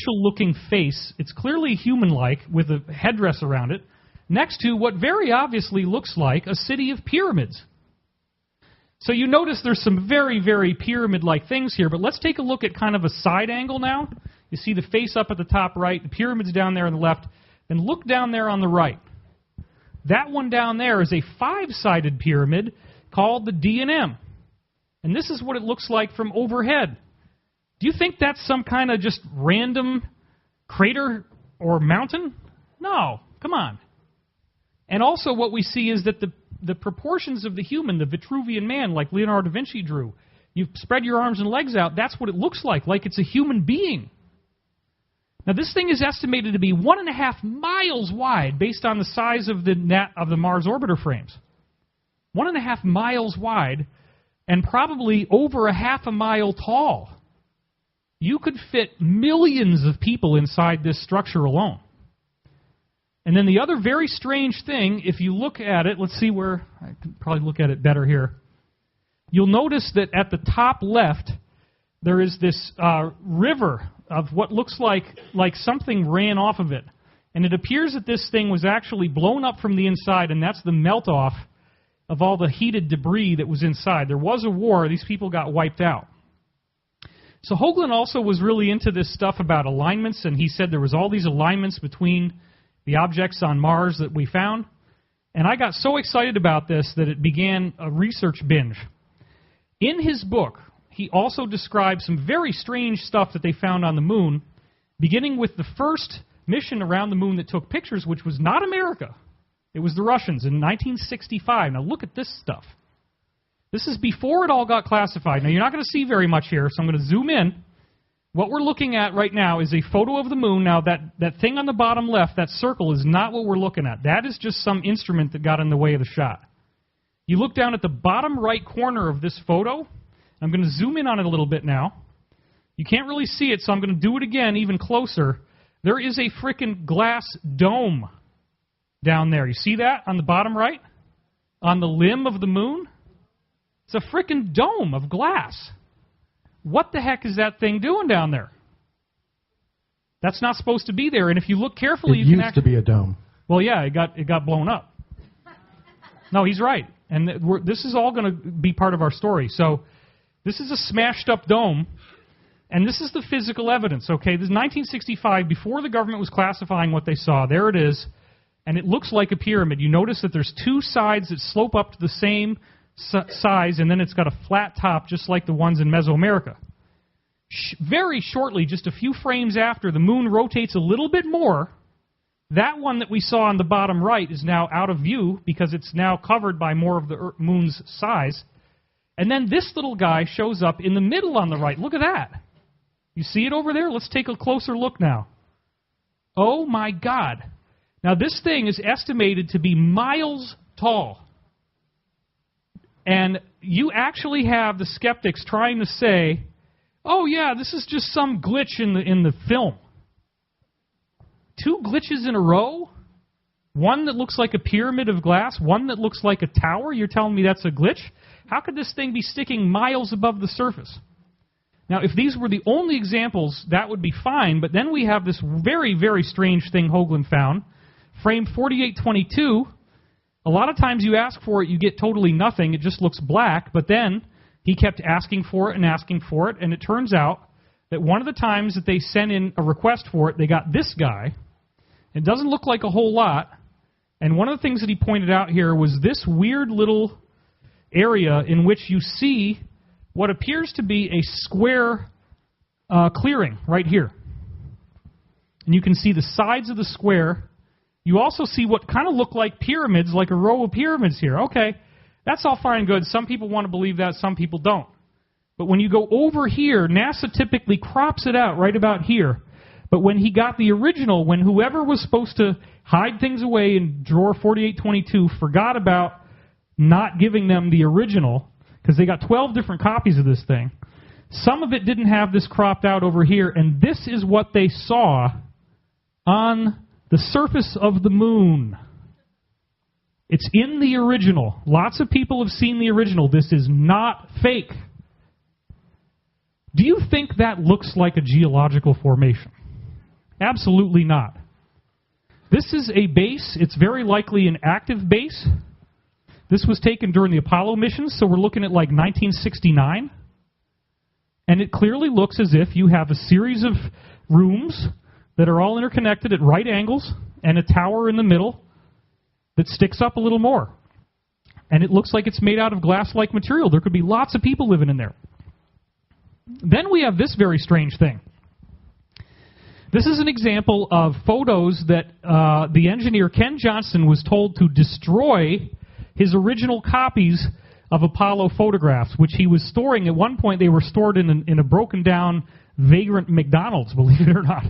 looking face. It's clearly human-like with a headdress around it, next to what very obviously looks like a city of pyramids. So you notice there's some very, very pyramid-like things here, but let's take a look at kind of a side angle now. You see the face up at the top right, the pyramids down there on the left, and look down there on the right. That one down there is a 5-sided pyramid called the D&M. And this is what it looks like from overhead. Do you think that's some kind of just random crater or mountain? No, come on. And also what we see is that the proportions of the human, the Vitruvian man, like Leonardo da Vinci drew, you spread your arms and legs out, that's what it looks like it's a human being. Now this thing is estimated to be 1.5 miles wide based on the size of the Mars orbiter frames. 1.5 miles wide and probably over 0.5 mile tall. You could fit millions of people inside this structure alone. And then the other very strange thing, if you look at it, let's see where, I can probably look at it better here. You'll notice that at the top left, there is this river of what looks like something ran off of it. And it appears that this thing was actually blown up from the inside, and that's the melt-off of all the heated debris that was inside. There was a war. These people got wiped out. So Hoagland also was really into this stuff about alignments, and he said there was all these alignments between the objects on Mars that we found. And I got so excited about this that it began a research binge. In his book, he also described some very strange stuff that they found on the moon, beginning with the first mission around the moon that took pictures, which was not America. It was the Russians in 1965. Now look at this stuff. This is before it all got classified. Now, you're not going to see very much here, so I'm going to zoom in. What we're looking at right now is a photo of the moon. Now, that thing on the bottom left, that circle, is not what we're looking at. That is just some instrument that got in the way of the shot. You look down at the bottom right corner of this photo. I'm going to zoom in on it a little bit now. You can't really see it, so I'm going to do it again even closer. There is a frickin' glass dome down there. You see that on the bottom right? On the limb of the moon? It's a frickin' dome of glass. What the heck is that thing doing down there? That's not supposed to be there. And if you look carefully, it used to be a dome. Well, yeah, it got blown up. No, he's right. And this is all going to be part of our story. So this is a smashed-up dome, and this is the physical evidence. Okay, this is 1965, before the government was classifying what they saw. There it is, and it looks like a pyramid. You notice that there's 2 sides that slope up to the same size, and then it's got a flat top just like the ones in Mesoamerica. Very shortly, just a few frames after, the moon rotates a little bit more. That one that we saw on the bottom right is now out of view because it's now covered by more of the moon's size. And then this little guy shows up in the middle on the right. Look at that. You see it over there? Let's take a closer look now. Oh my God. Now this thing is estimated to be miles tall. And you actually have the skeptics trying to say, oh yeah, this is just some glitch in the film. 2 glitches in a row? One that looks like a pyramid of glass, one that looks like a tower? You're telling me that's a glitch? How could this thing be sticking miles above the surface? Now, if these were the only examples, that would be fine, but then we have this very, very strange thing Hoagland found. Frame 4822. A lot of times you ask for it, you get totally nothing. It just looks black. But then he kept asking for it, and it turns out that one of the times that they sent in a request for it, they got this guy. It doesn't look like a whole lot. And one of the things that he pointed out here was this weird little area in which you see what appears to be a square clearing right here. And you can see the sides of the square. You also see what kind of look like pyramids, like a row of pyramids here. Okay, that's all fine and good. Some people want to believe that, some people don't. But when you go over here, NASA typically crops it out right about here. But when he got the original, when whoever was supposed to hide things away in drawer 4822 forgot about not giving them the original, because they got 12 different copies of this thing, some of it didn't have this cropped out over here, and this is what they saw on the surface of the moon. It's in the original. Lots of people have seen the original. This is not fake. Do you think that looks like a geological formation? Absolutely not. This is a base. It's very likely an active base. This was taken during the Apollo missions, so we're looking at like 1969. And it clearly looks as if you have a series of rooms that are all interconnected at right angles and a tower in the middle that sticks up a little more. And it looks like it's made out of glass-like material. There could be lots of people living in there. Then we have this very strange thing. This is an example of photos that the engineer Ken Johnston was told to destroy his original copies of Apollo photographs, which he was storing. At one point, they were stored in a broken-down, vagrant McDonald's, believe it or not.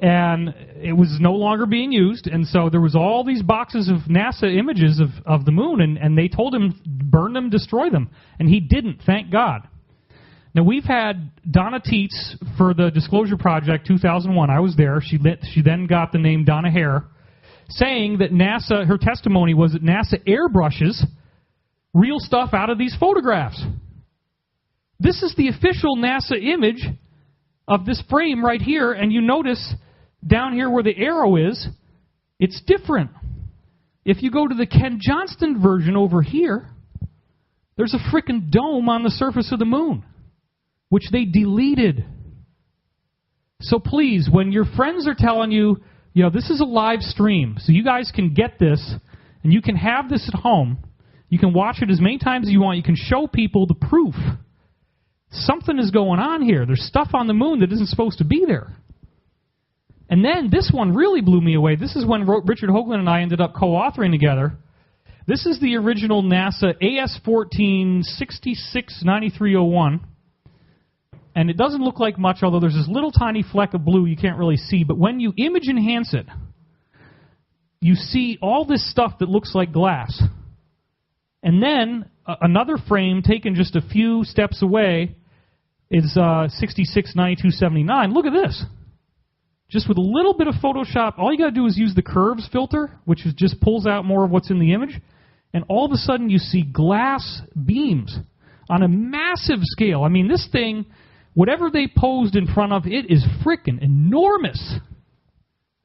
And it was no longer being used, and so there was all these boxes of NASA images of the moon, and they told him, burn them, destroy them. And he didn't, thank God. Now, we've had Donna Tietz for the Disclosure Project 2001. I was there. She then got the name Donna Hare, saying that NASA, her testimony was that NASA airbrushes real stuff out of these photographs. This is the official NASA image of this frame right here, and you notice down here where the arrow is, it's different. If you go to the Ken Johnston version over here, there's a frickin' dome on the surface of the moon, which they deleted. So please, when your friends are telling you, you know, this is a live stream, so you guys can get this, and you can have this at home, you can watch it as many times as you want, you can show people the proof. Something is going on here. There's stuff on the moon that isn't supposed to be there. And then this one really blew me away. This is when Richard Hoagland and I ended up co-authoring together. This is the original NASA AS-14 669301. And it doesn't look like much, although there's this little tiny fleck of blue you can't really see. But when you image enhance it, you see all this stuff that looks like glass. And then another frame taken just a few steps away is 669279. Look at this. Just with a little bit of Photoshop, all you got to do is use the curves filter, which just pulls out more of what's in the image, and all of a sudden you see glass beams on a massive scale. I mean, this thing, whatever they posed in front of, it is frickin' enormous.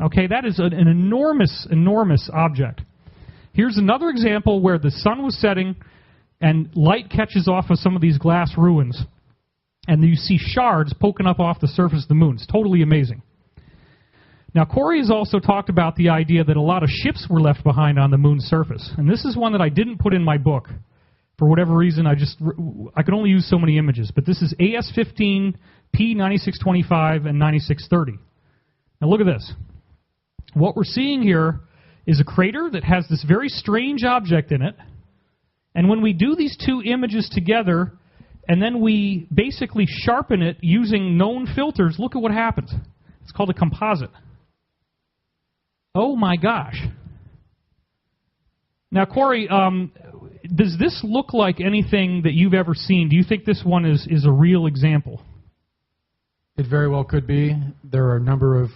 Okay, that is an enormous, enormous object. Here's another example where the sun was setting and light catches off of some of these glass ruins, and you see shards poking up off the surface of the moon. It's totally amazing. Now, Corey has also talked about the idea that a lot of ships were left behind on the moon's surface. And this is one that I didn't put in my book. For whatever reason, I could only use so many images. But this is AS-15, P-9625, and 9630. Now, look at this. What we're seeing here is a crater that has this very strange object in it. And when we do these two images together, and then we basically sharpen it using known filters, look at what happens. It's called a composite. Oh, my gosh. Now, Corey, does this look like anything that you've ever seen? Do you think this one is a real example? It very well could be. There are a number of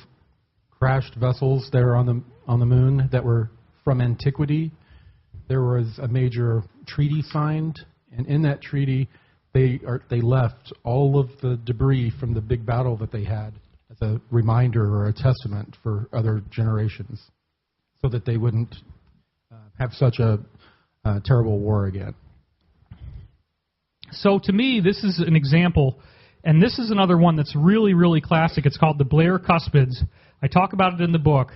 crashed vessels that are on the moon that were from antiquity. There was a major treaty signed, and in that treaty, they left all of the debris from the big battle that they had as a reminder or a testament for other generations, so that they wouldn't have such a terrible war again. So to me, this is an example, and this is another one that's really, really classic. It's called the Blair Cuspids. I talk about it in the book.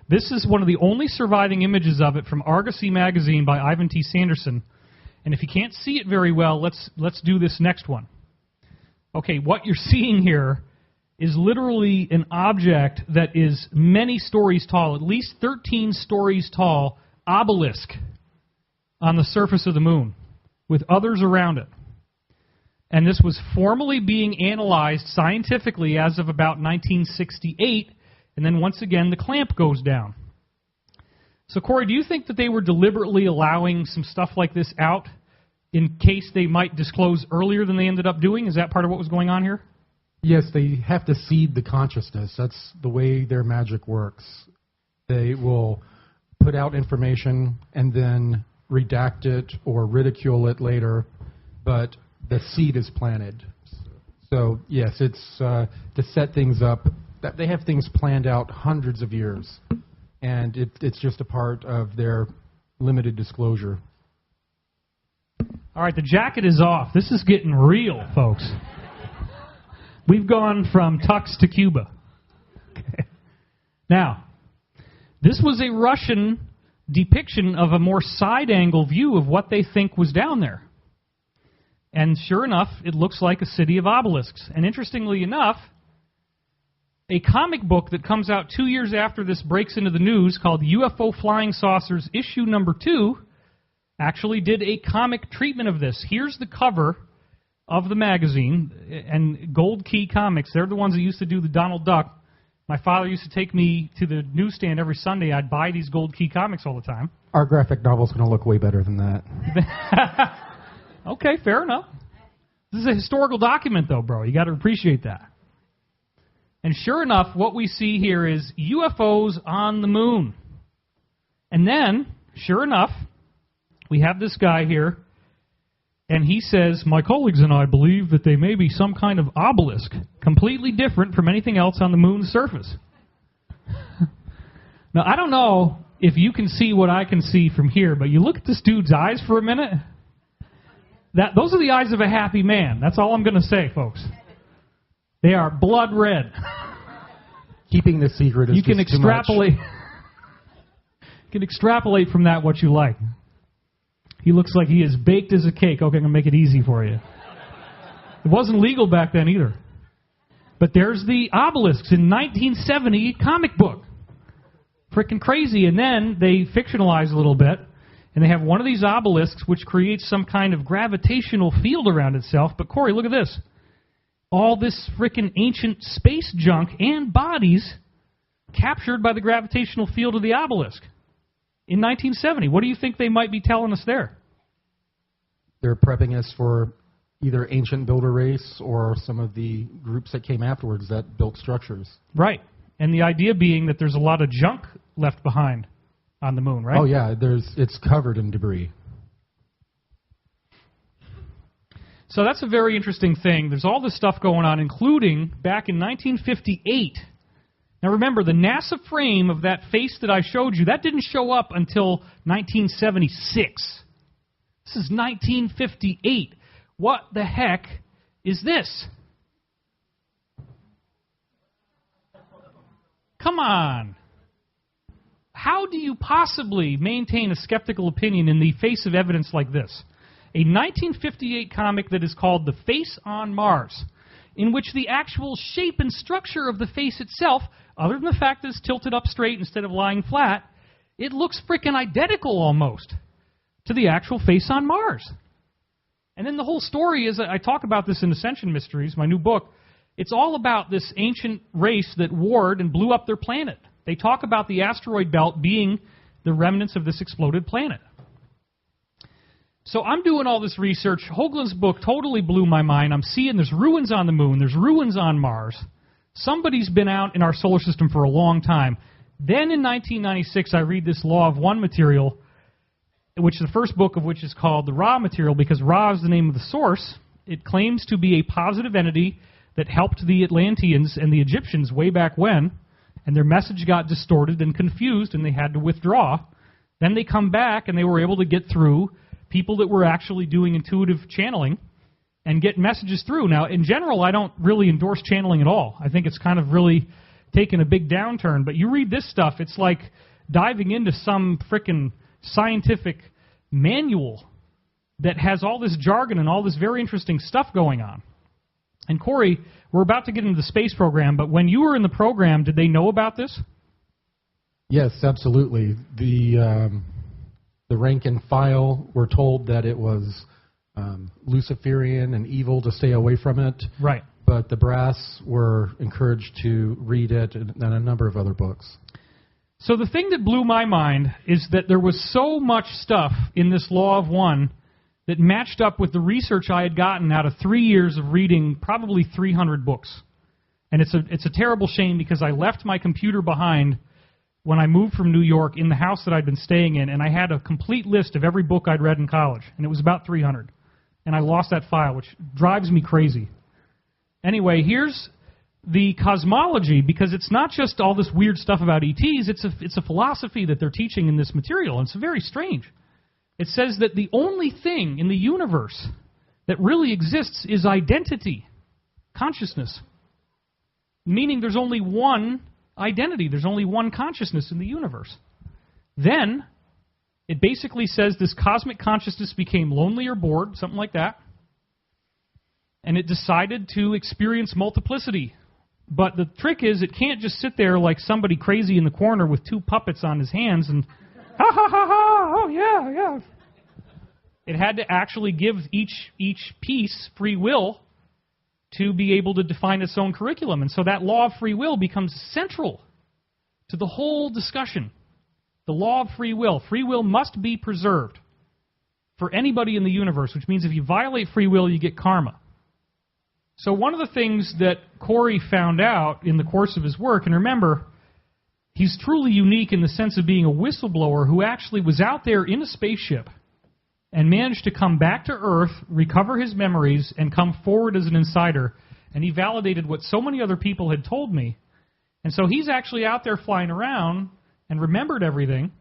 This is one of the only surviving images of it from Argosy magazine by Ivan T. Sanderson. And if you can't see it very well, let's do this next one. Okay, what you're seeing here is literally an object that is many stories tall, at least 13 stories tall, obelisk on the surface of the moon with others around it. And this was formally being analyzed scientifically as of about 1968, and then once again the clamp goes down. So, Corey, do you think that they were deliberately allowing some stuff like this out in case they might disclose earlier than they ended up doing? Is that part of what was going on here? Yes, they have to seed the consciousness. That's the way their magic works. They will put out information and then redact it or ridicule it later, but the seed is planted. So, yes, it's to set things up that they have things planned out hundreds of years, and it's just a part of their limited disclosure. All right, the jacket is off. This is getting real, folks. We've gone from Tux to Cuba. Okay. Now, this was a Russian depiction of a more side-angle view of what they think was down there. And sure enough, it looks like a city of obelisks. And interestingly enough, a comic book that comes out 2 years after this breaks into the news called UFO Flying Saucers Issue Number 2 actually did a comic treatment of this. Here's the cover of the magazine, and Gold Key Comics, they're the ones that used to do the Donald Duck. My father used to take me to the newsstand every Sunday. I'd buy these Gold Key Comics all the time. Our graphic novel's going to look way better than that. Okay, fair enough. This is a historical document, though, bro. You got to appreciate that. And sure enough, what we see here is UFOs on the moon. And then, sure enough, we have this guy here, and he says, my colleagues and I believe that they may be some kind of obelisk, completely different from anything else on the moon's surface. Now, I don't know if you can see what I can see from here, but you look at this dude's eyes for a minute. Those are the eyes of a happy man. That's all I'm going to say, folks. They are blood red. Keeping the secret is you can just extrapolate. too much. You can extrapolate from that what you like. He looks like he is baked as a cake. Okay, I'm going to make it easy for you. It wasn't legal back then either. But there's the obelisks in 1970 comic book. Freaking crazy. And then they fictionalize a little bit. And they have one of these obelisks which creates some kind of gravitational field around itself. But Corey, look at this. All this frickin' ancient space junk and bodies captured by the gravitational field of the obelisk in 1970. What do you think they might be telling us there? They're prepping us for either ancient builder race or some of the groups that came afterwards that built structures. Right. And the idea being that there's a lot of junk left behind on the moon, right? Oh, yeah. It's covered in debris. So that's a very interesting thing. There's all this stuff going on, including back in 1958. Now remember, the NASA frame of that face that I showed you, that didn't show up until 1976. This is 1958. What the heck is this? Come on. How do you possibly maintain a skeptical opinion in the face of evidence like this? A 1958 comic that is called The Face on Mars, in which the actual shape and structure of the face itself, other than the fact that it's tilted up straight instead of lying flat, it looks frickin' identical almost to the actual face on Mars. And then the whole story is, I talk about this in Ascension Mysteries, my new book, it's all about this ancient race that warred and blew up their planet. They talk about the asteroid belt being the remnants of this exploded planet. So I'm doing all this research. Hoagland's book totally blew my mind. I'm seeing there's ruins on the moon. There's ruins on Mars. Somebody's been out in our solar system for a long time. Then in 1996, I read this Law of One material, which the first book of which is called the Ra material, because Ra is the name of the source. It claims to be a positive entity that helped the Atlanteans and the Egyptians way back when, and their message got distorted and confused, and they had to withdraw. Then they come back, and they were able to get through people that were actually doing intuitive channeling and get messages through. Now, in general, I don't really endorse channeling at all. I think it's kind of really taken a big downturn. But you read this stuff, it's like diving into some frickin' scientific manual that has all this jargon and all this very interesting stuff going on. And Corey, we're about to get into the space program, but when you were in the program, did they know about this? Yes, absolutely. The rank and file were told that it was Luciferian and evil to stay away from it. Right. But the brass were encouraged to read it and a number of other books. So the thing that blew my mind is that there was so much stuff in this Law of One that matched up with the research I had gotten out of 3 years of reading probably 300 books. And it's a terrible shame because I left my computer behind when I moved from New York in the house that I'd been staying in, and I had a complete list of every book I'd read in college, and it was about 300. And I lost that file, which drives me crazy. Anyway, here's the cosmology, because it's not just all this weird stuff about ETs, it's a philosophy that they're teaching in this material, and it's very strange. It says that the only thing in the universe that really exists is identity, consciousness. Meaning there's only one identity, there's only one consciousness in the universe. Then, it basically says this cosmic consciousness became lonely or bored, something like that, and it decided to experience multiplicity. But the trick is it can't just sit there like somebody crazy in the corner with two puppets on his hands and, ha ha ha ha, oh yeah, yeah. It had to actually give each piece free will to be able to define its own curriculum. And so that law of free will becomes central to the whole discussion. The law of free will. Free will must be preserved for anybody in the universe, which means if you violate free will, you get karma. So one of the things that Corey found out in the course of his work, and remember, he's truly unique in the sense of being a whistleblower who actually was out there in a spaceship and managed to come back to Earth, recover his memories, and come forward as an insider. And he validated what so many other people had told me. And so he's actually out there flying around and remembered everything.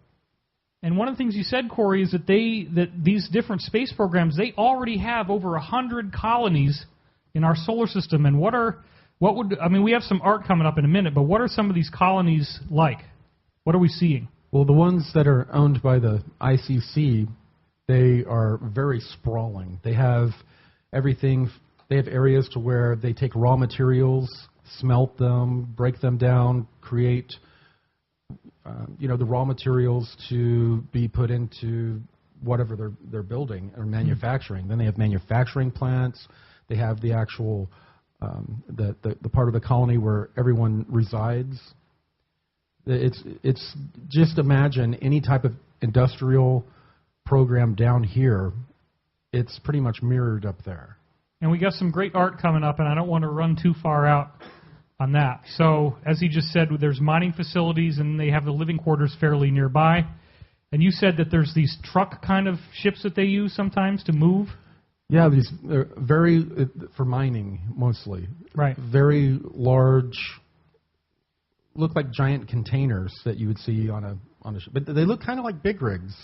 And one of the things you said, Corey, is that these different space programs, they already have over 100 colonies in our solar system. And we have some art coming up in a minute, but what are some of these colonies like? What are we seeing? Well, the ones that are owned by the ICC, they are very sprawling. They have everything. They have areas to where they take raw materials, smelt them, break them down, create the raw materials to be put into whatever they're building or manufacturing. Mm-hmm. Then they have manufacturing plants. They have the actual the part of the colony where everyone resides. It's just imagine any type of industrial program down here. It's pretty much mirrored up there. And we got some great art coming up, and I don't want to run too far out on that. So, as he just said, there's mining facilities, and they have the living quarters fairly nearby. And you said that there's these truck kind of ships that they use sometimes to move? Yeah, these for mining mostly. Right. Very large, look like giant containers that you would see on a ship. But they look kind of like big rigs,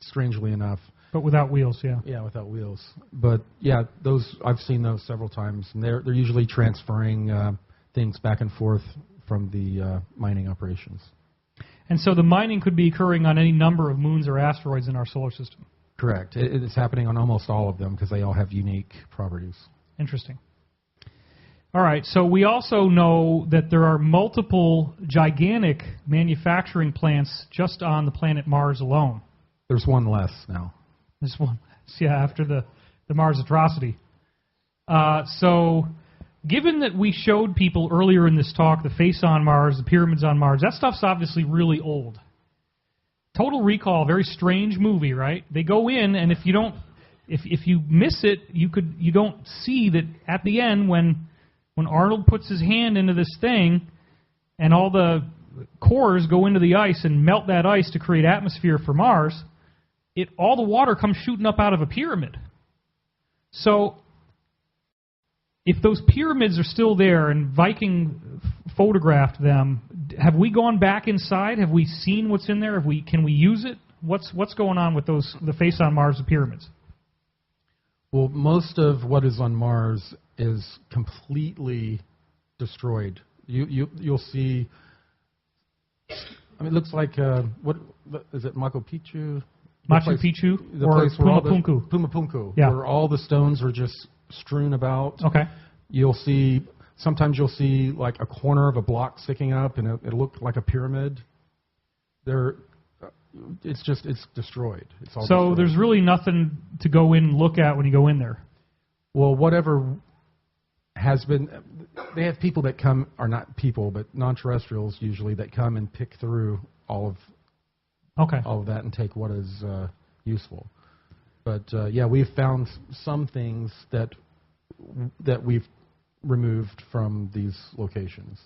strangely enough. But without wheels, yeah. Yeah, without wheels. But yeah, those I've seen those several times, and they're usually transferring things back and forth from the mining operations. And so the mining could be occurring on any number of moons or asteroids in our solar system. Correct. It's happening on almost all of them because they all have unique properties. Interesting. All right, so we also know that there are multiple gigantic manufacturing plants just on the planet Mars alone. There's one less now. There's one less, yeah, after the Mars atrocity. So given that we showed people earlier in this talk the face on Mars, the pyramids on Mars, that stuff's obviously really old. Total Recall, very strange movie, right? They go in, and if you miss it, you don't see that at the end when Arnold puts his hand into this thing, and all the cores go into the ice and melt that ice to create atmosphere for Mars, all the water comes shooting up out of a pyramid. So if those pyramids are still there and Viking photographed them, have we gone back inside? Have we seen what's in there? Can we use it? What's going on with the face on Mars, the pyramids? Well, most of what is on Mars is completely destroyed. You'll see. I mean, it looks like what is it? Machu Picchu. Machu Picchu or Pumapunku. Pumapunku, yeah. Where all the stones are just strewn about. Okay. Sometimes you'll see like a corner of a block sticking up, and it'll look like a pyramid. It's destroyed. It's all destroyed. There's really nothing to go in and look at when you go in there. Well, whatever has been, they have people that come, or not people, but non-terrestrials usually that come and pick through all of that and take what is useful. But yeah, we've found some things that we've removed from these locations.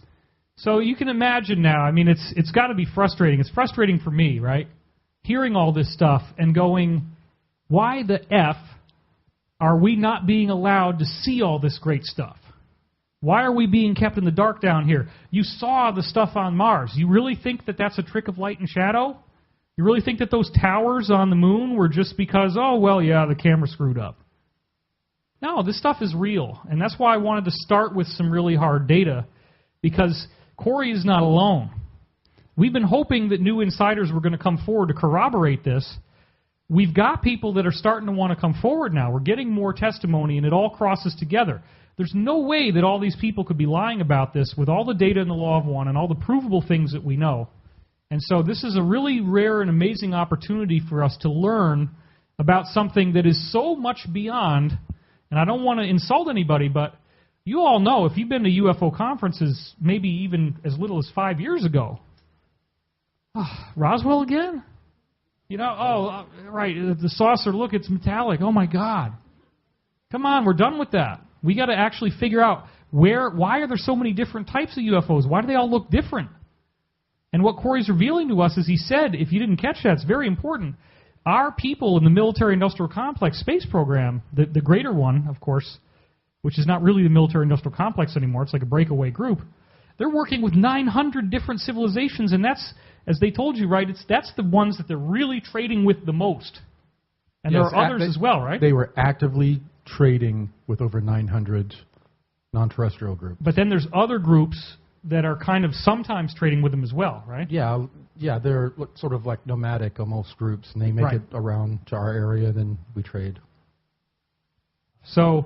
So you can imagine now, I mean, it's got to be frustrating. It's frustrating for me, right? Hearing all this stuff and going, why the F are we not being allowed to see all this great stuff? Why are we being kept in the dark down here? You saw the stuff on Mars. You really think that that's a trick of light and shadow? You really think that those towers on the moon were just because, oh, well, yeah, the camera screwed up? No, this stuff is real. And that's why I wanted to start with some really hard data, because Corey is not alone. We've been hoping that new insiders were going to come forward to corroborate this. We've got people that are starting to want to come forward now. We're getting more testimony, and it all crosses together. There's no way that all these people could be lying about this with all the data in the Law of One and all the provable things that we know. And so this is a really rare and amazing opportunity for us to learn about something that is so much beyond, and I don't want to insult anybody, but you all know, if you've been to UFO conferences maybe even as little as 5 years ago, Roswell again? You know, right, the saucer, look, it's metallic. Oh, my God. Come on, we're done with that. We got to actually figure out why are there so many different types of UFOs? Why do they all look different? And what Corey's revealing to us is, he said, if you didn't catch that, it's very important. Our people in the military-industrial complex space program, the greater one, of course, which is not really the military-industrial complex anymore, it's like a breakaway group, they're working with 900 different civilizations, and that's, as they told you, right, that's the ones that they're really trading with the most. And yes, there are others as well, right? They were actively trading with over 900 non-terrestrial groups. But then there's other groups that are kind of sometimes trading with them as well, right? Yeah, they're sort of like nomadic almost groups, and they make it around to our area, then we trade. So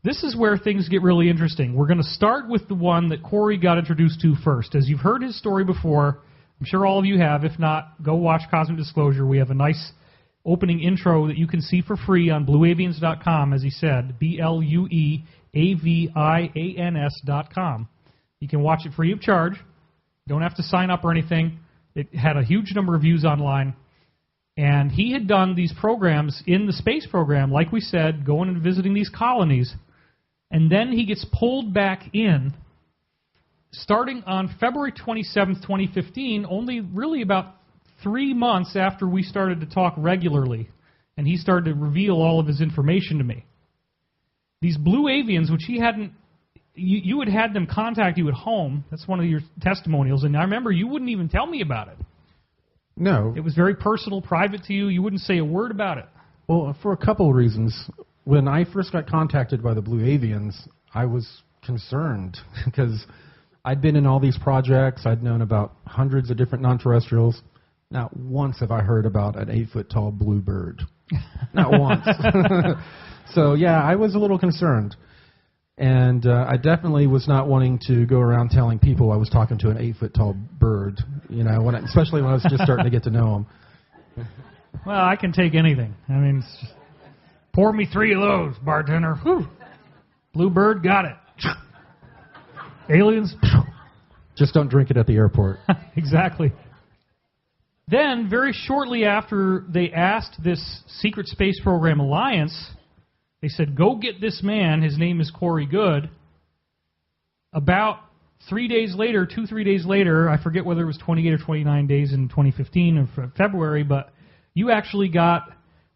this is where things get really interesting. We're going to start with the one that Corey got introduced to first. As you've heard his story before, I'm sure all of you have. If not, go watch Cosmic Disclosure. We have a nice opening intro that you can see for free on blueavians.com, as he said, BLUEAVIANS.com. You can watch it free of charge. Don't have to sign up or anything. It had a huge number of views online. And he had done these programs in the space program, like we said, going and visiting these colonies. And then he gets pulled back in, starting on February 27th, 2015, only really about 3 months after we started to talk regularly. And he started to reveal all of his information to me. These blue avians, which he hadn't, you had had them contact you at home. That's one of your testimonials. And I remember you wouldn't even tell me about it. No. It was very personal, private to you. You wouldn't say a word about it. Well, for a couple of reasons. When I first got contacted by the Blue Avians, I was concerned because I'd been in all these projects. I'd known about hundreds of different non-terrestrials. Not once have I heard about an 8-foot-tall blue bird. Not once. So, yeah, I was a little concerned. And I definitely was not wanting to go around telling people I was talking to an 8-foot-tall bird, you know, especially when I was just starting to get to know him. Well, I can take anything. I mean, pour me 3 of those, bartender. Whew. Blue bird, got it. Aliens. Just don't drink it at the airport. Exactly. Then, very shortly after they asked this Secret Space Program Alliance, they said, go get this man. His name is Corey Goode. About 3 days later, 2-3 days later, I forget whether it was 28 or 29 days in 2015 or February, but you actually got,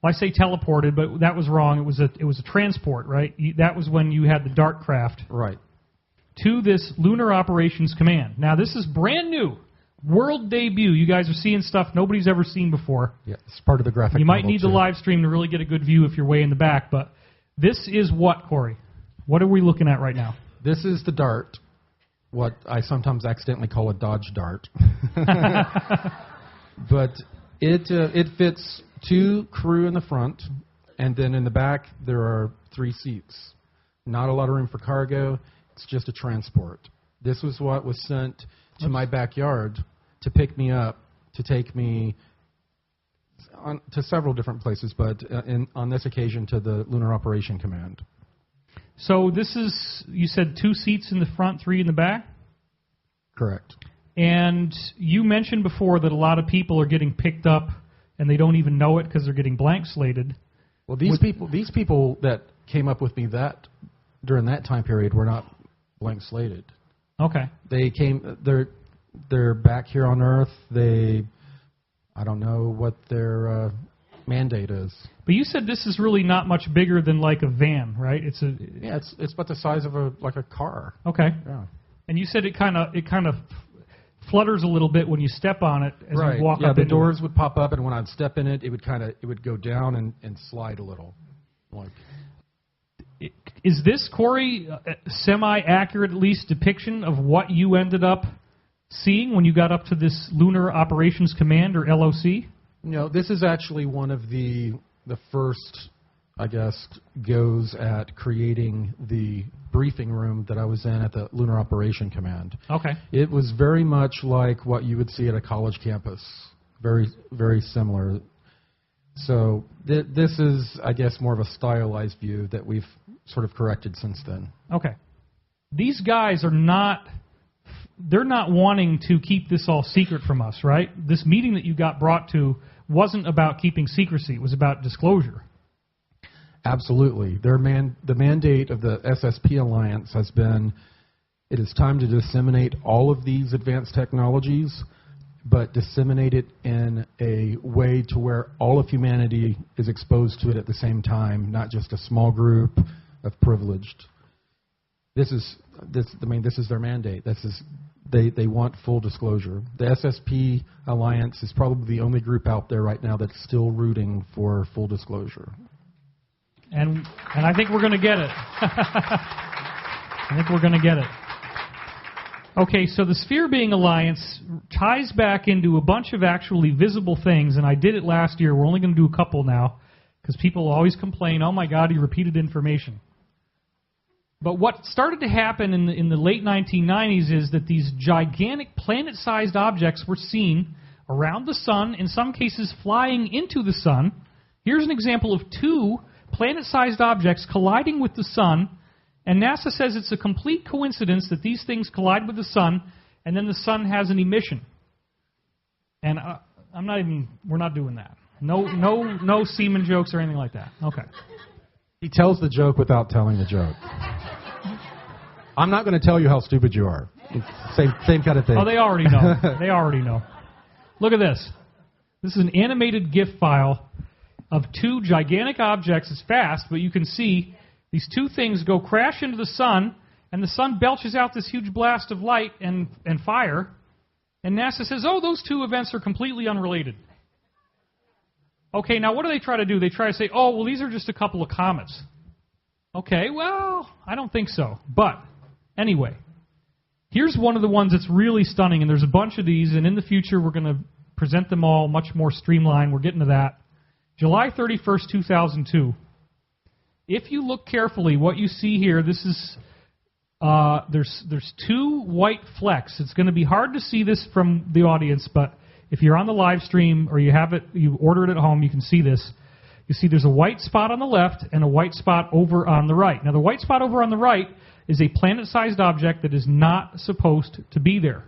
well, I say teleported, but that was wrong. It was a transport, right? That was when you had the dark craft. Right. To this Lunar Operations Command. Now, this is brand new. World debut. You guys are seeing stuff nobody's ever seen before. Yeah, it's part of the graphic. You might need the live stream to really get a good view if you're way in the back, but this is what, Corey? What are we looking at right now? This is the Dart, what I sometimes accidentally call a Dodge Dart. But it fits 2 crew in the front, and then in the back there are 3 seats. Not a lot of room for cargo. It's just a transport. This was what was sent to my backyard to pick me up, to take me to several different places, but on this occasion to the Lunar Operation Command. So this is, you said 2 seats in the front, 3 in the back? Correct. And you mentioned before that a lot of people are getting picked up and they don't even know it because they're getting blank slated. Well, these people that came up with me during that time period were not blank slated. Okay. They came. They're back here on Earth. I don't know what their mandate is. But you said this is really not much bigger than like a van, right? It's about the size of a car. Okay. Yeah. And you said it kind of flutters a little bit when you step on it as you walk up. Yeah, the doors would pop up, and when I'd step in it, it would go down and slide a little. Is this, Corey, a semi-accurate, at least, depiction of what you ended up seeing when you got up to this Lunar Operations Command, or LOC? No, this is actually one of the first, I guess, goes at creating the briefing room that I was in at the Lunar Operation Command. Okay. It was very much like what you would see at a college campus. Very, very similar. So this is, I guess, more of a stylized view that we've sort of corrected since then. Okay. These guys are not... They're not wanting to keep this all secret from us, right? This meeting that you got brought to wasn't about keeping secrecy. It was about disclosure. Absolutely. The mandate of the SSP Alliance has been, it is time to disseminate all of these advanced technologies, but disseminate it in a way to where all of humanity is exposed to it at the same time, not just a small group of privileged. This is their mandate. They want full disclosure. The SSP Alliance is probably the only group out there right now that's still rooting for full disclosure. And I think we're going to get it. I think we're going to get it. Okay, so the Sphere Being Alliance ties back into a bunch of actually visible things, and I did it last year. We're only going to do a couple now, because people always complain, oh my God, he repeated information. But what started to happen in the late 1990s is that these gigantic planet-sized objects were seen around the sun, in some cases flying into the sun. Here's an example of two planet-sized objects colliding with the sun, and NASA says it's a complete coincidence that these things collide with the sun, and then the sun has an emission. And we're not doing that. No semen jokes or anything like that. Okay. He tells the joke without telling the joke. I'm not going to tell you how stupid you are. Same kind of thing. Oh, they already know. They already know. Look at this. This is an animated GIF file of two gigantic objects. It's fast, but you can see these two things go crash into the sun, and the sun belches out this huge blast of light and fire, and NASA says, oh, those two events are completely unrelated. Okay, now what do they try to do? They try to say, oh, well, these are just a couple of comets. Okay, well, I don't think so. But, anyway, here's one of the ones that's really stunning, and there's a bunch of these, and in the future we're going to present them all much more streamlined. We're getting to that. July 31st, 2002. If you look carefully, what you see here, this is, there's two white flecks. It's going to be hard to see this from the audience, but if you're on the live stream or you have it, you order it at home, you can see this. You see there's a white spot on the left and a white spot over on the right. Now, the white spot over on the right is a planet-sized object that is not supposed to be there.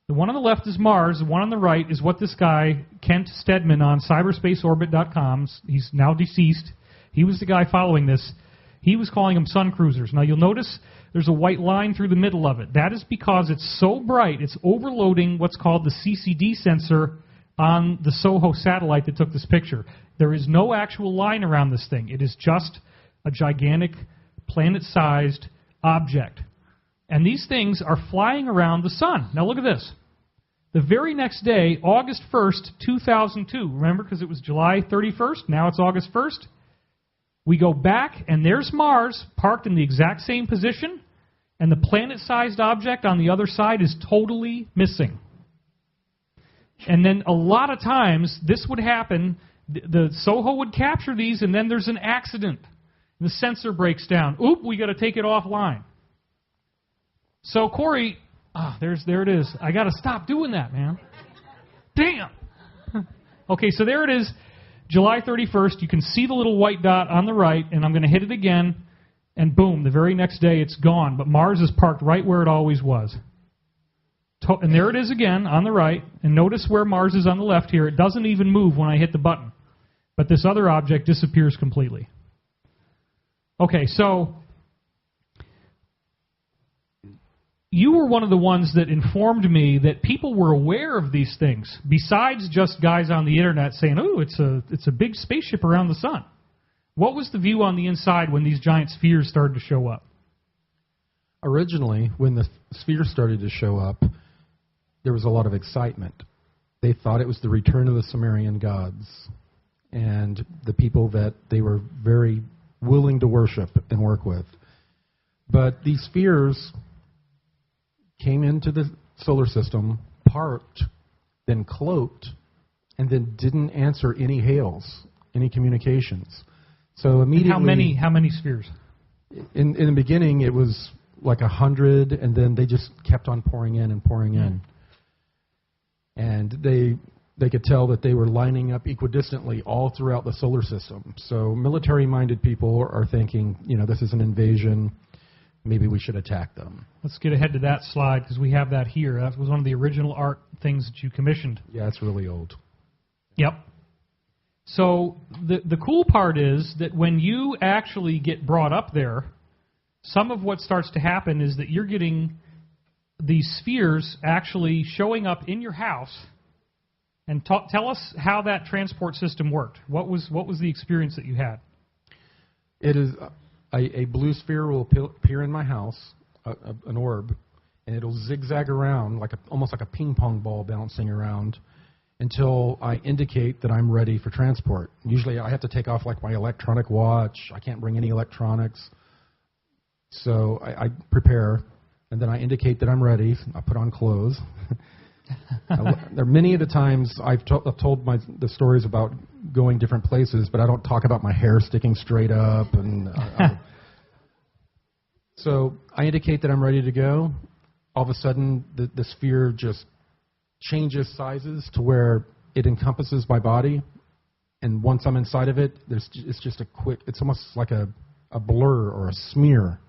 The one on the left is Mars. The one on the right is what this guy, Kent Stedman on cyberspaceorbit.com, he's now deceased. He was the guy following this. He was calling them sun cruisers. Now, you'll notice there's a white line through the middle of it. That is because it's so bright, it's overloading what's called the CCD sensor on the SOHO satellite that took this picture. There is no actual line around this thing. It is just a gigantic planet-sized object. And these things are flying around the sun. Now look at this. The very next day, August 1st, 2002, remember, because it was July 31st, now it's August 1st, we go back, and there's Mars parked in the exact same position, and the planet-sized object on the other side is totally missing. And then a lot of times, this would happen, the SOHO would capture these, and then there's an accident. The sensor breaks down. Oop, we got to take it offline. So, Corey, there it is. I got to stop doing that, man. Damn. Okay, so there it is. July 31st, you can see the little white dot on the right, and I'm going to hit it again, and boom, the very next day it's gone. But Mars is parked right where it always was. And there it is again on the right, and notice where Mars is on the left here. It doesn't even move when I hit the button. But this other object disappears completely. Okay, so you were one of the ones that informed me that people were aware of these things, besides just guys on the internet saying, "Oh, it's a big spaceship around the sun." What was the view on the inside when these giant spheres started to show up? Originally, when the spheres started to show up, there was a lot of excitement. They thought it was the return of the Sumerian gods and the people that they were very willing to worship and work with. But these spheres came into the solar system, parked, then cloaked, and then didn't answer any hails, any communications. So immediately, how many spheres? In the beginning, it was like 100, and then they just kept on pouring in and pouring in. And they could tell that they were lining up equidistantly all throughout the solar system. So military-minded people are thinking, this is an invasion. Maybe we should attack them. Let's get ahead to that slide because we have that here. That was one of the original art things that you commissioned. Yeah, it's really old. Yep. So the cool part is that when you actually get brought up there, some of what starts to happen is that you're getting these spheres actually showing up in your house. And tell us how that transport system worked. What was the experience that you had? It is a blue sphere will appear in my house, an orb, and it'll zigzag around almost like a ping pong ball bouncing around until I indicate that I'm ready for transport. Usually I have to take off my electronic watch. I can't bring any electronics. So I prepare, and then I indicate that I'm ready. I put on clothes. There are many of the times I've told the stories about going different places, but I don't talk about my hair sticking straight up. And so I indicate that I'm ready to go. All of a sudden, the sphere just changes sizes to where it encompasses my body. And once I'm inside of it, it's just it's almost like a blur or a smear.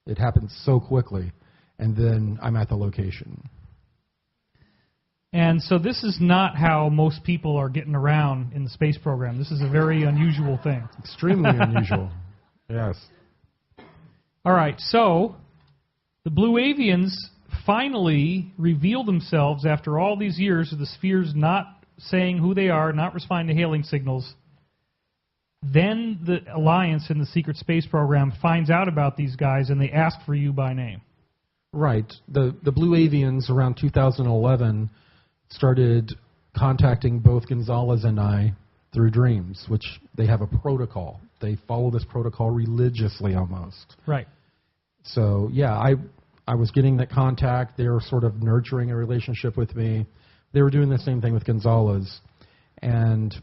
It happens so quickly. And then I'm at the location. And so this is not how most people are getting around in the space program. This is a very unusual thing. Extremely unusual. Yes. All right, so the Blue Avians finally reveal themselves after all these years of the spheres not saying who they are, not responding to hailing signals. Then the Alliance in the secret space program finds out about these guys, and they ask for you by name. Right. The Blue Avians around 2011 started contacting both Gonzalez and I through dreams, which they have a protocol. They follow this protocol religiously almost. Right. So, yeah, I was getting that contact. They were sort of nurturing a relationship with me. They were doing the same thing with Gonzalez. And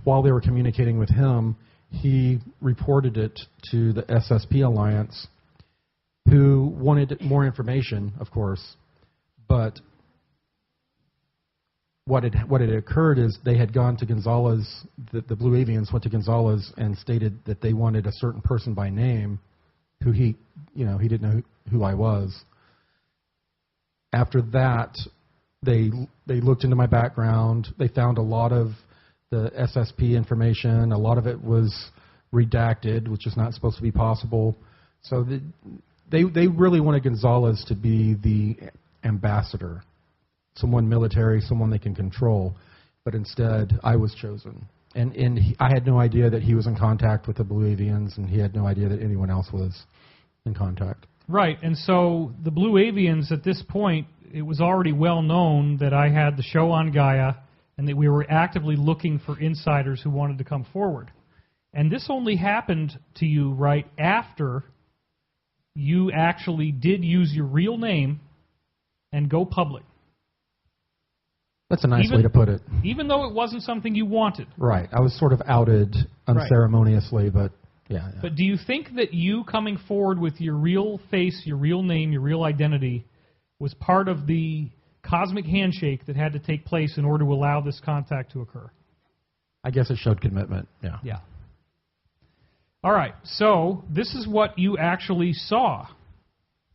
while they were communicating with him, he reported it to the SSP Alliance, who wanted more information, of course, but what had occurred is they had gone to Gonzalez, the Blue Avians went to Gonzalez and stated that they wanted a certain person by name who he didn't know who I was. After that, they looked into my background. They found a lot of the SSP information. A lot of it was redacted, which is not supposed to be possible. So they really wanted Gonzalez to be the ambassador. Someone military, someone they can control. But instead, I was chosen. And I had no idea that he was in contact with the Blue Avians, and he had no idea that anyone else was in contact. Right, and so the Blue Avians, at this point, it was already well known that I had the show on Gaia, and that we were actively looking for insiders who wanted to come forward. And this only happened to you right after you actually did use your real name and go public. That's a nice way to put it. Even though it wasn't something you wanted. Right. I was sort of outed unceremoniously, but yeah. But do you think that you coming forward with your real face, your real name, your real identity was part of the cosmic handshake that had to take place in order to allow this contact to occur? I guess it showed commitment, yeah. Yeah. All right, so this is what you actually saw.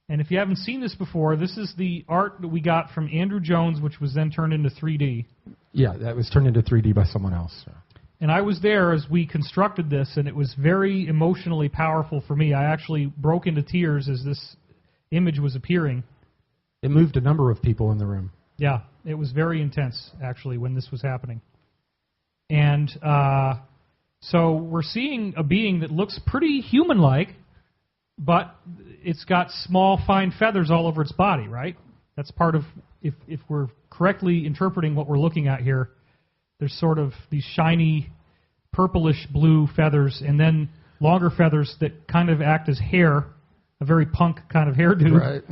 And if you haven't seen this before, this is the art that we got from Andrew Jones, which was then turned into 3D. Yeah, that was turned into 3D by someone else. So. And I was there as we constructed this, and it was very emotionally powerful for me. I actually broke into tears image was appearing. It moved a number of people in the room. Yeah, it was very intense, actually, when this was happening. And so we're seeing a being that looks pretty human-like, but it's got small, fine feathers all over its body, right? That's part of, if we're correctly interpreting what we're looking at here, there's sort of these shiny, purplish blue feathers, and then longer feathers that kind of act as hair, a very punk kind of hairdo. Right.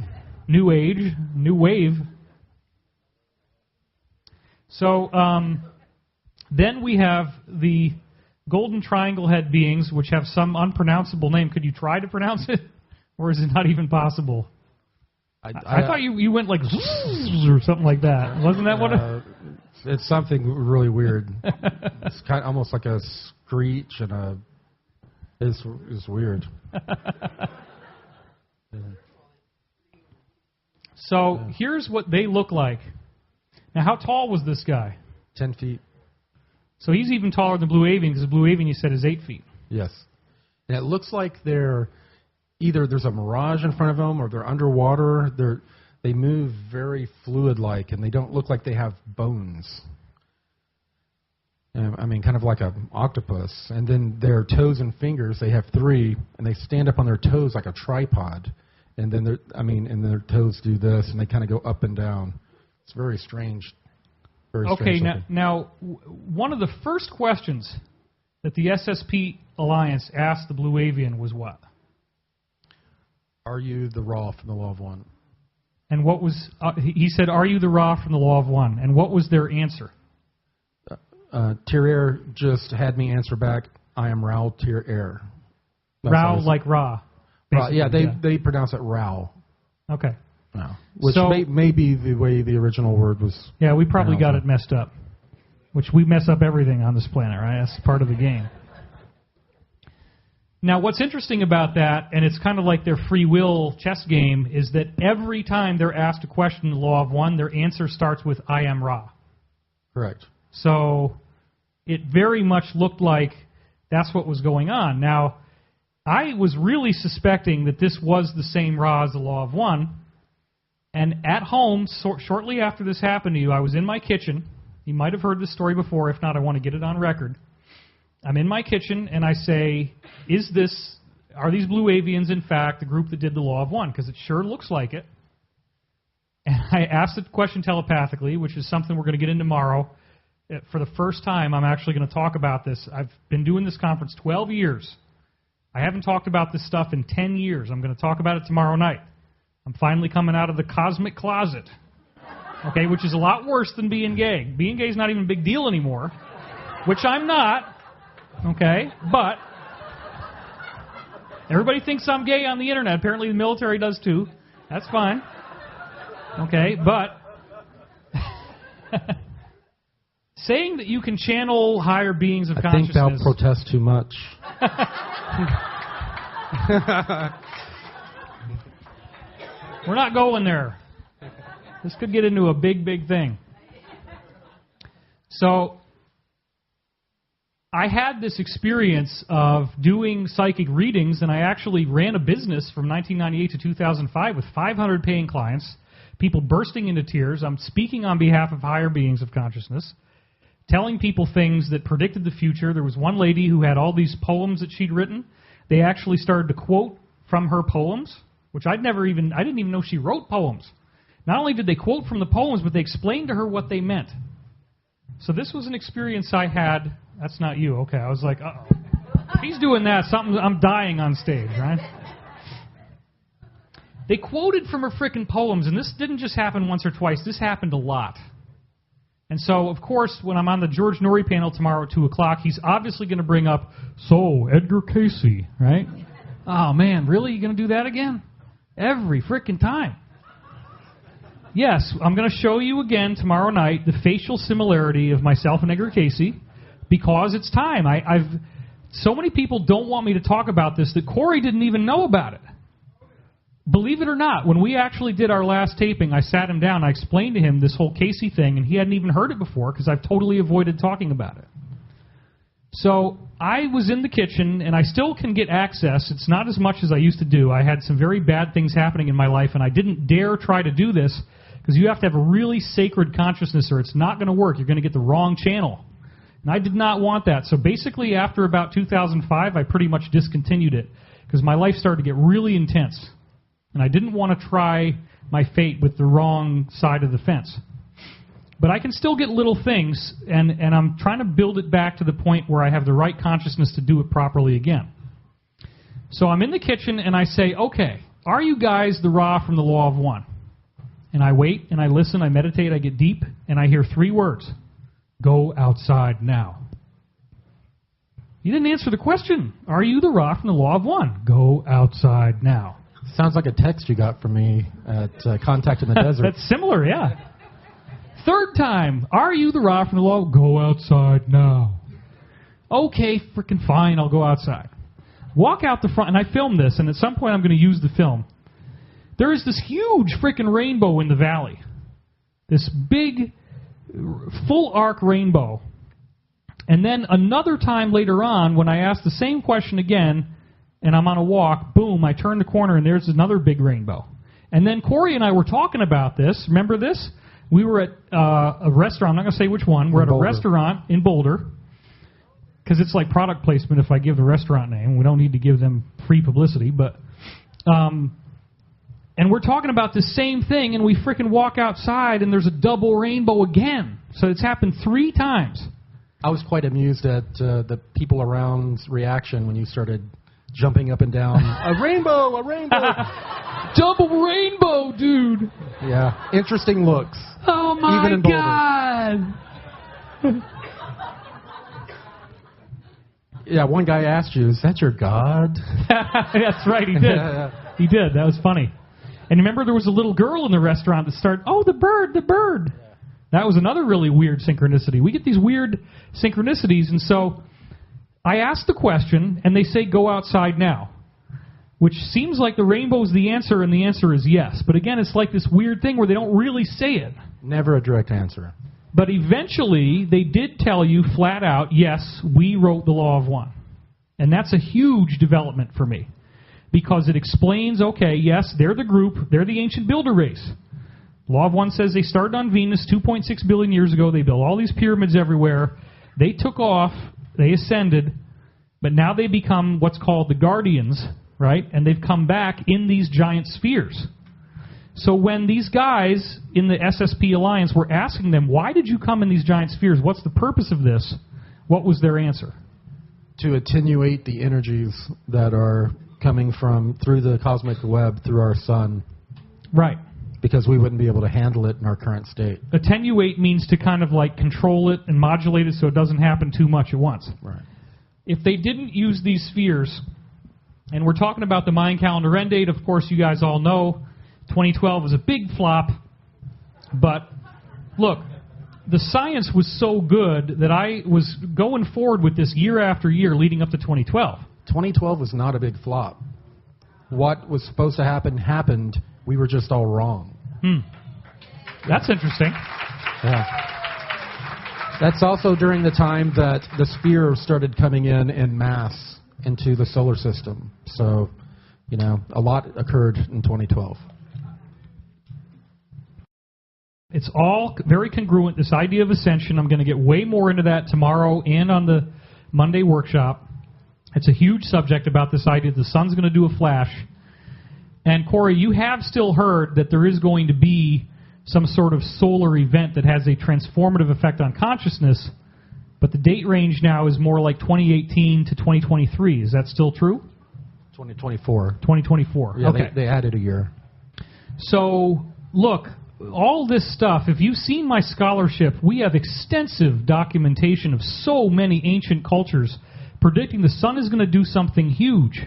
New age, new wave. So then we have the golden triangle head beings, which have some unpronounceable name. Could you try to pronounce it? Or is it not even possible? I thought you went like or something like that. Wasn't that what it's something really weird. It's kind of almost like a screech and it's weird. So here's what they look like. Now, how tall was this guy? 10 feet. So he's even taller than Blue Avian, because the Blue Avian, you said, is 8 feet. Yes. And it looks like they're either there's a mirage in front of them or they're underwater. They move very fluid-like, and they don't look like they have bones. I mean, kind of like an octopus. And then their toes and fingers, they have 3, and they stand up on their toes like a tripod. And then their toes do this, and they kind of go up and down. It's very strange. Okay, now, one of the first questions that the SSP Alliance asked the Blue Avian was what? Are you the Ra from the Law of One? And what was, he said, are you the Ra from the Law of One? And what was their answer? Tir just had me answer back, I am Rao Tir. Rao like Ra. Ra, yeah, they pronounce it Rao. Okay. No. Which may be the way the original word was. Yeah, we probably got it messed up. Which we mess up everything on this planet, right? That's part of the game. Now, what's interesting about that, and it's kind of like their free will chess game, is that every time they're asked a question in the Law of One, their answer starts with, I am Ra. Correct. So it very much looked like that's what was going on. Now, I was really suspecting that this was the same Ra as the Law of One. And at home, shortly after this happened to you, I was in my kitchen. You might have heard this story before. If not, I want to get it on record. I'm in my kitchen, and I say, are these Blue Avians, in fact, the group that did the Law of One? Because it sure looks like it. And I asked the question telepathically, which is something we're going to get into tomorrow. For the first time, I'm actually going to talk about this. I've been doing this conference 12 years. I haven't talked about this stuff in 10 years. I'm going to talk about it tomorrow night. I'm finally coming out of the cosmic closet, okay, which is a lot worse than being gay. Being gay is not even a big deal anymore, which I'm not, okay, but everybody thinks I'm gay on the internet. Apparently the military does too. That's fine, okay, but saying that you can channel higher beings of consciousness... I think thou protest too much. We're not going there. This could get into a big, big thing. So, I had this experience of doing psychic readings, and I actually ran a business from 1998 to 2005 with 500 paying clients, people bursting into tears. I'm speaking on behalf of higher beings of consciousness, telling people things that predicted the future. There was one lady who had all these poems that she'd written. They actually started to quote from her poems, which I didn't even know she wrote poems. Not only did they quote from the poems, but they explained to her what they meant. So this was an experience I had. That's not you. Okay, I was like, uh-oh. If he's doing that, I'm dying on stage, right? They quoted from her frickin' poems, and this didn't just happen once or twice. This happened a lot. And so, of course, when I'm on the George Norrie panel tomorrow at 2 o'clock, he's obviously going to bring up, so, Edgar Cayce, right? Oh, man, really? You going to do that again? Every frickin' time. Yes, I'm going to show you again tomorrow night the facial similarity of myself and Edgar Cayce because it's time. So many people don't want me to talk about this that Corey didn't even know about it. Believe it or not, when we actually did our last taping, I sat him down, I explained to him this whole Cayce thing, and he hadn't even heard it before because I've totally avoided talking about it. So I was in the kitchen, and I still can get access. It's not as much as I used to do. I had some very bad things happening in my life, and I didn't dare try to do this because you have to have a really sacred consciousness or it's not going to work. You're going to get the wrong channel. And I did not want that. So basically, after about 2005, I pretty much discontinued it because my life started to get really intense. And I didn't want to try my fate with the wrong side of the fence. But I can still get little things, and I'm trying to build it back to the point where I have the right consciousness to do it properly again. So I'm in the kitchen, and I say, okay, are you guys the Ra from the Law of One? And I wait, and I listen, I meditate, I get deep, and I hear 3 words. Go outside now. You didn't answer the question. Are you the Ra from the Law of One? Go outside now. Sounds like a text you got from me at Contact in the Desert. That's similar, yeah. 3rd time, are you the Ra from the Law? Go outside now. Okay, freaking fine, I'll go outside. Walk out the front, and I filmed this, and at some point I'm going to use the film. There is this huge freaking rainbow in the valley. This big, full arc rainbow. And then another time later on, when I ask the same question again, and I'm on a walk, boom, I turn the corner, and there's another big rainbow. And then Corey and I were talking about this. Remember this? We were at a restaurant. I'm not going to say which one. We're at a restaurant in Boulder because it's like product placement if I give the restaurant name. We don't need to give them free publicity. But and we're talking about the same thing, and we freaking walk outside, and there's a double rainbow again. So it's happened 3 times. I was quite amused at the people around's reaction when you started jumping up and down. A rainbow, a rainbow. Double rainbow, dude. Yeah, interesting looks. Oh, my even in God. Yeah, one guy asked you, is that your God? That's right, he did. Yeah. He did. That was funny. And remember there was a little girl in the restaurant that started, oh, the bird, the bird. That was another really weird synchronicity. We get these weird synchronicities, and so I ask the question, and they say, go outside now, which seems like the rainbow's the answer, and the answer is yes. But again, it's like this weird thing where they don't really say it. Never a direct answer. But eventually, they did tell you flat out, yes, we wrote the Law of One. And that's a huge development for me. Because it explains, okay, yes, they're the group, they're the ancient builder race. Law of One says they started on Venus 2.6 billion years ago. They built all these pyramids everywhere. They took off, they ascended, but now they become what's called the Guardians, right? And they've come back in these giant spheres. So when these guys in the SSP Alliance were asking them, why did you come in these giant spheres? What's the purpose of this? What was their answer? To attenuate the energies that are coming from through the cosmic web, through our sun. Right. Because we wouldn't be able to handle it in our current state. Attenuate means to kind of like control it and modulate it so it doesn't happen too much at once. Right. If they didn't use these spheres, and we're talking about the Mayan calendar end date, of course you guys all know 2012 was a big flop, but look, the science was so good that I was going forward with this year after year leading up to 2012. 2012 was not a big flop. What was supposed to happen happened. We were just all wrong. That's interesting. Yeah. That's also during the time that the sphere started coming in mass into the solar system. So, you know, a lot occurred in 2012. It's all very congruent, this idea of ascension. I'm going to get way more into that tomorrow and on the Monday workshop. It's a huge subject about this idea that the sun's going to do a flash. And, Corey, you have still heard that there is going to be some sort of solar event that has a transformative effect on consciousness, but the date range now is more like 2018 to 2023. Is that still true? 2024. 2024. Yeah, okay. They added a year. So, look, all this stuff, if you've seen my scholarship, we have extensive documentation of so many ancient cultures predicting the sun is going to do something huge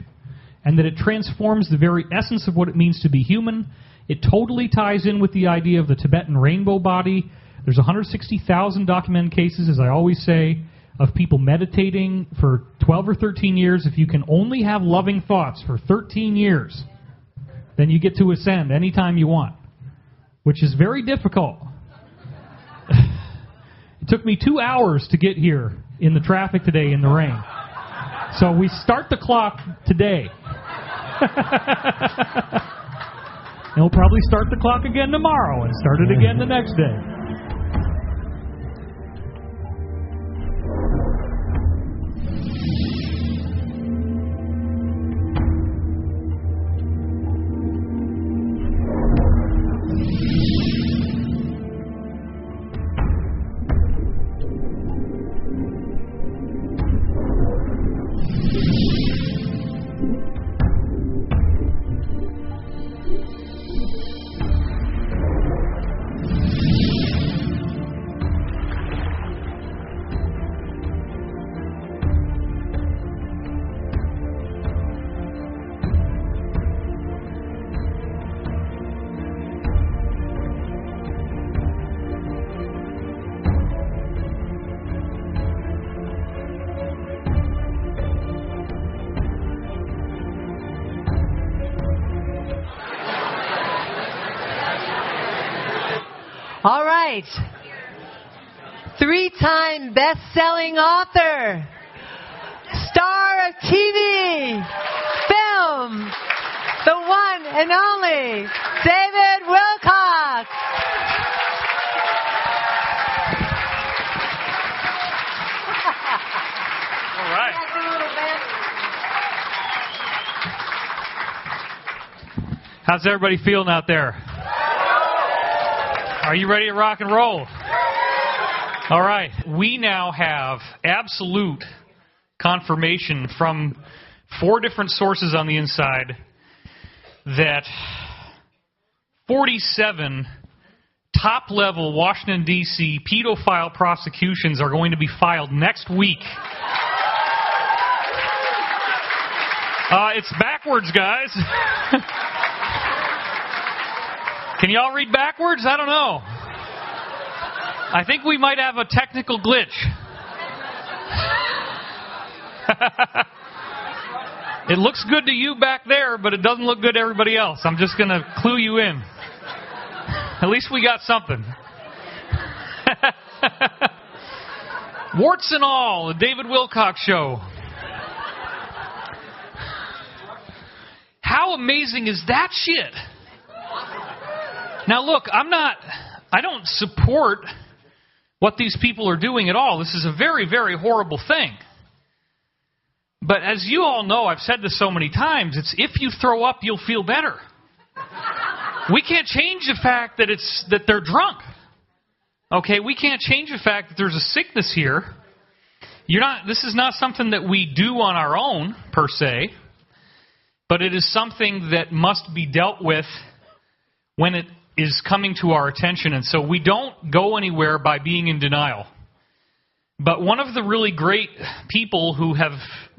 and that it transforms the very essence of what it means to be human. It totally ties in with the idea of the Tibetan rainbow body. There's 160,000 documented cases, as I always say, of people meditating for 12 or 13 years. If you can only have loving thoughts for 13 years, then you get to ascend anytime you want, which is very difficult. It took me 2 hours to get here in the traffic today in the rain. So we start the clock today. And we'll probably start the clock again tomorrow and start it again the next day. All right. 3-time best-selling author, star of TV, film, the one and only David Wilcock. All right. How's everybody feeling out there? Are you ready to rock and roll? All right. We now have absolute confirmation from 4 different sources on the inside that 47 top-level Washington, D.C. pedophile prosecutions are going to be filed next week. It's backwards, guys. Can y'all read backwards? I don't know. I think we might have a technical glitch. It looks good to you back there, but it doesn't look good to everybody else. I'm just going to clue you in. At least we got something. Warts and all, the David Wilcock Show. How amazing is that shit? Now look, I don't support what these people are doing at all. This is a very, very horrible thing. But as you all know, I've said this so many times, it's if you throw up, you'll feel better. We can't change the fact that they're drunk. Okay, we can't change the fact that there's a sickness here. This is not something that we do on our own, per se, but it is something that must be dealt with when it is coming to our attention, and so we don't go anywhere by being in denial. But one of the really great people who have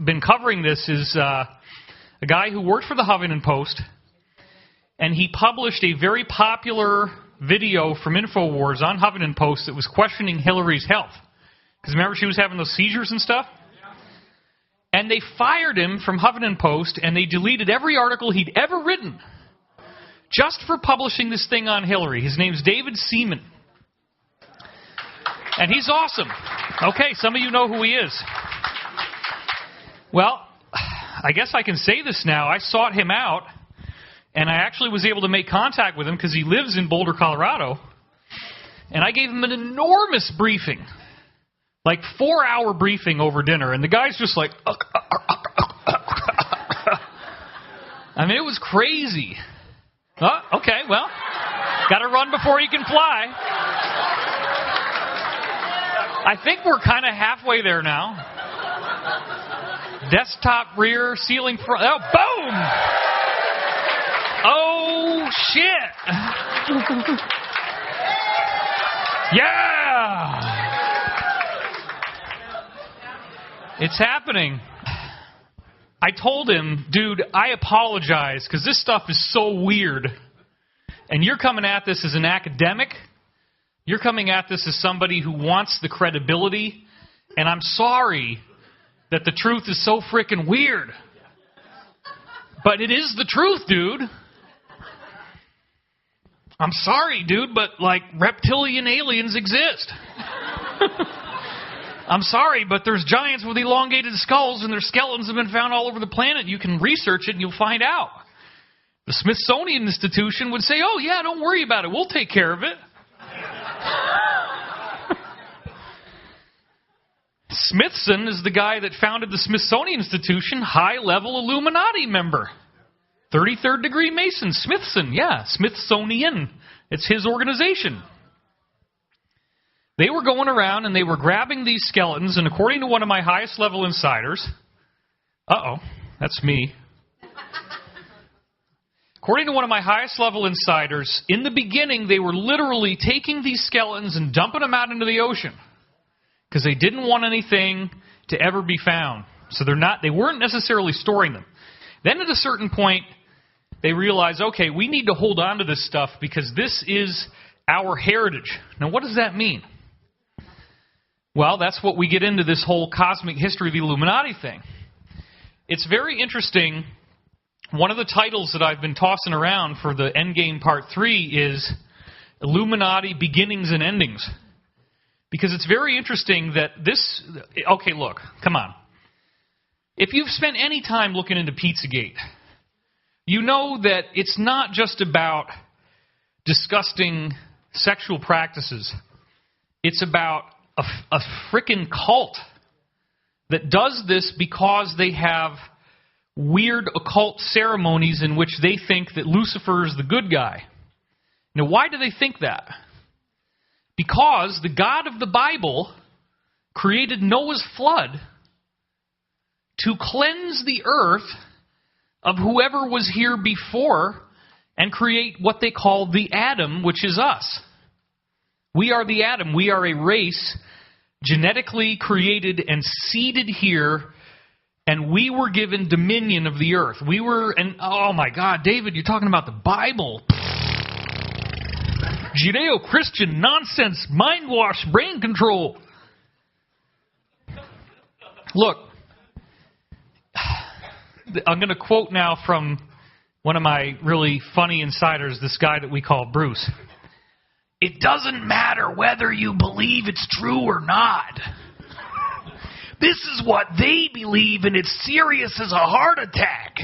been covering this is a guy who worked for the Huffington Post, and he published a very popular video from InfoWars on Huffington Post that was questioning Hillary's health. Because remember she was having those seizures and stuff? And they fired him from Huffington Post, and they deleted every article he'd ever written just for publishing this thing on Hillary. His name's David Seaman. And he's awesome. Okay, some of you know who he is. Well, I guess I can say this now. I sought him out, and I actually was able to make contact with him because he lives in Boulder, Colorado. And I gave him an enormous briefing, like 4-hour briefing over dinner. And the guy's just like, I mean, it was crazy. Oh, okay, well, got to run before you can fly. I think we're kind of halfway there now. Desktop rear, ceiling front. Oh, boom! Oh, shit! Yeah! It's happening. I told him, dude, I apologize because this stuff is so weird. And you're coming at this as an academic. You're coming at this as somebody who wants the credibility. And I'm sorry that the truth is so freaking weird. But it is the truth, dude. I'm sorry, dude, but, like, reptilian aliens exist. I'm sorry, but there's giants with elongated skulls and their skeletons have been found all over the planet. You can research it and you'll find out. The Smithsonian Institution would say, oh, yeah, don't worry about it. We'll take care of it. Smithson is the guy that founded the Smithsonian Institution, high-level Illuminati member. 33rd degree Mason, Smithson, yeah, Smithsonian. It's his organization. They were going around and they were grabbing these skeletons, and according to one of my highest level insiders, that's me. According to one of my highest level insiders, in the beginning they were literally taking these skeletons and dumping them out into the ocean because they didn't want anything to ever be found. So they weren't necessarily storing them. Then at a certain point, they realized, okay, we need to hold on to this stuff because this is our heritage. Now, what does that mean? Well, that's what we get into this whole cosmic history of the Illuminati thing. It's very interesting. One of the titles that I've been tossing around for the Endgame Part 3 is Illuminati Beginnings and Endings. Because it's very interesting that this... Okay, look, come on. If you've spent any time looking into Pizzagate, you know that it's not just about disgusting sexual practices. It's about a frickin' cult that does this because they have weird occult ceremonies in which they think that Lucifer is the good guy. Now, why do they think that? Because the God of the Bible created Noah's flood to cleanse the earth of whoever was here before and create what they call the Adam, which is us. We are the Adam. We are a race genetically created and seeded here, and we were given dominion of the earth. Oh my God, David, you're talking about the Bible. Judeo-Christian nonsense, mind wash, brain control. Look, I'm going to quote now from one of my really funny insiders, this guy that we call Bruce. It doesn't matter whether you believe it's true or not. This is what they believe, and it's serious as a heart attack.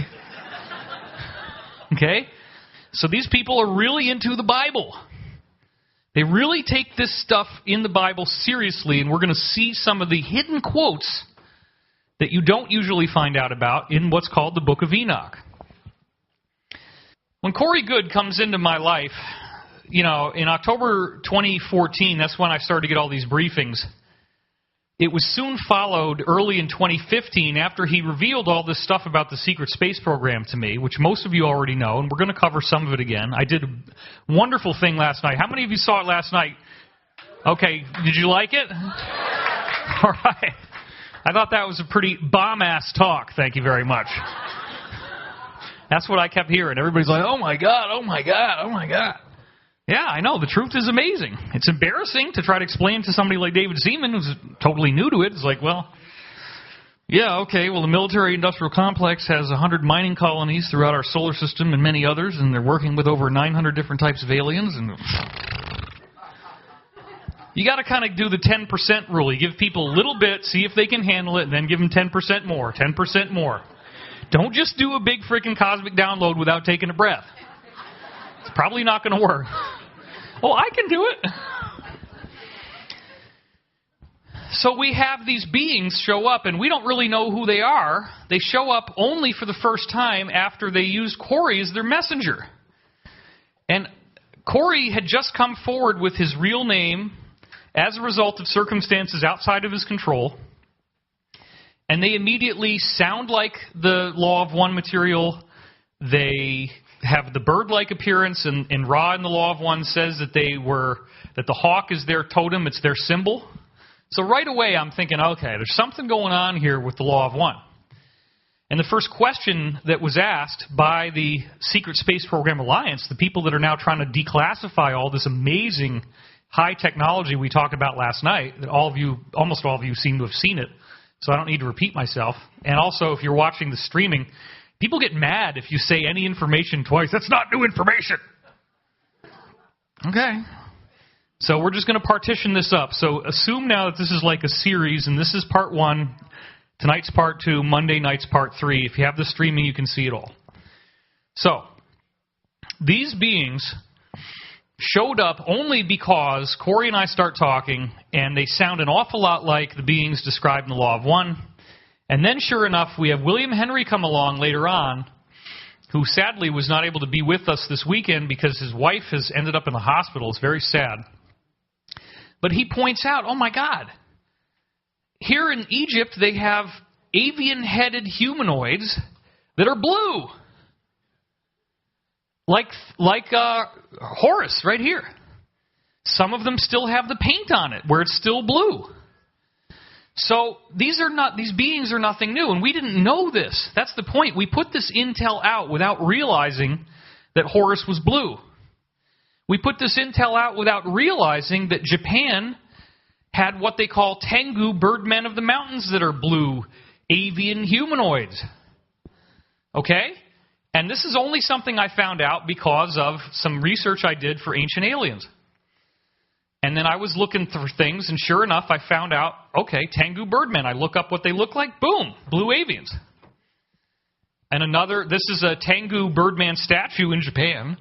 Okay? So these people are really into the Bible. They really take this stuff in the Bible seriously, and we're going to see some of the hidden quotes that you don't usually find out about in what's called the Book of Enoch. When Corey Goode comes into my life, in October 2014, that's when I started to get all these briefings. It was soon followed early in 2015 after he revealed all this stuff about the secret space program to me, which most of you already know, and we're going to cover some of it again. I did a wonderful thing last night. How many of you saw it last night? Okay, did you like it? All right. I thought that was a pretty bomb-ass talk. Thank you very much. That's what I kept hearing. Everybody's like, oh my God, oh my God, oh my God. Yeah, I know. The truth is amazing. It's embarrassing to try to explain to somebody like David Seaman, who's totally new to it. It's like, well, yeah, okay, well, the military-industrial complex has 100 mining colonies throughout our solar system and many others, and they're working with over 900 different types of aliens. And you got to kind of do the 10% rule. You give people a little bit, see if they can handle it, and then give them 10% more, 10% more. Don't just do a big freaking cosmic download without taking a breath. It's probably not going to work. Oh, I can do it. So we have these beings show up, and we don't really know who they are. They show up only for the first time after they used Corey as their messenger. And Corey had just come forward with his real name as a result of circumstances outside of his control. And they immediately sound like the Law of One material. They have the bird-like appearance, and Ra in the Law of One says that the hawk is their totem, it's their symbol. So right away I'm thinking, okay, there's something going on here with the Law of One. And the first question that was asked by the Secret Space Program Alliance, the people that are now trying to declassify all this amazing high technology we talked about last night, that almost all of you seem to have seen it, so I don't need to repeat myself. And also, if you're watching the streaming, people get mad if you say any information twice. That's not new information. Okay. So we're just going to partition this up. So assume now that this is like a series, and this is part 1, tonight's part 2, Monday night's part 3. If you have the streaming, you can see it all. So these beings showed up only because Corey and I start talking, and they sound an awful lot like the beings described in the Law of One. And then, sure enough, we have William Henry come along later on, who sadly was not able to be with us this weekend because his wife has ended up in the hospital. It's very sad. But he points out, oh my God, here in Egypt they have avian-headed humanoids that are blue. Like Horus right here. Some of them still have the paint on it where it's still blue. So these beings are nothing new, and we didn't know this. That's the point. We put this intel out without realizing that Horus was blue. We put this intel out without realizing that Japan had what they call Tengu, birdmen of the mountains, that are blue, avian humanoids. Okay? And this is only something I found out because of some research I did for Ancient Aliens. And then I was looking through things, and sure enough, I found out, okay, Tengu birdmen. I look up what they look like, boom, blue avians. And this is a Tengu birdman statue in Japan.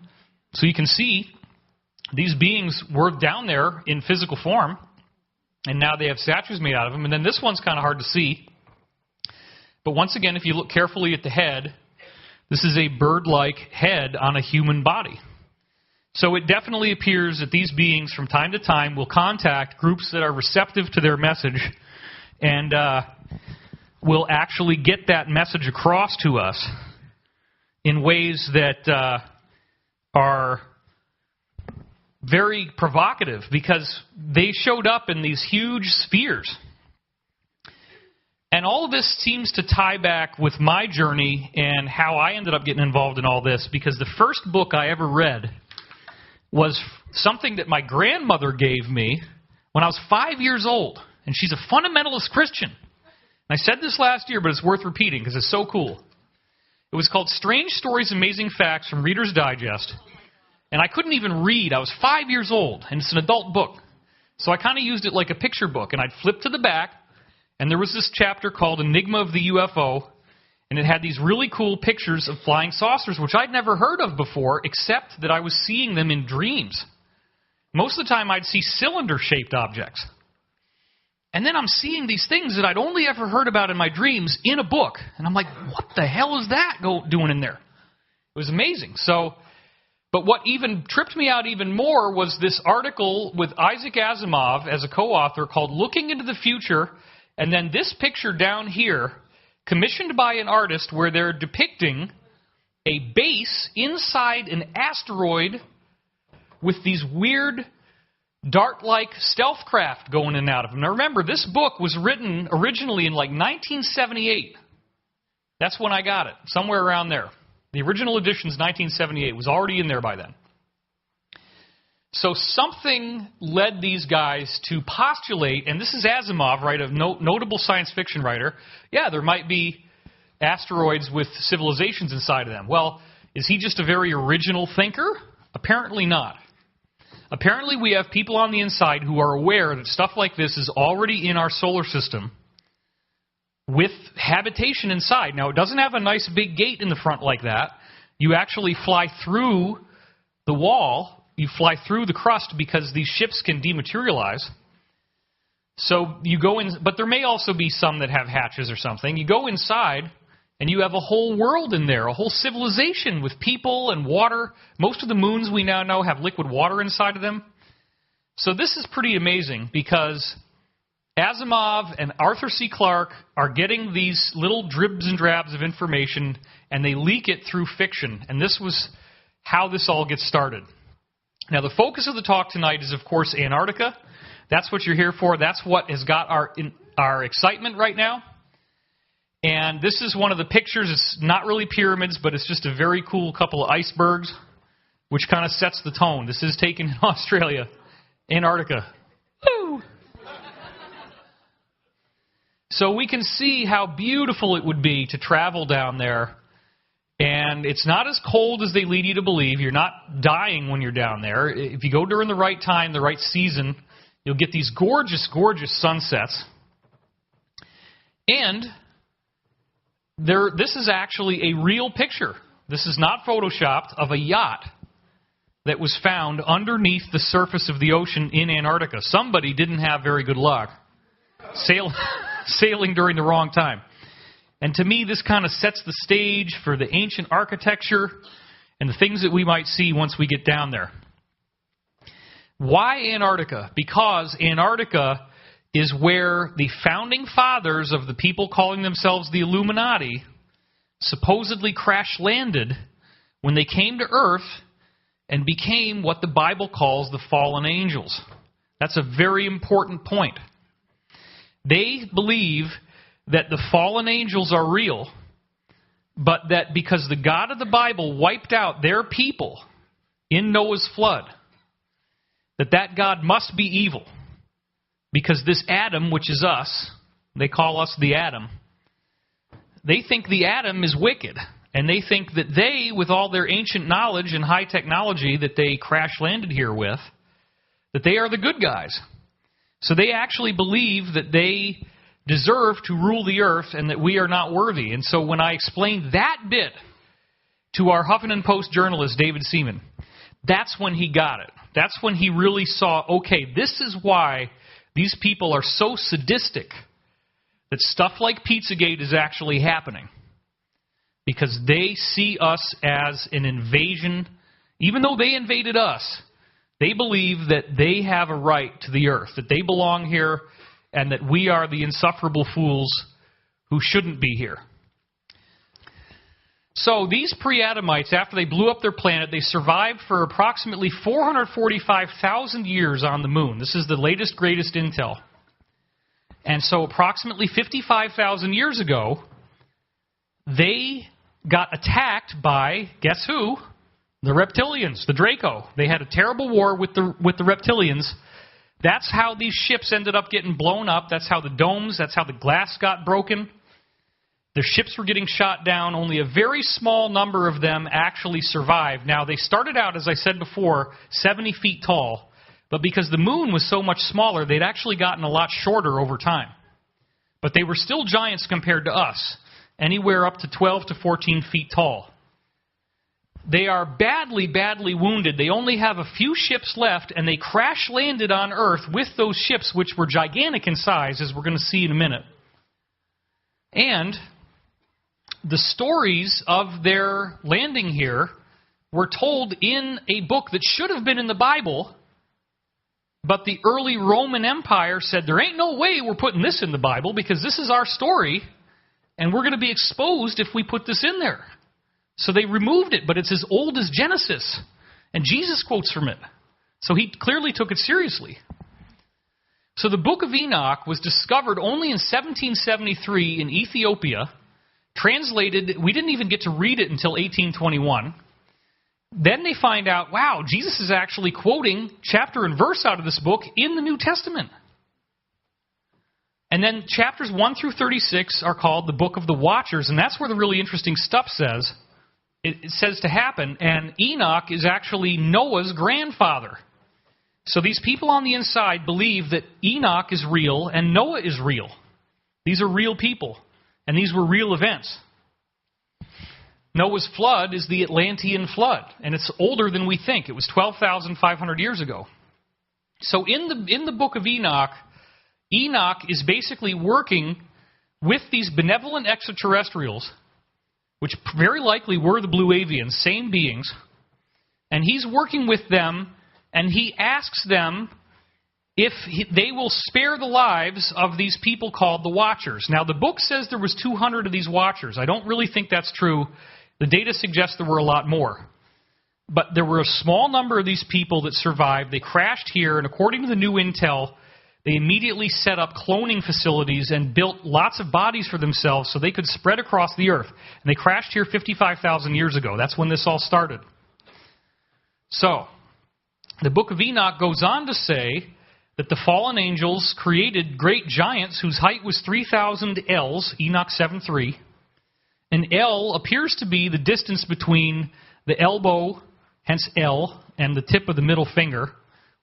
So you can see these beings were down there in physical form, and now they have statues made out of them. And then this one's kind of hard to see. But once again, if you look carefully at the head, this is a bird-like head on a human body. So it definitely appears that these beings from time to time will contact groups that are receptive to their message and will actually get that message across to us in ways that are very provocative, because they showed up in these huge spheres. And all of this seems to tie back with my journey and how I ended up getting involved in all this, because the first book I ever read was something that my grandmother gave me when I was 5 years old. And she's a fundamentalist Christian. And I said this last year, but it's worth repeating because it's so cool. It was called Strange Stories, Amazing Facts from Reader's Digest. And I couldn't even read. I was 5 years old, and it's an adult book. So I kind of used it like a picture book. And I'd flip to the back, and there was this chapter called Enigma of the UFO. And it had these really cool pictures of flying saucers, which I'd never heard of before, except that I was seeing them in dreams. Most of the time, I'd see cylinder-shaped objects. And then I'm seeing these things that I'd only ever heard about in my dreams in a book. And I'm like, what the hell is that doing in there? It was amazing. But what even tripped me out even more was this article with Isaac Asimov as a co-author called Looking into the Future. And then this picture down here, commissioned by an artist, where they're depicting a base inside an asteroid with these weird dart-like stealth craft going in and out of them. Now remember, this book was written originally in like 1978. That's when I got it, somewhere around there. The original edition's 1978. It was already in there by then. So something led these guys to postulate, and this is Asimov, right, a notable science fiction writer. Yeah, there might be asteroids with civilizations inside of them. Well, is he just a very original thinker? Apparently not. Apparently we have people on the inside who are aware that stuff like this is already in our solar system with habitation inside. Now, it doesn't have a nice big gate in the front like that. You actually fly through the wall. You fly through the crust because these ships can dematerialize. So you go in, but there may also be some that have hatches or something. You go inside, and you have a whole world in there, a whole civilization with people and water. Most of the moons we now know have liquid water inside of them. So this is pretty amazing, because Asimov and Arthur C. Clarke are getting these little dribs and drabs of information, and they leak it through fiction. And this was how this all gets started. Now, the focus of the talk tonight is, of course, Antarctica. That's what you're here for. That's what has got our excitement right now. And this is one of the pictures. It's not really pyramids, but it's just a very cool couple of icebergs, which kind of sets the tone. This is taken in Australia, Antarctica. Woo! So we can see how beautiful it would be to travel down there And it's not as cold as they lead you to believe. You're not dying when you're down there. If you go during the right time, the right season, you'll get these gorgeous, gorgeous sunsets. And this is actually a real picture. This is not photoshopped, of a yacht that was found underneath the surface of the ocean in Antarctica. Somebody didn't have very good luck sailing during the wrong time. And to me, this kind of sets the stage for the ancient architecture and the things that we might see once we get down there. Why Antarctica? Because Antarctica is where the founding fathers of the people calling themselves the Illuminati supposedly crash-landed when they came to Earth and became what the Bible calls the fallen angels. That's a very important point. They believe that the fallen angels are real, but that because the God of the Bible wiped out their people in Noah's flood, that God must be evil. Because this Adam, which is us, they call us the Adam, they think the Adam is wicked. And they think that they, with all their ancient knowledge and high technology that they crash-landed here with, that they are the good guys. So they actually believe that they deserve to rule the earth and that we are not worthy. And so when I explained that bit to our Huffington Post journalist, David Seaman, that's when he got it. That's when he really saw, okay, this is why these people are so sadistic that stuff like Pizzagate is actually happening. Because they see us as an invasion. Even though they invaded us, they believe that they have a right to the earth, that they belong here, and that we are the insufferable fools who shouldn't be here. So these pre-Adamites, after they blew up their planet, they survived for approximately 445,000 years on the moon. This is the latest, greatest intel. And so approximately 55,000 years ago, they got attacked by, guess who? The reptilians, the Draco. They had a terrible war with the reptilians. That's how these ships ended up getting blown up. That's how the domes, that's how the glass got broken. Their ships were getting shot down. Only a very small number of them actually survived. Now, they started out, as I said before, 70 feet tall. But because the moon was so much smaller, they'd actually gotten a lot shorter over time. But they were still giants compared to us, anywhere up to 12 to 14 feet tall. They are badly, badly wounded. They only have a few ships left, and they crash-landed on Earth with those ships, which were gigantic in size, as we're going to see in a minute. And the stories of their landing here were told in a book that should have been in the Bible, but the early Roman Empire said, there ain't no way we're putting this in the Bible, because this is our story, and we're going to be exposed if we put this in there. So they removed it, but it's as old as Genesis. And Jesus quotes from it. So he clearly took it seriously. So the Book of Enoch was discovered only in 1773 in Ethiopia. Translated, we didn't even get to read it until 1821. Then they find out, wow, Jesus is actually quoting chapter and verse out of this book in the New Testament. And then chapters 1 through 36 are called the Book of the Watchers, and that's where the really interesting stuff says. It says to happen, and Enoch is actually Noah's grandfather. So these people on the inside believe that Enoch is real and Noah is real. These are real people, and these were real events. Noah's flood is the Atlantean flood, and it's older than we think. It was 12,500 years ago. So in the Book of Enoch, Enoch is basically working with these benevolent extraterrestrials, which very likely were the Blue Avians, same beings, and he's working with them, and he asks them if they will spare the lives of these people called the Watchers. Now, the book says there was 200 of these Watchers. I don't really think that's true. The data suggests there were a lot more. But there were a small number of these people that survived. They crashed here, and according to the new intel, they immediately set up cloning facilities and built lots of bodies for themselves so they could spread across the earth. And they crashed here 55,000 years ago. That's when this all started. So, the Book of Enoch goes on to say that the fallen angels created great giants whose height was 3,000 ells, Enoch 7:3. An L appears to be the distance between the elbow, hence L, and the tip of the middle finger,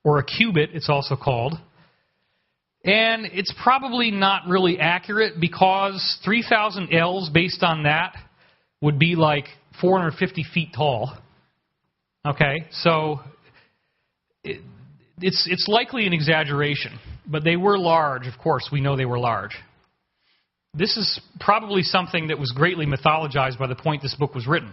or a cubit, it's also called. And it's probably not really accurate because 3,000 L's based on that would be like 450 feet tall. Okay, so it's likely an exaggeration, but they were large, of course. We know they were large. This is probably something that was greatly mythologized by the point this book was written.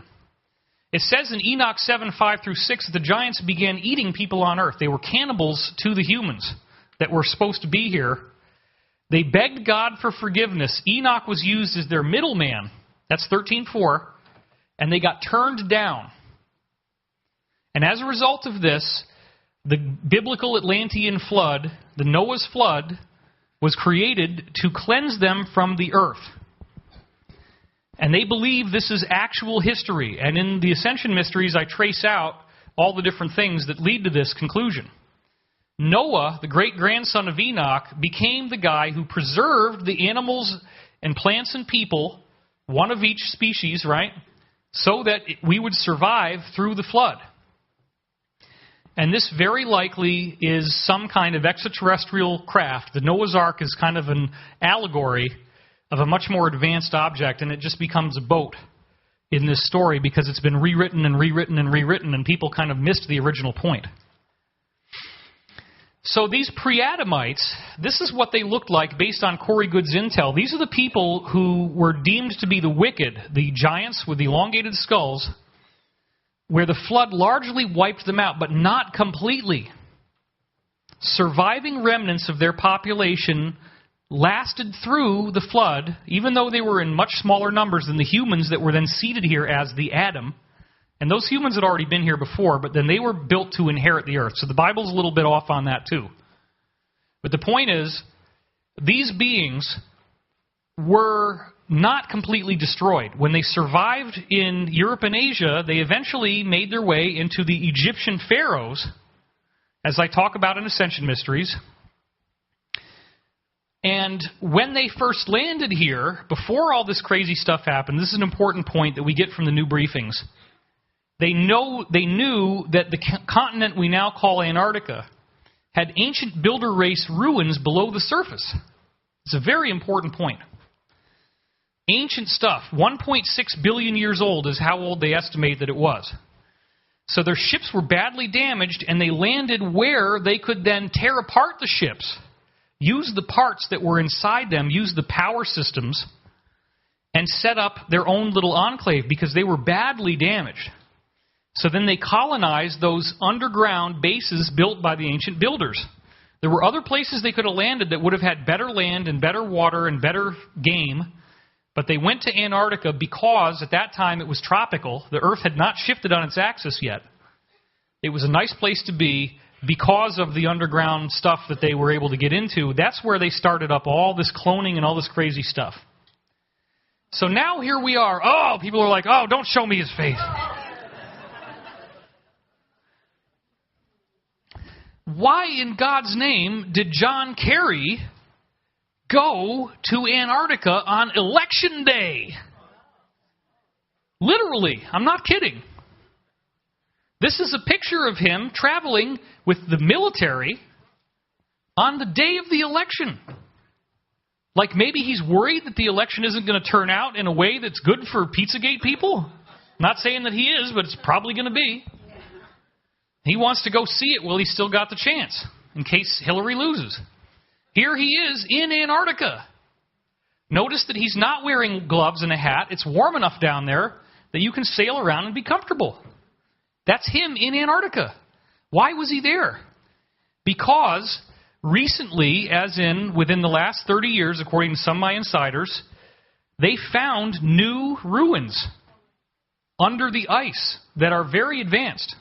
It says in Enoch 7:5-6 that the giants began eating people on earth. They were cannibals to the humans that were supposed to be here. They begged God for forgiveness. Enoch was used as their middleman. That's 13:4. And they got turned down. And as a result of this, the biblical Atlantean flood, the Noah's flood, was created to cleanse them from the earth. And they believe this is actual history. And in the Ascension Mysteries, I trace out all the different things that lead to this conclusion. Noah, the great-grandson of Enoch, became the guy who preserved the animals and plants and people, one of each species, right, so that we would survive through the flood. And this very likely is some kind of extraterrestrial craft. The Noah's Ark is kind of an allegory of a much more advanced object, and it just becomes a boat in this story because it's been rewritten and rewritten and rewritten, and people kind of missed the original point. So these pre-Adamites, this is what they looked like based on Corey Goode's intel. These are the people who were deemed to be the wicked, the giants with the elongated skulls, where the flood largely wiped them out, but not completely. Surviving remnants of their population lasted through the flood, even though they were in much smaller numbers than the humans that were then seated here as the Adam. And those humans had already been here before, but then they were built to inherit the earth. So the Bible's a little bit off on that too. But the point is, these beings were not completely destroyed. When they survived in Europe and Asia, they eventually made their way into the Egyptian pharaohs, as I talk about in Ascension Mysteries. And when they first landed here, before all this crazy stuff happened, this is an important point that we get from the new briefings. They knew that the continent we now call Antarctica had ancient builder race ruins below the surface. It's a very important point. Ancient stuff, 1.6 billion years old is how old they estimate that it was. So their ships were badly damaged, and they landed where they could then tear apart the ships, use the parts that were inside them, use the power systems, and set up their own little enclave because they were badly damaged. So then they colonized those underground bases built by the ancient builders. There were other places they could have landed that would have had better land and better water and better game, but they went to Antarctica because at that time it was tropical. The Earth had not shifted on its axis yet. It was a nice place to be because of the underground stuff that they were able to get into. That's where they started up all this cloning and all this crazy stuff. So now here we are. Oh, people are like, oh, don't show me his face. Why in God's name did John Kerry go to Antarctica on Election Day? Literally, I'm not kidding. This is a picture of him traveling with the military on the day of the election. Like maybe he's worried that the election isn't going to turn out in a way that's good for Pizzagate people. Not saying that he is, but it's probably going to be. He wants to go see it while he's still got the chance, in case Hillary loses. Here he is in Antarctica. Notice that he's not wearing gloves and a hat. It's warm enough down there that you can sail around and be comfortable. That's him in Antarctica. Why was he there? Because recently, as in within the last 30 years, according to some of my insiders, they found new ruins under the ice that are very advanced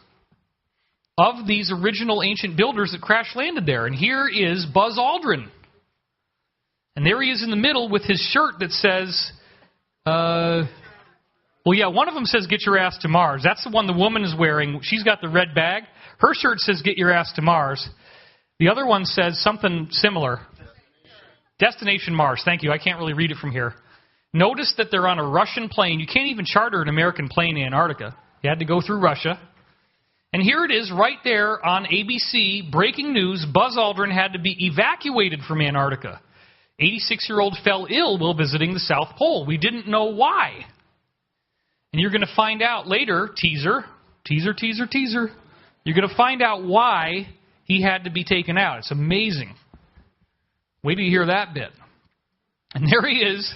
of these original ancient builders that crash-landed there. And here is Buzz Aldrin. And there he is in the middle with his shirt that says, one of them says, "Get your ass to Mars." That's the one the woman is wearing. She's got the red bag. Her shirt says, "Get your ass to Mars." The other one says something similar. Destination Mars. Thank you. I can't really read it from here. Notice that they're on a Russian plane. You can't even charter an American plane in Antarctica. You had to go through Russia. And here it is right there on ABC, breaking news. Buzz Aldrin had to be evacuated from Antarctica. 86-year-old fell ill while visiting the South Pole. We didn't know why. And you're going to find out later, teaser. You're going to find out why he had to be taken out. It's amazing. Wait till you hear that bit. And there he is.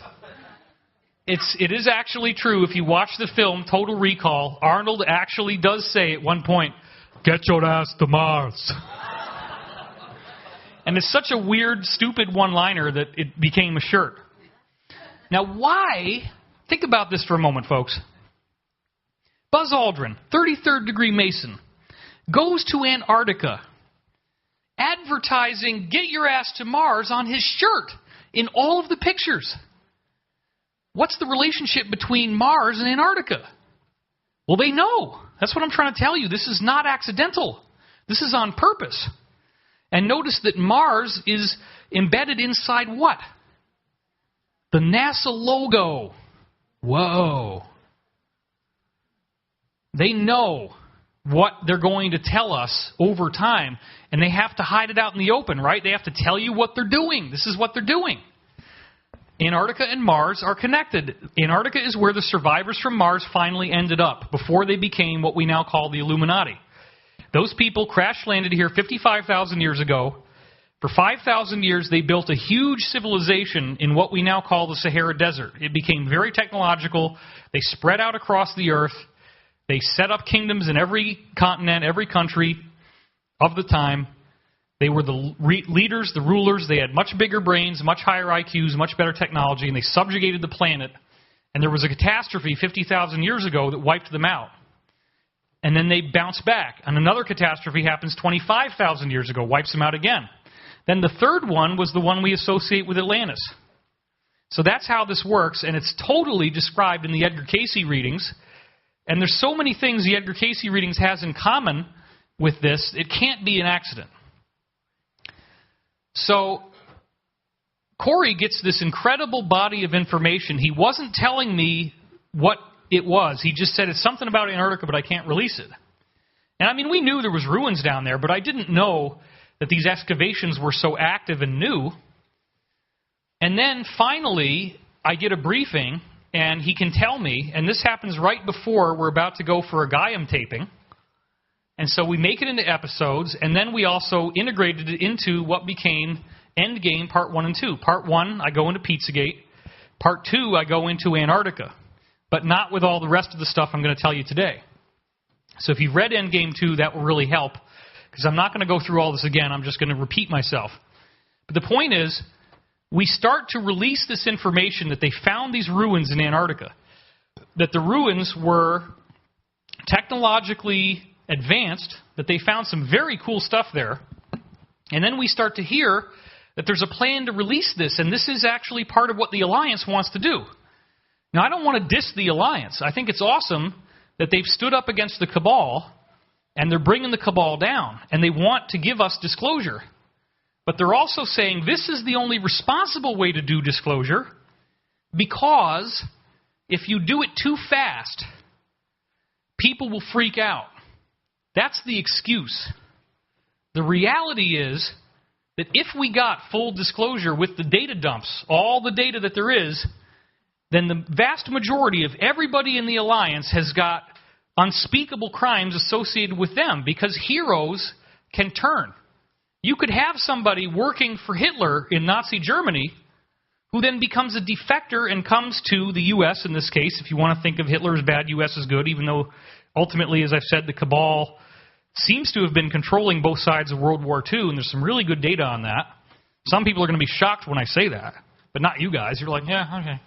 It is actually true. If you watch the film Total Recall, Arnold actually does say at one point, "Get your ass to Mars." And it's such a weird, stupid one-liner that it became a shirt. Now, why? Think about this for a moment, folks. Buzz Aldrin, 33rd degree Mason, goes to Antarctica, advertising "Get your ass to Mars" on his shirt in all of the pictures. What's the relationship between Mars and Antarctica? Well, they know. That's what I'm trying to tell you. This is not accidental. This is on purpose. And notice that Mars is embedded inside what? The NASA logo. Whoa. They know what they're going to tell us over time, and they have to hide it out in the open, right? They have to tell you what they're doing. This is what they're doing. Antarctica and Mars are connected. Antarctica is where the survivors from Mars finally ended up before they became what we now call the Illuminati. Those people crash-landed here 55,000 years ago. For 5,000 years, they built a huge civilization in what we now call the Sahara Desert. It became very technological. They spread out across the earth. They set up kingdoms in every continent, every country of the time. They were the leaders, the rulers. They had much bigger brains, much higher IQs, much better technology, and they subjugated the planet. And there was a catastrophe 50,000 years ago that wiped them out. And then they bounce back. And another catastrophe happens 25,000 years ago, wipes them out again. Then the third one was the one we associate with Atlantis. So that's how this works, and it's totally described in the Edgar Cayce readings. And there's so many things the Edgar Cayce readings has in common with this, it can't be an accident. So Corey gets this incredible body of information. He wasn't telling me what it was. He just said it's something about Antarctica, but I can't release it. And I mean, we knew there was ruins down there, but I didn't know that these excavations were so active and new. And then finally, I get a briefing, and he can tell me, and this happens right before we're about to go for a Gaiam taping. And so we make it into episodes, and then we also integrated it into what became Endgame Part 1 and 2. Part 1, I go into Pizzagate. Part 2, I go into Antarctica. But not with all the rest of the stuff I'm going to tell you today. So if you've read Endgame 2, that will really help, because I'm not going to go through all this again. I'm just going to repeat myself. But the point is, we start to release this information that they found these ruins in Antarctica, that the ruins were technologically advanced, that they found some very cool stuff there. And then we start to hear that there's a plan to release this, and this is actually part of what the Alliance wants to do. Now, I don't want to diss the Alliance. I think it's awesome that they've stood up against the Cabal, and they're bringing the Cabal down, and they want to give us disclosure. But they're also saying this is the only responsible way to do disclosure, because if you do it too fast, people will freak out. That's the excuse. The reality is that if we got full disclosure with the data dumps, all the data that there is, then the vast majority of everybody in the Alliance has got unspeakable crimes associated with them, because heroes can turn. You could have somebody working for Hitler in Nazi Germany who then becomes a defector and comes to the U.S. in this case. If you want to think of Hitler as bad, U.S. is good, even though ultimately, as I've said, the Cabal seems to have been controlling both sides of World War II, and there's some really good data on that. Some people are going to be shocked when I say that, but not you guys. You're like, yeah, okay.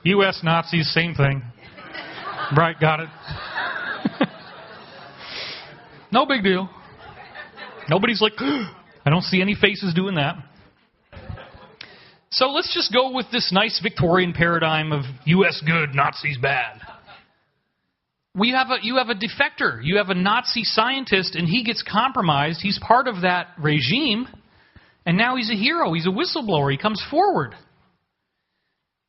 U.S., Nazis, same thing. Right, got it. No big deal. Nobody's like, I don't see any faces doing that. So let's just go with this nice Victorian paradigm of U.S. good, Nazis bad. You have a defector. You have a Nazi scientist, and he gets compromised. He's part of that regime, and now he's a hero. He's a whistleblower. He comes forward.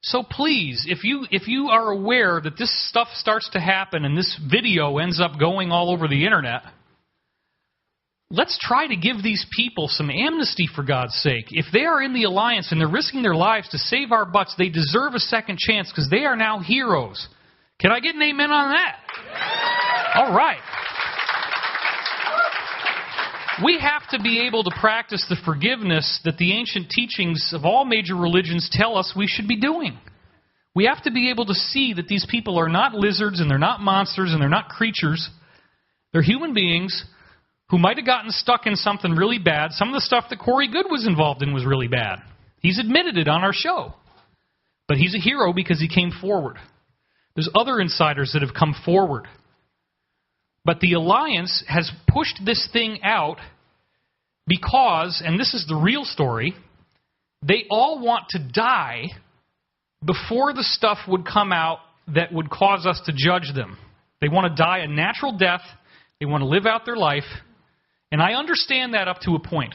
So please, if you are aware that this stuff starts to happen and this video ends up going all over the internet, let's try to give these people some amnesty, for God's sake. If they are in the alliance and they're risking their lives to save our butts, they deserve a second chance because they are now heroes. Can I get an amen on that? All right. We have to be able to practice the forgiveness that the ancient teachings of all major religions tell us we should be doing. We have to be able to see that these people are not lizards and they're not monsters and they're not creatures. They're human beings who might have gotten stuck in something really bad. Some of the stuff that Corey Goode was involved in was really bad. He's admitted it on our show. But he's a hero because he came forward. There's other insiders that have come forward. But the Alliance has pushed this thing out because, and this is the real story, they all want to die before the stuff would come out that would cause us to judge them. They want to die a natural death. They want to live out their life. And I understand that up to a point.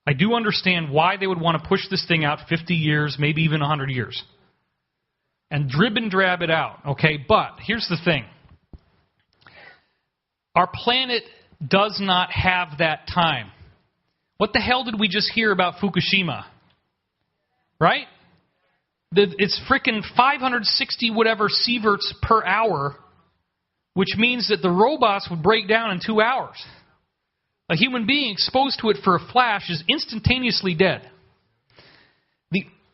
I do understand why they would want to push this thing out 50 years, maybe even 100 years. And drib and drab it out, okay? But here's the thing. Our planet does not have that time. What the hell did we just hear about Fukushima? Right? It's frickin' 560 whatever sieverts per hour, which means that the robots would break down in 2 hours. A human being exposed to it for a flash is instantaneously dead.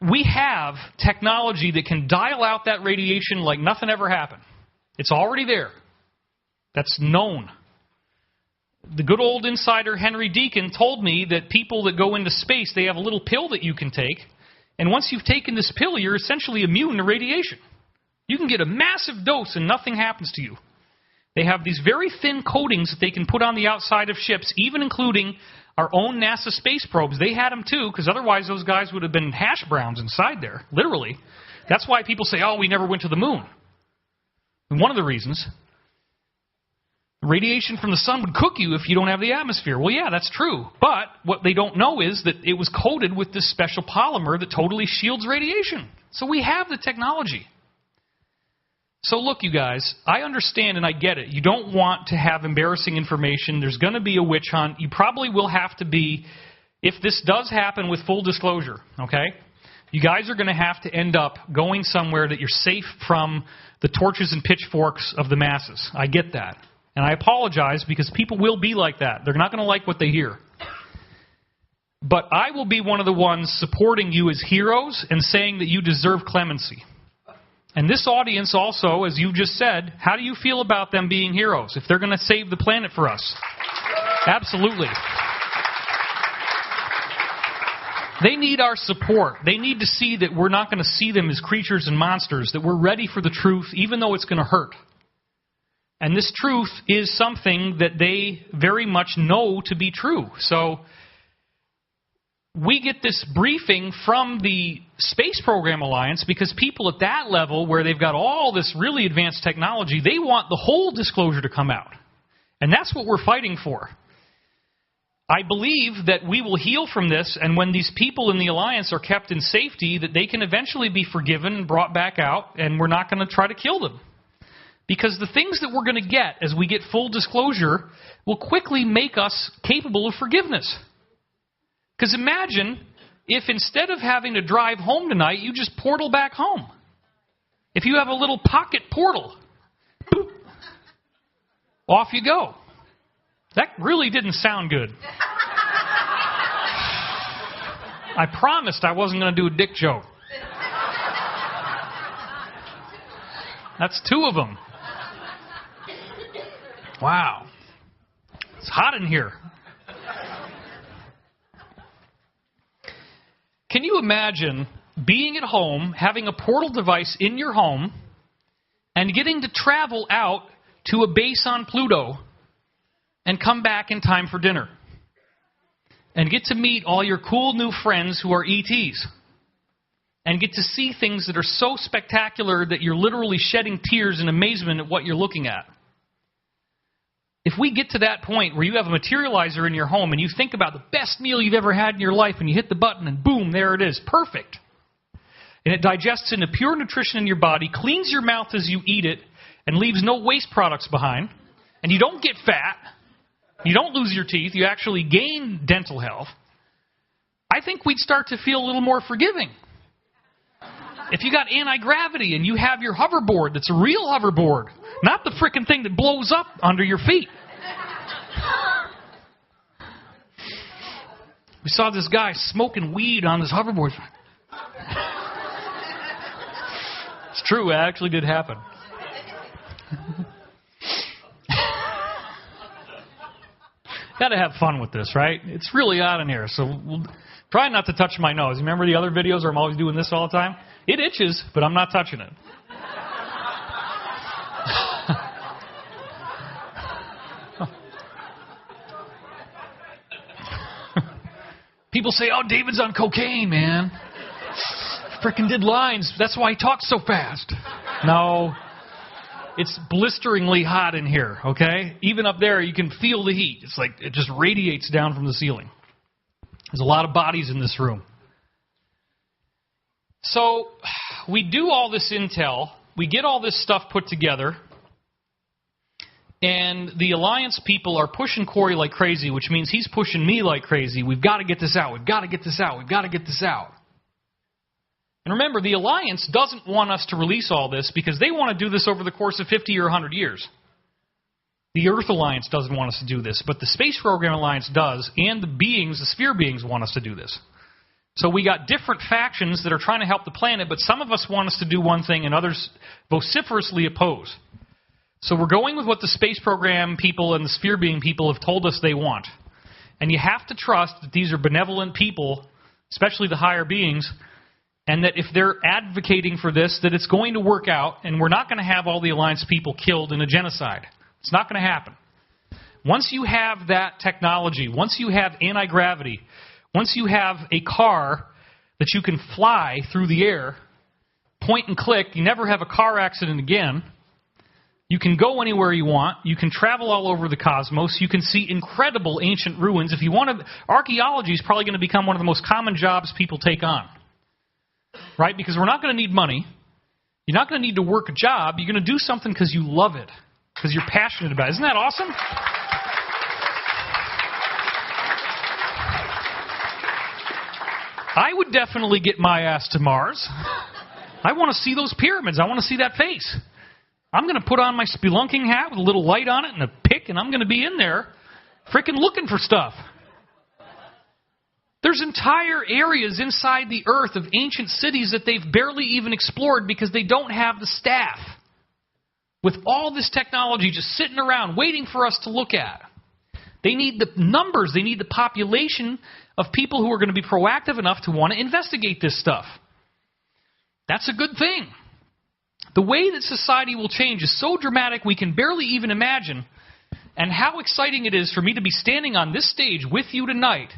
We have technology that can dial out that radiation like nothing ever happened. It's already there. That's known. The good old insider Henry Deacon told me that people that go into space, they have a little pill that you can take. And once you've taken this pill, you're essentially immune to radiation. You can get a massive dose and nothing happens to you. They have these very thin coatings that they can put on the outside of ships, even including our own NASA space probes. They had them too, because otherwise those guys would have been hash browns inside there, literally. That's why people say, oh, we never went to the moon. And one of the reasons, radiation from the sun would cook you if you don't have the atmosphere. Well, yeah, that's true. But what they don't know is that it was coated with this special polymer that totally shields radiation. So we have the technology. So look, you guys, I understand and I get it. You don't want to have embarrassing information. There's going to be a witch hunt. You probably will have to be, if this does happen with full disclosure, okay? You guys are going to have to end up going somewhere that you're safe from the torches and pitchforks of the masses. I get that. And I apologize because people will be like that. They're not going to like what they hear. But I will be one of the ones supporting you as heroes and saying that you deserve clemency. And this audience also, as you just said, how do you feel about them being heroes if they're going to save the planet for us? Absolutely. They need our support. They need to see that we're not going to see them as creatures and monsters, that we're ready for the truth, even though it's going to hurt. And this truth is something that they very much know to be true. So we get this briefing from the Space Program Alliance because people at that level, where they've got all this really advanced technology, they want the whole disclosure to come out. And that's what we're fighting for. I believe that we will heal from this, and when these people in the Alliance are kept in safety, that they can eventually be forgiven and brought back out, and we're not going to try to kill them. Because the things that we're going to get as we get full disclosure will quickly make us capable of forgiveness. Because imagine if instead of having to drive home tonight, you just portal back home. If you have a little pocket portal, boop, off you go. That really didn't sound good. I promised I wasn't going to do a dick joke. That's 2 of them. Wow. It's hot in here. Can you imagine being at home, having a portal device in your home, and getting to travel out to a base on Pluto and come back in time for dinner? And get to meet all your cool new friends who are ETs. And get to see things that are so spectacular that you're literally shedding tears in amazement at what you're looking at. If we get to that point where you have a materializer in your home and you think about the best meal you've ever had in your life and you hit the button and boom, there it is. Perfect. And it digests into pure nutrition in your body, cleans your mouth as you eat it, and leaves no waste products behind. And you don't get fat. You don't lose your teeth. You actually gain dental health. I think we'd start to feel a little more forgiving. If you got anti-gravity and you have your hoverboard that's a real hoverboard, not the frickin' thing that blows up under your feet. We saw this guy smoking weed on his hoverboard. It's true, it actually did happen. Got to have fun with this, right? It's really hot in here, so we'll try not to touch my nose. Remember the other videos where I'm always doing this all the time? It itches, but I'm not touching it. People say, oh, David's on cocaine, man. Frickin' did lines. That's why he talks so fast. No. It's blisteringly hot in here, okay? Even up there, you can feel the heat. It's like it just radiates down from the ceiling. There's a lot of bodies in this room. So we do all this intel. We get all this stuff put together. And the Alliance people are pushing Corey like crazy, which means he's pushing me like crazy. We've got to get this out. We've got to get this out. We've got to get this out. And remember, the Alliance doesn't want us to release all this because they want to do this over the course of 50 or 100 years. The Earth Alliance doesn't want us to do this, but the Space Program Alliance does, and the sphere beings want us to do this. So we got different factions that are trying to help the planet, but some of us want us to do one thing and others vociferously oppose. So we're going with what the Space Program people and the sphere being people have told us they want. And you have to trust that these are benevolent people, especially the higher beings, and that if they're advocating for this, that it's going to work out, and we're not going to have all the Alliance people killed in a genocide. It's not going to happen. Once you have that technology, once you have anti-gravity, once you have a car that you can fly through the air, point and click, you never have a car accident again, you can go anywhere you want, you can travel all over the cosmos, you can see incredible ancient ruins. If you want to, archaeology is probably going to become one of the most common jobs people take on. Right? Because we're not going to need money. You're not going to need to work a job. You're going to do something because you love it. Because you're passionate about it. Isn't that awesome? I would definitely get my ass to Mars. I want to see those pyramids. I want to see that face. I'm going to put on my spelunking hat with a little light on it and a pick, and I'm going to be in there frickin' looking for stuff. There's entire areas inside the earth of ancient cities that they've barely even explored because they don't have the staff. With all this technology just sitting around waiting for us to look at. They need the numbers. They need the population of people who are going to be proactive enough to want to investigate this stuff. That's a good thing. The way that society will change is so dramatic we can barely even imagine. And how exciting it is for me to be standing on this stage with you tonight,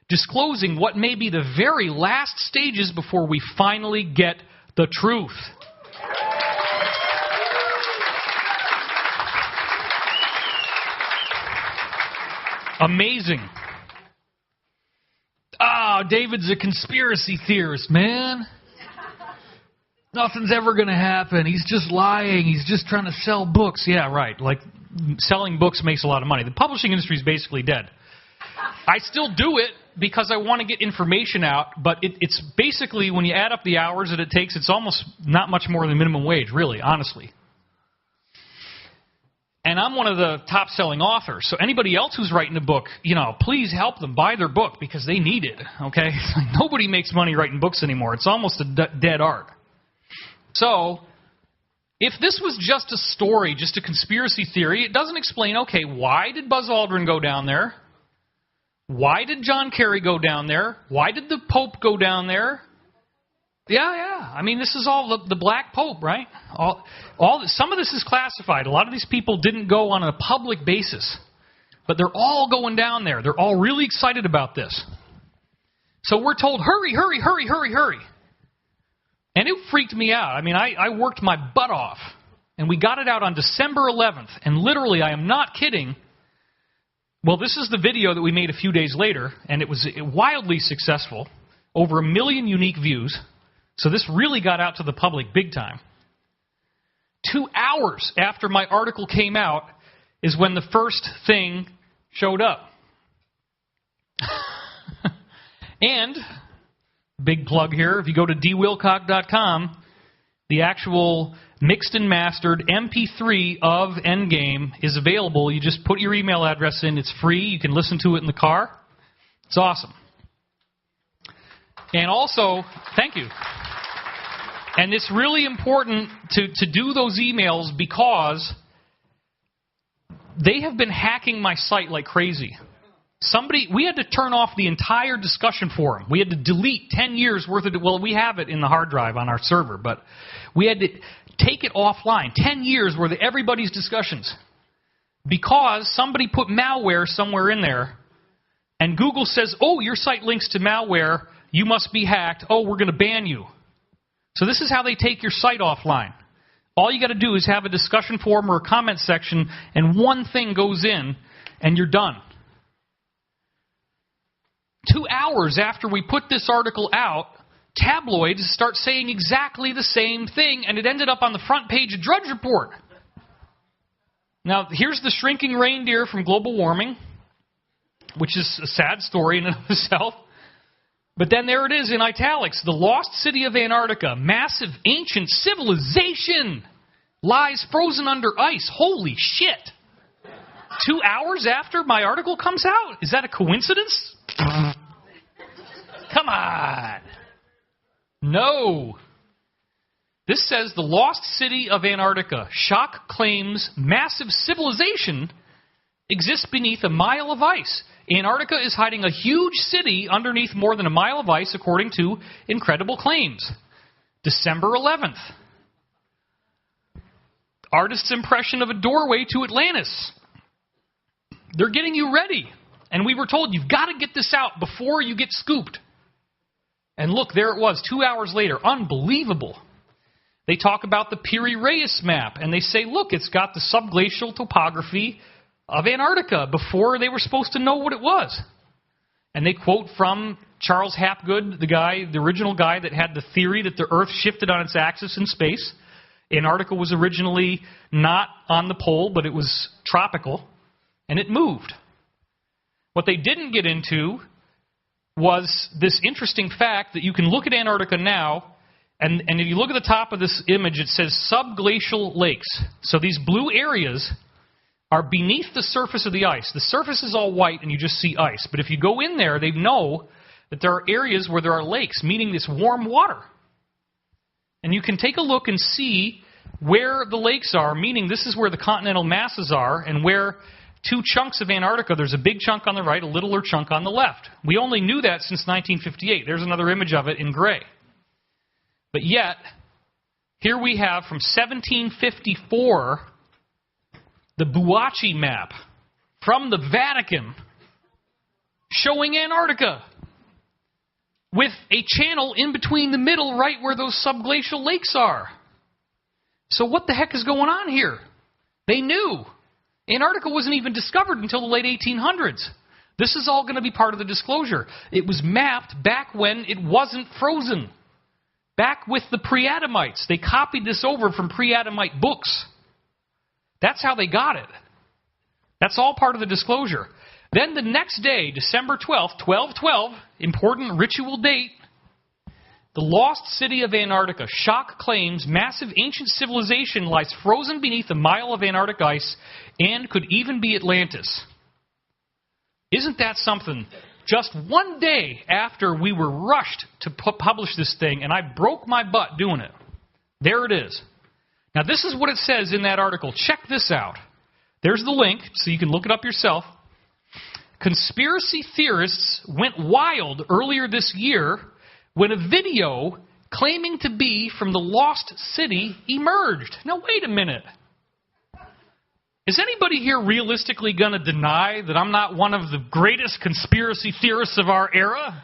disclosing what may be the very last stages before we finally get the truth. Amazing. David's a conspiracy theorist, man. Nothing's ever going to happen. He's just lying. He's just trying to sell books. Yeah, right. Like, selling books makes a lot of money. The publishing industry is basically dead. I still do it because I want to get information out, but it's basically, when you add up the hours that it takes, it's almost not much more than minimum wage, really, honestly. And I'm one of the top-selling authors, so anybody else who's writing a book, please help them buy their book because they need it, okay? Nobody makes money writing books anymore. It's almost a dead art. So, if this was just a story, just a conspiracy theory, it doesn't explain, okay, why did Buzz Aldrin go down there? Why did John Kerry go down there? Why did the Pope go down there? Yeah. I mean, this is all the Black Pope, right? Some of this is classified. A lot of these people didn't go on a public basis. But they're all going down there. They're all really excited about this. So we're told, hurry. And it freaked me out. I mean, I worked my butt off. And we got it out on December 11th. And literally, I am not kidding. Well, this is the video that we made a few days later. And it was wildly successful. Over 1 million unique views. So this really got out to the public big time. 2 hours after my article came out is when the first thing showed up. And, big plug here, if you go to dwilcock.com, the actual mixed and mastered MP3 of Endgame is available. You just put your email address in. It's free. You can listen to it in the car. It's awesome. And also, thank you. And it's really important to do those emails because they have been hacking my site like crazy. We had to turn off the entire discussion forum. We had to delete 10 years worth of, well, we have it in the hard drive on our server, but we had to take it offline. 10 years worth of everybody's discussions. Because somebody put malware somewhere in there, and Google says, oh, your site links to malware, you must be hacked, oh, we're going to ban you. So this is how they take your site offline. All you got to do is have a discussion forum or a comment section, and one thing goes in, and you're done. 2 hours after we put this article out, tabloids start saying exactly the same thing, and it ended up on the front page of Drudge Report. Now, here's the shrinking reindeer from global warming, which is a sad story in and of itself. But then there it is in italics. The lost city of Antarctica, massive ancient civilization, lies frozen under ice. Holy shit. 2 hours after my article comes out? Is that a coincidence? Come on. No. This says the lost city of Antarctica. Shock claims massive civilization exists beneath a mile of ice. Antarctica is hiding a huge city underneath more than a mile of ice, according to incredible claims. December 11th. Artist's impression of a doorway to Atlantis. They're getting you ready. And we were told, you've got to get this out before you get scooped. And look, there it was, 2 hours later. Unbelievable. They talk about the Piri-Reis map, and they say, look, it's got the subglacial topography of Antarctica before they were supposed to know what it was. And they quote from Charles Hapgood, the original guy that had the theory that the Earth shifted on its axis in space. Antarctica was originally not on the pole, but it was tropical, and it moved. What they didn't get into was this interesting fact that you can look at Antarctica now, and if you look at the top of this image, it says subglacial lakes. So these blue areas are beneath the surface of the ice. The surface is all white and you just see ice. But if you go in there, they know that there are areas where there are lakes, meaning this warm water. And you can take a look and see where the lakes are, meaning this is where the continental masses are, and where two chunks of Antarctica, there's a big chunk on the right, a littler chunk on the left. We only knew that since 1958. There's another image of it in gray. But yet, here we have from 1754... the Buachi map from the Vatican showing Antarctica with a channel in between the middle right where those subglacial lakes are. So what the heck is going on here? They knew. Antarctica wasn't even discovered until the late 1800s. This is all going to be part of the disclosure. It was mapped back when it wasn't frozen. Back with the pre-Adamites. They copied this over from pre-Adamite books. That's how they got it. That's all part of the disclosure. Then the next day, December 12th, 12/12, important ritual date, the lost city of Antarctica. Shock claims massive ancient civilization lies frozen beneath a mile of Antarctic ice and could even be Atlantis. Isn't that something? Just one day after we were rushed to publish this thing, and I broke my butt doing it. There it is. Now, this is what it says in that article. Check this out. There's the link, so you can look it up yourself. Conspiracy theorists went wild earlier this year when a video claiming to be from the lost city emerged. Now, wait a minute. Is anybody here realistically going to deny that I'm not one of the greatest conspiracy theorists of our era?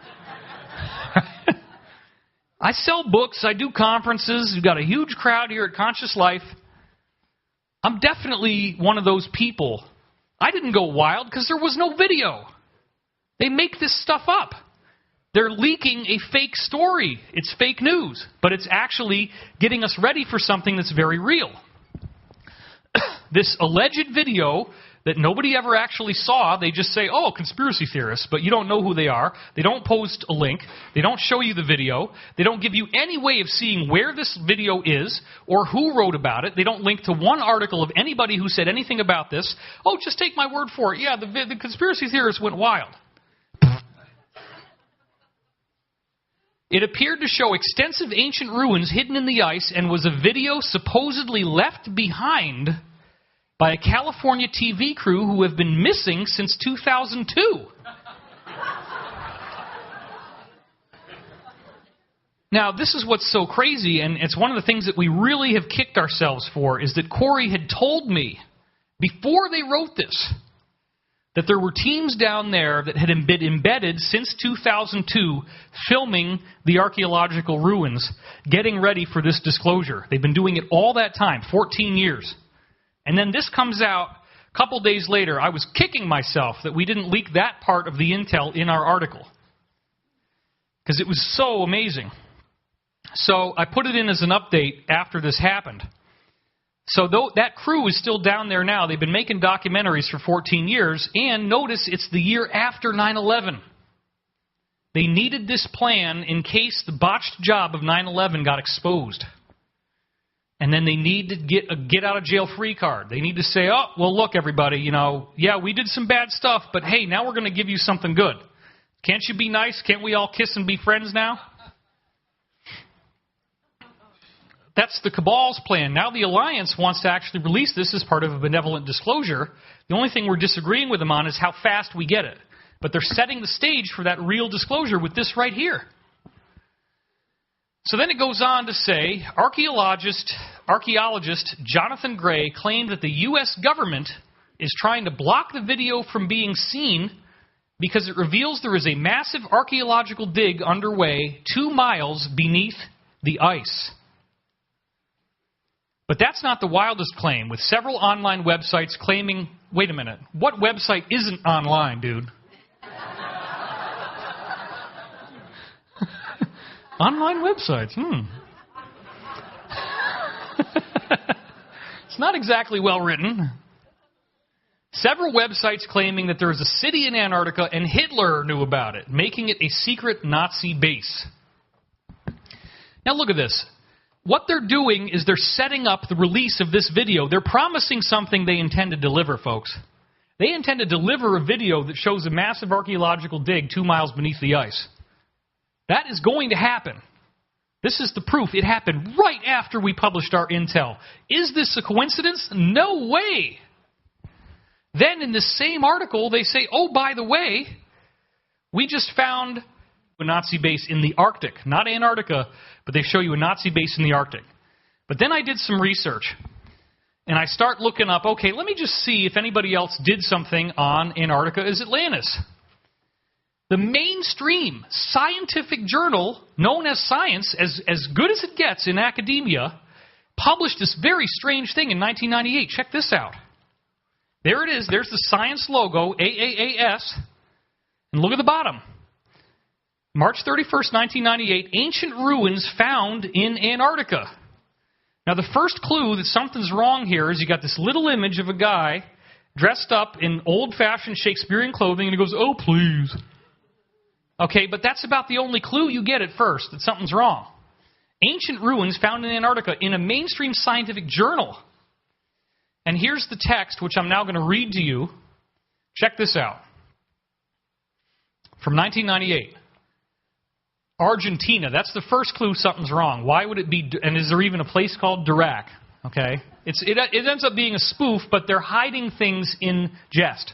I sell books, I do conferences, we've got a huge crowd here at Conscious Life. I'm definitely one of those people. I didn't go wild because there was no video. They make this stuff up. They're leaking a fake story. It's fake news, but it's actually getting us ready for something that's very real. This alleged video that nobody ever actually saw, they just say, oh, conspiracy theorists, but you don't know who they are. They don't post a link. They don't show you the video. They don't give you any way of seeing where this video is or who wrote about it. They don't link to one article of anybody who said anything about this. Oh, just take my word for it. Yeah, the conspiracy theorists went wild. It appeared to show extensive ancient ruins hidden in the ice and was a video supposedly left behind by a California TV crew who have been missing since 2002. Now, this is what's so crazy, and it's one of the things that we really have kicked ourselves for, is that Corey had told me, before they wrote this, that there were teams down there that had been embedded since 2002 filming the archaeological ruins, getting ready for this disclosure. They've been doing it all that time, 14 years. And then this comes out a couple days later. I was kicking myself that we didn't leak that part of the intel in our article, because it was so amazing. So I put it in as an update after this happened. So that crew is still down there now. They've been making documentaries for 14 years, and notice it's the year after 9/11. They needed this plan in case the botched job of 9/11 got exposed. And then they need to get a get-out-of-jail-free card. They need to say, oh, well, look, everybody, yeah, we did some bad stuff, but hey, now we're going to give you something good. Can't you be nice? Can't we all kiss and be friends now? That's the cabal's plan. Now the Alliance wants to actually release this as part of a benevolent disclosure. The only thing we're disagreeing with them on is how fast we get it. But they're setting the stage for that real disclosure with this right here. So then it goes on to say, archaeologist Jonathan Gray claimed that the U.S. government is trying to block the video from being seen because it reveals there is a massive archaeological dig underway 2 miles beneath the ice. But that's not the wildest claim, with several online websites claiming, wait a minute, what website isn't online, dude? Online websites, It's not exactly well written. Several websites claiming that there is a city in Antarctica and Hitler knew about it, making it a secret Nazi base. Now look at this. What they're doing is they're setting up the release of this video. They're promising something they intend to deliver, folks. They intend to deliver a video that shows a massive archaeological dig 2 miles beneath the ice. That is going to happen. This is the proof. It happened right after we published our intel. Is this a coincidence? No way. Then in this same article, they say, oh, by the way, we just found a Nazi base in the Arctic. Not Antarctica, but they show you a Nazi base in the Arctic. But then I did some research, and I start looking up, okay, let me just see if anybody else did something on Antarctica as Atlantis. The mainstream scientific journal known as Science, as good as it gets in academia, published this very strange thing in 1998. Check this out. There it is. There's the Science logo, AAAS. And look at the bottom. March 31st, 1998, ancient ruins found in Antarctica. Now, the first clue that something's wrong here is you got this little image of a guy dressed up in old-fashioned Shakespearean clothing, and he goes, oh, please. Okay, but that's about the only clue you get at first, that something's wrong. Ancient ruins found in Antarctica in a mainstream scientific journal. And here's the text, which I'm now going to read to you. Check this out. From 1998. Argentina. That's the first clue something's wrong. Why would it be, and is there even a place called Dirac? Okay? It ends up being a spoof, but they're hiding things in jest.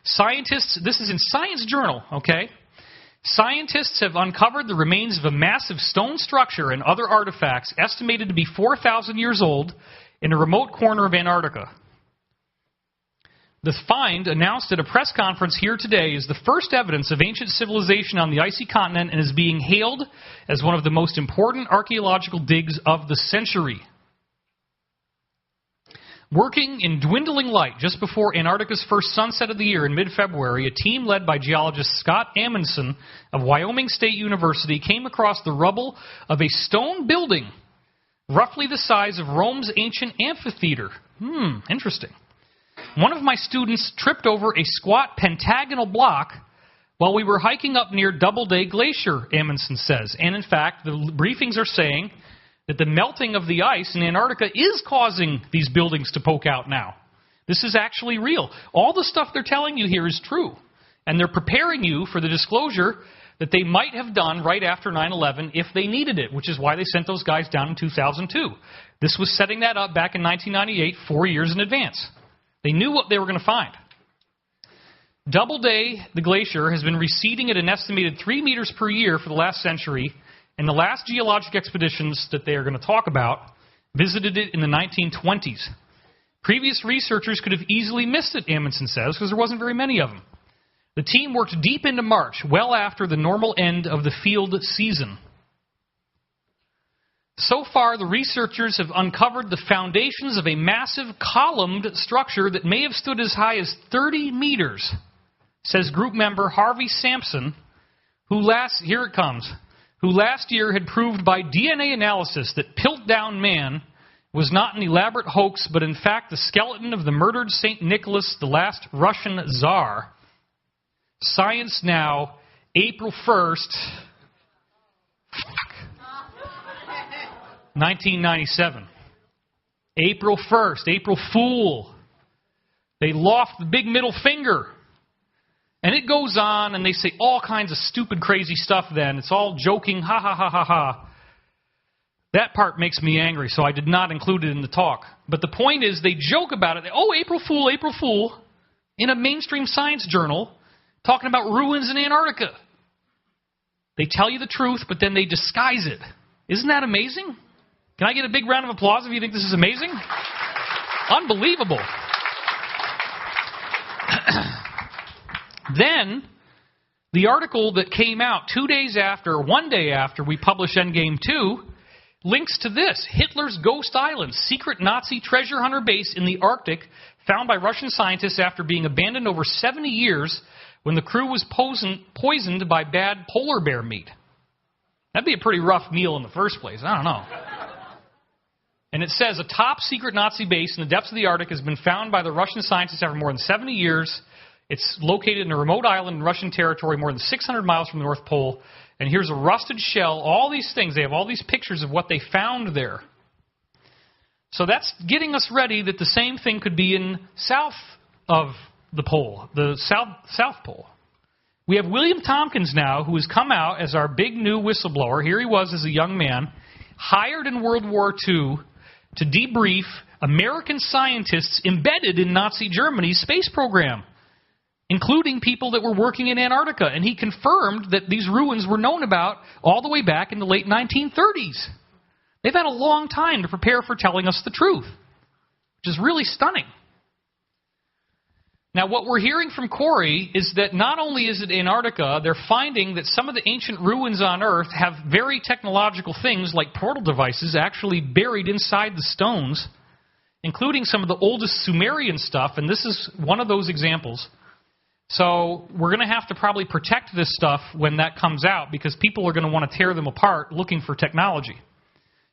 Scientists, this is in Science Journal, okay? Scientists have uncovered the remains of a massive stone structure and other artifacts estimated to be 4,000 years old in a remote corner of Antarctica. The find, announced at a press conference here today, is the first evidence of ancient civilization on the icy continent and is being hailed as one of the most important archaeological digs of the century. Working in dwindling light just before Antarctica's first sunset of the year in mid-February, a team led by geologist Scott Amundsen of Wyoming State University came across the rubble of a stone building roughly the size of Rome's ancient amphitheater. Interesting. One of my students tripped over a squat pentagonal block while we were hiking up near Doubleday Glacier, Amundsen says. And in fact, the briefings are saying that the melting of the ice in Antarctica is causing these buildings to poke out now. This is actually real. All the stuff they're telling you here is true. And they're preparing you for the disclosure that they might have done right after 9/11 if they needed it, which is why they sent those guys down in 2002. This was setting that up back in 1998, 4 years in advance. They knew what they were going to find. Doubleday, the glacier, has been receding at an estimated 3 meters per year for the last century, and the last geologic expeditions that they are going to talk about visited it in the 1920s. Previous researchers could have easily missed it, Amundsen says, because there wasn't very many of them. The team worked deep into March, well after the normal end of the field season. So far, the researchers have uncovered the foundations of a massive columned structure that may have stood as high as 30 meters, says group member Harvey Sampson, who last year had proved by DNA analysis that Piltdown Man was not an elaborate hoax, but in fact the skeleton of the murdered St. Nicholas, the last Russian Tsar. Science Now, April 1st, 1997. April 1st, April Fool. They loft the big middle finger. And it goes on, and they say all kinds of stupid, crazy stuff then. It's all joking, ha, ha, ha, ha, ha. That part makes me angry, so I did not include it in the talk. But the point is, they joke about it. Oh, April Fool, in a mainstream science journal, talking about ruins in Antarctica. They tell you the truth, but then they disguise it. Isn't that amazing? Can I get a big round of applause if you think this is amazing? Unbelievable. Then, the article that came out 1 day after we published Endgame 2, links to this. Hitler's Ghost Island, secret Nazi treasure hunter base in the Arctic, found by Russian scientists after being abandoned over 70 years when the crew was poisoned by bad polar bear meat. That'd be a pretty rough meal in the first place. I don't know. And it says, a top-secret Nazi base in the depths of the Arctic has been found by the Russian scientists after more than 70 years. It's located in a remote island in Russian territory more than 600 miles from the North Pole. And here's a rusted shell, all these things. They have all these pictures of what they found there. So that's getting us ready that the same thing could be in south of the pole, the South Pole. We have William Tompkins now, who has come out as our big new whistleblower. Here he was as a young man, hired in World War II to debrief American scientists embedded in Nazi Germany's space program, including people that were working in Antarctica. And he confirmed that these ruins were known about all the way back in the late 1930s. They've had a long time to prepare for telling us the truth, which is really stunning. Now, what we're hearing from Corey is that not only is it Antarctica, they're finding that some of the ancient ruins on Earth have very technological things like portal devices actually buried inside the stones, including some of the oldest Sumerian stuff, and this is one of those examples. So we're going to have to probably protect this stuff when that comes out because people are going to want to tear them apart looking for technology.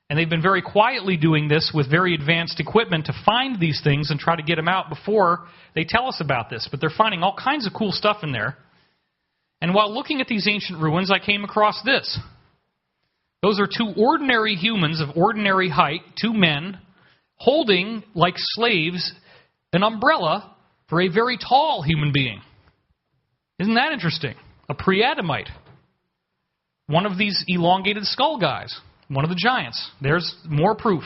And they've been very quietly doing this with very advanced equipment to find these things and try to get them out before they tell us about this. But they're finding all kinds of cool stuff in there. And while looking at these ancient ruins, I came across this. Those are two ordinary humans of ordinary height, two men, holding, like slaves, an umbrella for a very tall human being. Isn't that interesting? A pre-Adamite. One of these elongated skull guys. One of the giants. There's more proof.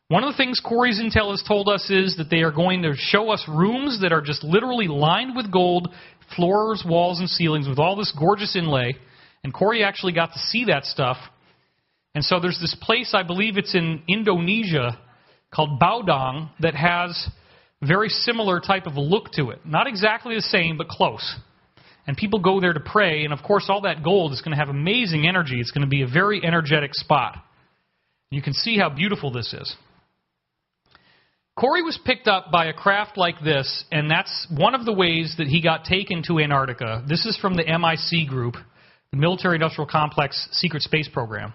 One of the things Corey's intel has told us is that they are going to show us rooms that are just literally lined with gold, floors, walls, and ceilings with all this gorgeous inlay. And Corey actually got to see that stuff. And so there's this place, I believe it's in Indonesia, called Baudang, that has very similar type of a look to it. Not exactly the same, but close. And people go there to pray, and of course all that gold is going to have amazing energy. It's going to be a very energetic spot. You can see how beautiful this is. Corey was picked up by a craft like this, and that's one of the ways that he got taken to Antarctica. This is from the MIC group, the Military Industrial Complex Secret Space Program.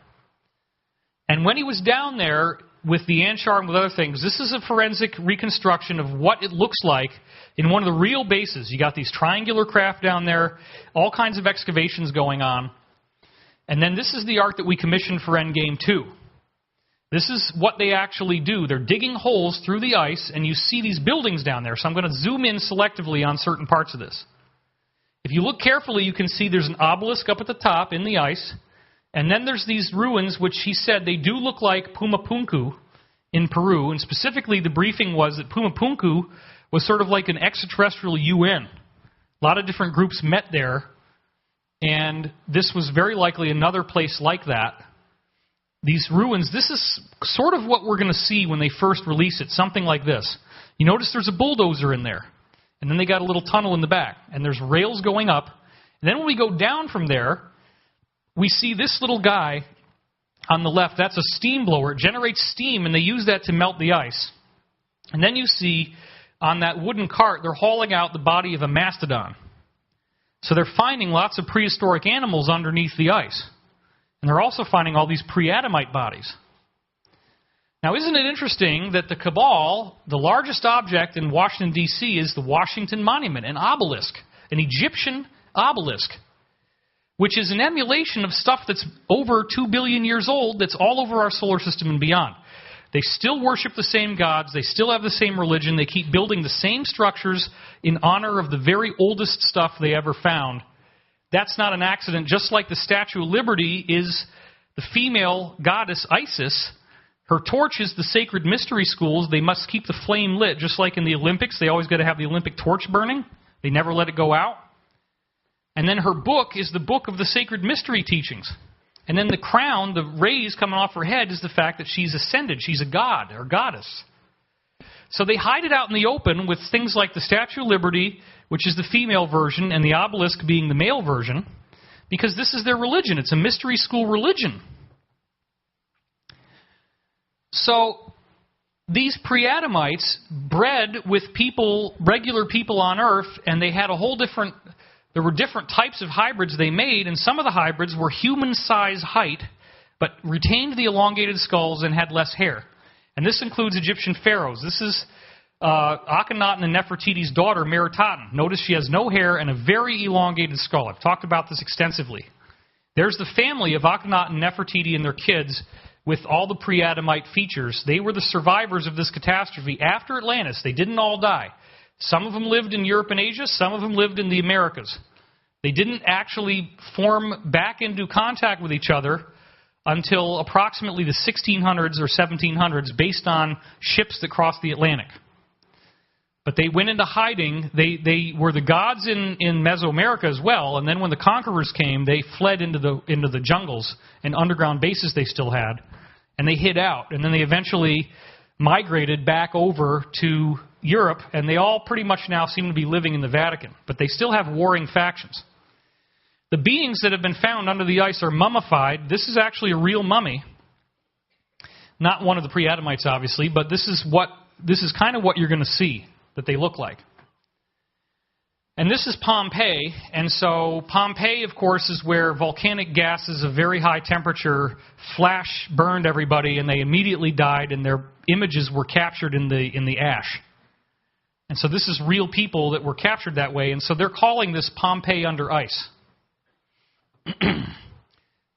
And when he was down there with the Anchar and with other things, this is a forensic reconstruction of what it looks like in one of the real bases. You got these triangular craft down there, all kinds of excavations going on. And then this is the art that we commissioned for Endgame 2. This is what they actually do. They're digging holes through the ice, and you see these buildings down there. So I'm going to zoom in selectively on certain parts of this. If you look carefully, you can see there's an obelisk up at the top in the ice. And then there's these ruins, which he said they do look like Pumapunku in Peru. And specifically, the briefing was that Pumapunku was sort of like an extraterrestrial UN. A lot of different groups met there. And this was very likely another place like that. These ruins, this is sort of what we're going to see when they first release it, something like this. You notice there's a bulldozer in there. And then they got a little tunnel in the back. And there's rails going up. And then when we go down from there, we see this little guy on the left. That's a steam blower. It generates steam, and they use that to melt the ice. And then you see on that wooden cart, they're hauling out the body of a mastodon. So they're finding lots of prehistoric animals underneath the ice. And they're also finding all these pre-Adamite bodies. Now, isn't it interesting that the Cabal, the largest object in Washington, D.C., is the Washington Monument, an obelisk, an Egyptian obelisk, which is an emulation of stuff that's over 2 billion years old, that's all over our solar system and beyond. They still worship the same gods. They still have the same religion. They keep building the same structures in honor of the very oldest stuff they ever found. That's not an accident. Just like the Statue of Liberty is the female goddess Isis. Her torch is the sacred mystery schools. They must keep the flame lit. Just like in the Olympics, they always got to have the Olympic torch burning. They never let it go out. And then her book is the book of the sacred mystery teachings. And then the crown, the rays coming off her head, is the fact that she's ascended. She's a god or goddess. So they hide it out in the open with things like the Statue of Liberty, which is the female version, and the obelisk being the male version, because this is their religion. It's a mystery school religion. So these pre-Adamites bred with people, regular people on Earth, and they had a whole different... There were different types of hybrids they made, and some of the hybrids were human-size height, but retained the elongated skulls and had less hair. And this includes Egyptian pharaohs. This is Akhenaten and Nefertiti's daughter, Meritaten. Notice she has no hair and a very elongated skull. I've talked about this extensively. There's the family of Akhenaten, Nefertiti, and their kids with all the pre-Adamite features. They were the survivors of this catastrophe after Atlantis. They didn't all die. Some of them lived in Europe and Asia. Some of them lived in the Americas. They didn't actually form back into contact with each other until approximately the 1600s or 1700s, based on ships that crossed the Atlantic. But they went into hiding. They were the gods in Mesoamerica as well, and then when the conquerors came, they fled into the jungles and underground bases they still had, and they hid out. And then they eventually migrated back over to Europe, and they all pretty much now seem to be living in the Vatican. But they still have warring factions. The beings that have been found under the ice are mummified. This is actually a real mummy. Not one of the pre-Adamites, obviously, but this is kind of what you're going to see that they look like. And this is Pompeii, and so Pompeii, of course, is where volcanic gases of very high temperature flash burned everybody, and they immediately died, and their images were captured in the ash. And so this is real people that were captured that way, and so they're calling this Pompeii under ice.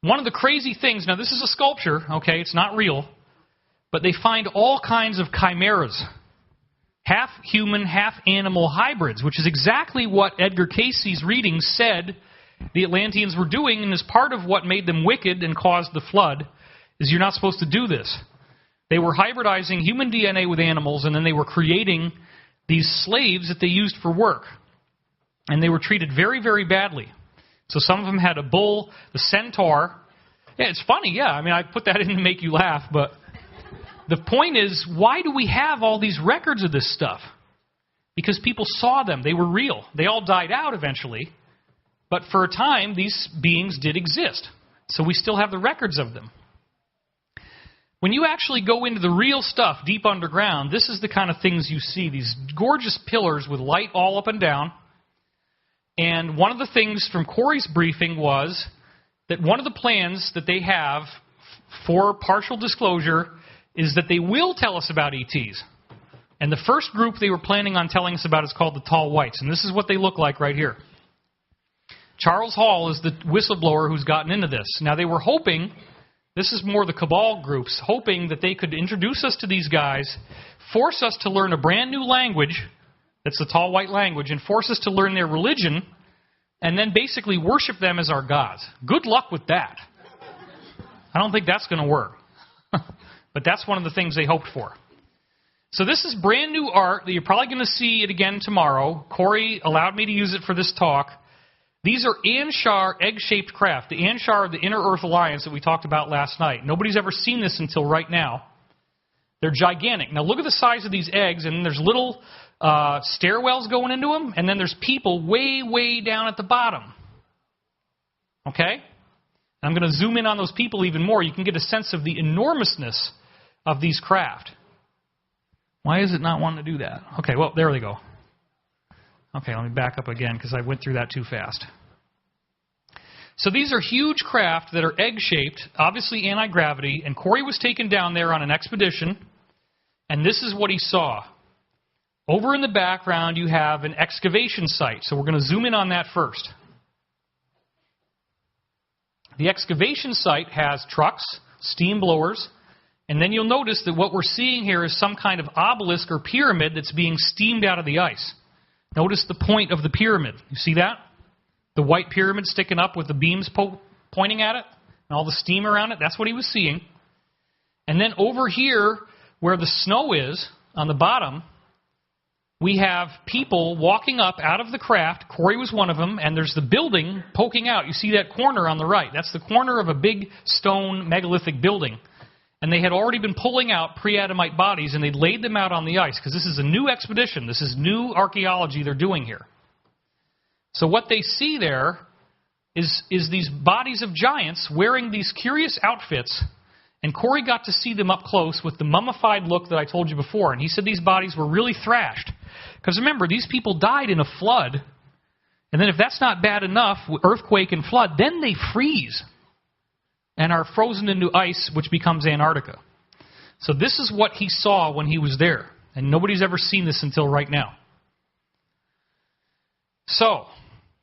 One of the crazy things, now this is a sculpture, okay, it's not real, but they find all kinds of chimeras. Half human, half animal hybrids, which is exactly what Edgar Cayce's readings said the Atlanteans were doing, and is part of what made them wicked and caused the flood, is you're not supposed to do this. They were hybridizing human DNA with animals, and then they were creating these slaves that they used for work. And they were treated very, very badly. So some of them had a bull, the centaur. Yeah, it's funny, yeah. I mean, I put that in to make you laugh, but the point is, why do we have all these records of this stuff? Because people saw them. They were real. They all died out eventually. But for a time, these beings did exist. So we still have the records of them. When you actually go into the real stuff deep underground, this is the kind of things you see. These gorgeous pillars with light all up and down. And one of the things from Corey's briefing was that one of the plans that they have for partial disclosure is that they will tell us about ETs. And the first group they were planning on telling us about is called the Tall Whites. And this is what they look like right here. Charles Hall is the whistleblower who's gotten into this. Now, they were hoping, this is more the cabal groups, hoping that they could introduce us to these guys, force us to learn a brand new language, that's the Tall White language, and force us to learn their religion, and then basically worship them as our gods. Good luck with that. I don't think that's going to work. But that's one of the things they hoped for. So this is brand new art that you're probably going to see it again tomorrow. Corey allowed me to use it for this talk. These are Anshar egg-shaped craft. The Anshar of the Inner Earth Alliance that we talked about last night. Nobody's ever seen this until right now. They're gigantic. Now look at the size of these eggs, and there's little stairwells going into them, and then there's people way, way down at the bottom. Okay? I'm going to zoom in on those people even more. You can get a sense of the enormousness of these craft. Why is it not wanting to do that? Okay, well, there they go. Okay, let me back up again because I went through that too fast. So these are huge craft that are egg-shaped, obviously anti-gravity, and Corey was taken down there on an expedition, and this is what he saw. Over in the background, you have an excavation site, so we're going to zoom in on that first. The excavation site has trucks, steam blowers, and then you'll notice that what we're seeing here is some kind of obelisk or pyramid that's being steamed out of the ice. Notice the point of the pyramid. You see that? The white pyramid sticking up with the beams pointing at it and all the steam around it. That's what he was seeing. And then over here where the snow is on the bottom, we have people walking up out of the craft. Corey was one of them, and there's the building poking out. You see that corner on the right. That's the corner of a big stone megalithic building. And they had already been pulling out pre-Adamite bodies, and they'd laid them out on the ice, because this is a new expedition. This is new archaeology they're doing here. So what they see there is these bodies of giants wearing these curious outfits, and Corey got to see them up close with the mummified look that I told you before. And he said these bodies were really thrashed. Because remember, these people died in a flood, and then if that's not bad enough, earthquake and flood, then they freeze and are frozen into ice, which becomes Antarctica. So this is what he saw when he was there. And nobody's ever seen this until right now. So,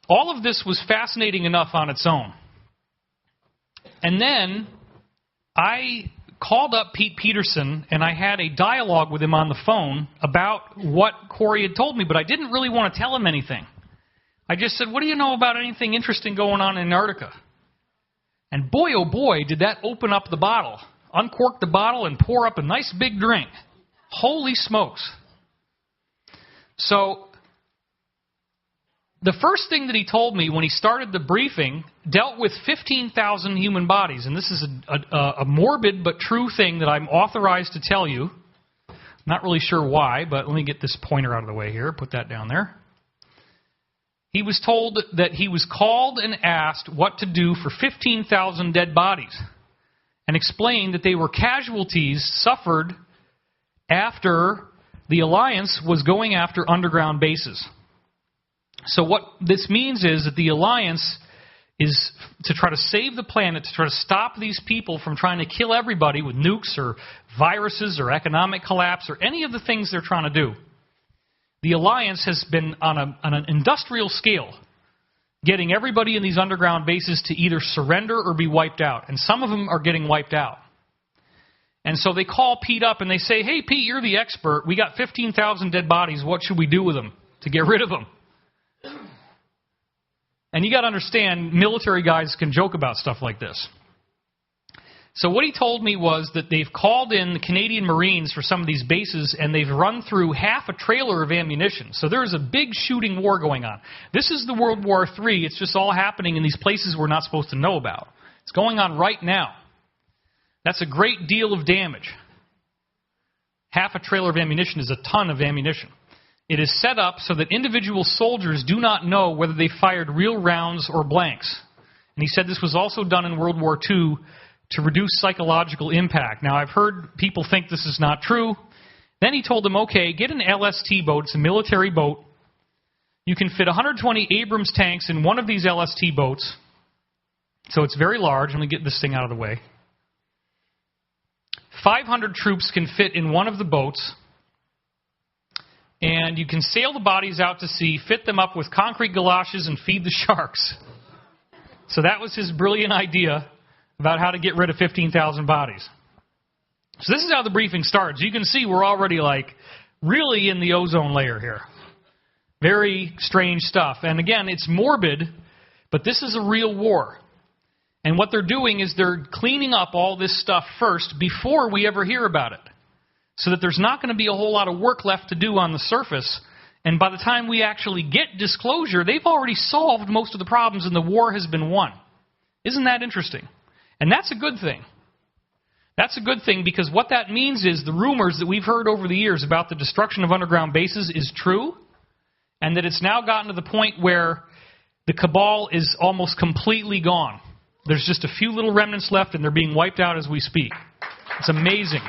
all of this was fascinating enough on its own. And then I called up Pete Peterson, and I had a dialogue with him on the phone about what Corey had told me, but I didn't really want to tell him anything. I just said, what do you know about anything interesting going on in Antarctica? And boy, oh boy, did that open up the bottle. Uncork the bottle and pour up a nice big drink. Holy smokes. So, the first thing that he told me when he started the briefing dealt with 15,000 human bodies. And this is a morbid but true thing that I'm authorized to tell you. I'm not really sure why, but let me get this pointer out of the way here. Put that down there. He was told that he was called and asked what to do for 15,000 dead bodies, and explained that they were casualties suffered after the Alliance was going after underground bases. So what this means is that the Alliance is to try to save the planet, to try to stop these people from trying to kill everybody with nukes or viruses or economic collapse or any of the things they're trying to do. The Alliance has been on an industrial scale getting everybody in these underground bases to either surrender or be wiped out. And some of them are getting wiped out. And so they call Pete up and they say, hey, Pete, you're the expert. We got 15,000 dead bodies. What should we do with them to get rid of them? And you got to understand, military guys can joke about stuff like this. So what he told me was that they've called in the Canadian Marines for some of these bases, and they've run through half a trailer of ammunition. So there is a big shooting war going on. This is the World War III. It's just all happening in these places we're not supposed to know about. It's going on right now. That's a great deal of damage. Half a trailer of ammunition is a ton of ammunition. It is set up so that individual soldiers do not know whether they fired real rounds or blanks. And he said this was also done in World War II to reduce psychological impact. Now, I've heard people think this is not true. Then he told them, okay, get an LST boat. It's a military boat. You can fit 120 Abrams tanks in one of these LST boats. So it's very large. Let me get this thing out of the way. 500 troops can fit in one of the boats. And you can sail the bodies out to sea, fit them up with concrete galoshes, and feed the sharks. So that was his brilliant idea about how to get rid of 15,000 bodies. So this is how the briefing starts. You can see we're already really in the ozone layer here. Very strange stuff. And again, it's morbid, but this is a real war. And what they're doing is they're cleaning up all this stuff first before we ever hear about it. So that there's not going to be a whole lot of work left to do on the surface. And by the time we actually get disclosure, they've already solved most of the problems and the war has been won. Isn't that interesting? And that's a good thing. That's a good thing because what that means is the rumors that we've heard over the years about the destruction of underground bases is true, and that it's now gotten to the point where the cabal is almost completely gone. There's just a few little remnants left, and they're being wiped out as we speak. It's amazing.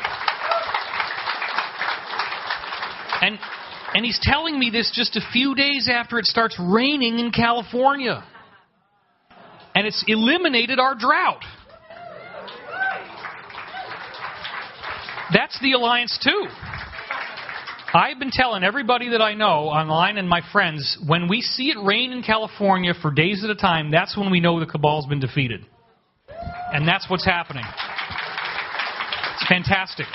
And he's telling me this just a few days after it starts raining in California. And it's eliminated our drought. That's the alliance too. I've been telling everybody that I know online and my friends, when we see it rain in California for days at a time, that's when we know the cabal's been defeated. And that's what's happening. It's fantastic.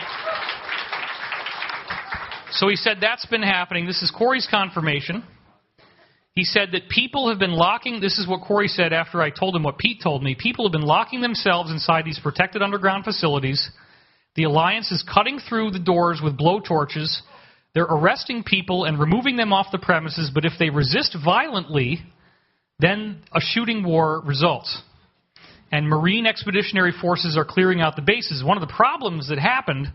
So he said that's been happening. This is Corey's confirmation. He said that people have been locking, this is what Corey said after I told him what Pete told me, people have been locking themselves inside these protected underground facilities. The Alliance is cutting through the doors with blowtorches. They're arresting people and removing them off the premises, but if they resist violently, then a shooting war results. And Marine Expeditionary Forces are clearing out the bases. One of the problems that happened,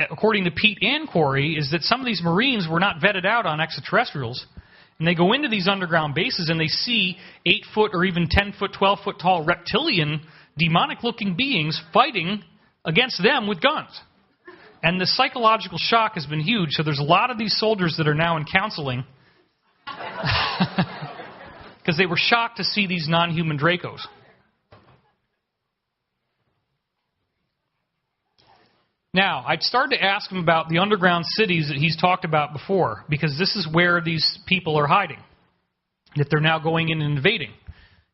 according to Pete and Corey, is that some of these Marines were not vetted out on extraterrestrials. And they go into these underground bases and they see 8-foot or even 10-foot, 12-foot tall reptilian, demonic-looking beings fighting against them with guns. And the psychological shock has been huge. So there's a lot of these soldiers that are now in counseling because they were shocked to see these non-human Dracos. Now, I'd started to ask him about the underground cities that he's talked about before, because this is where these people are hiding, that they're now going in and invading.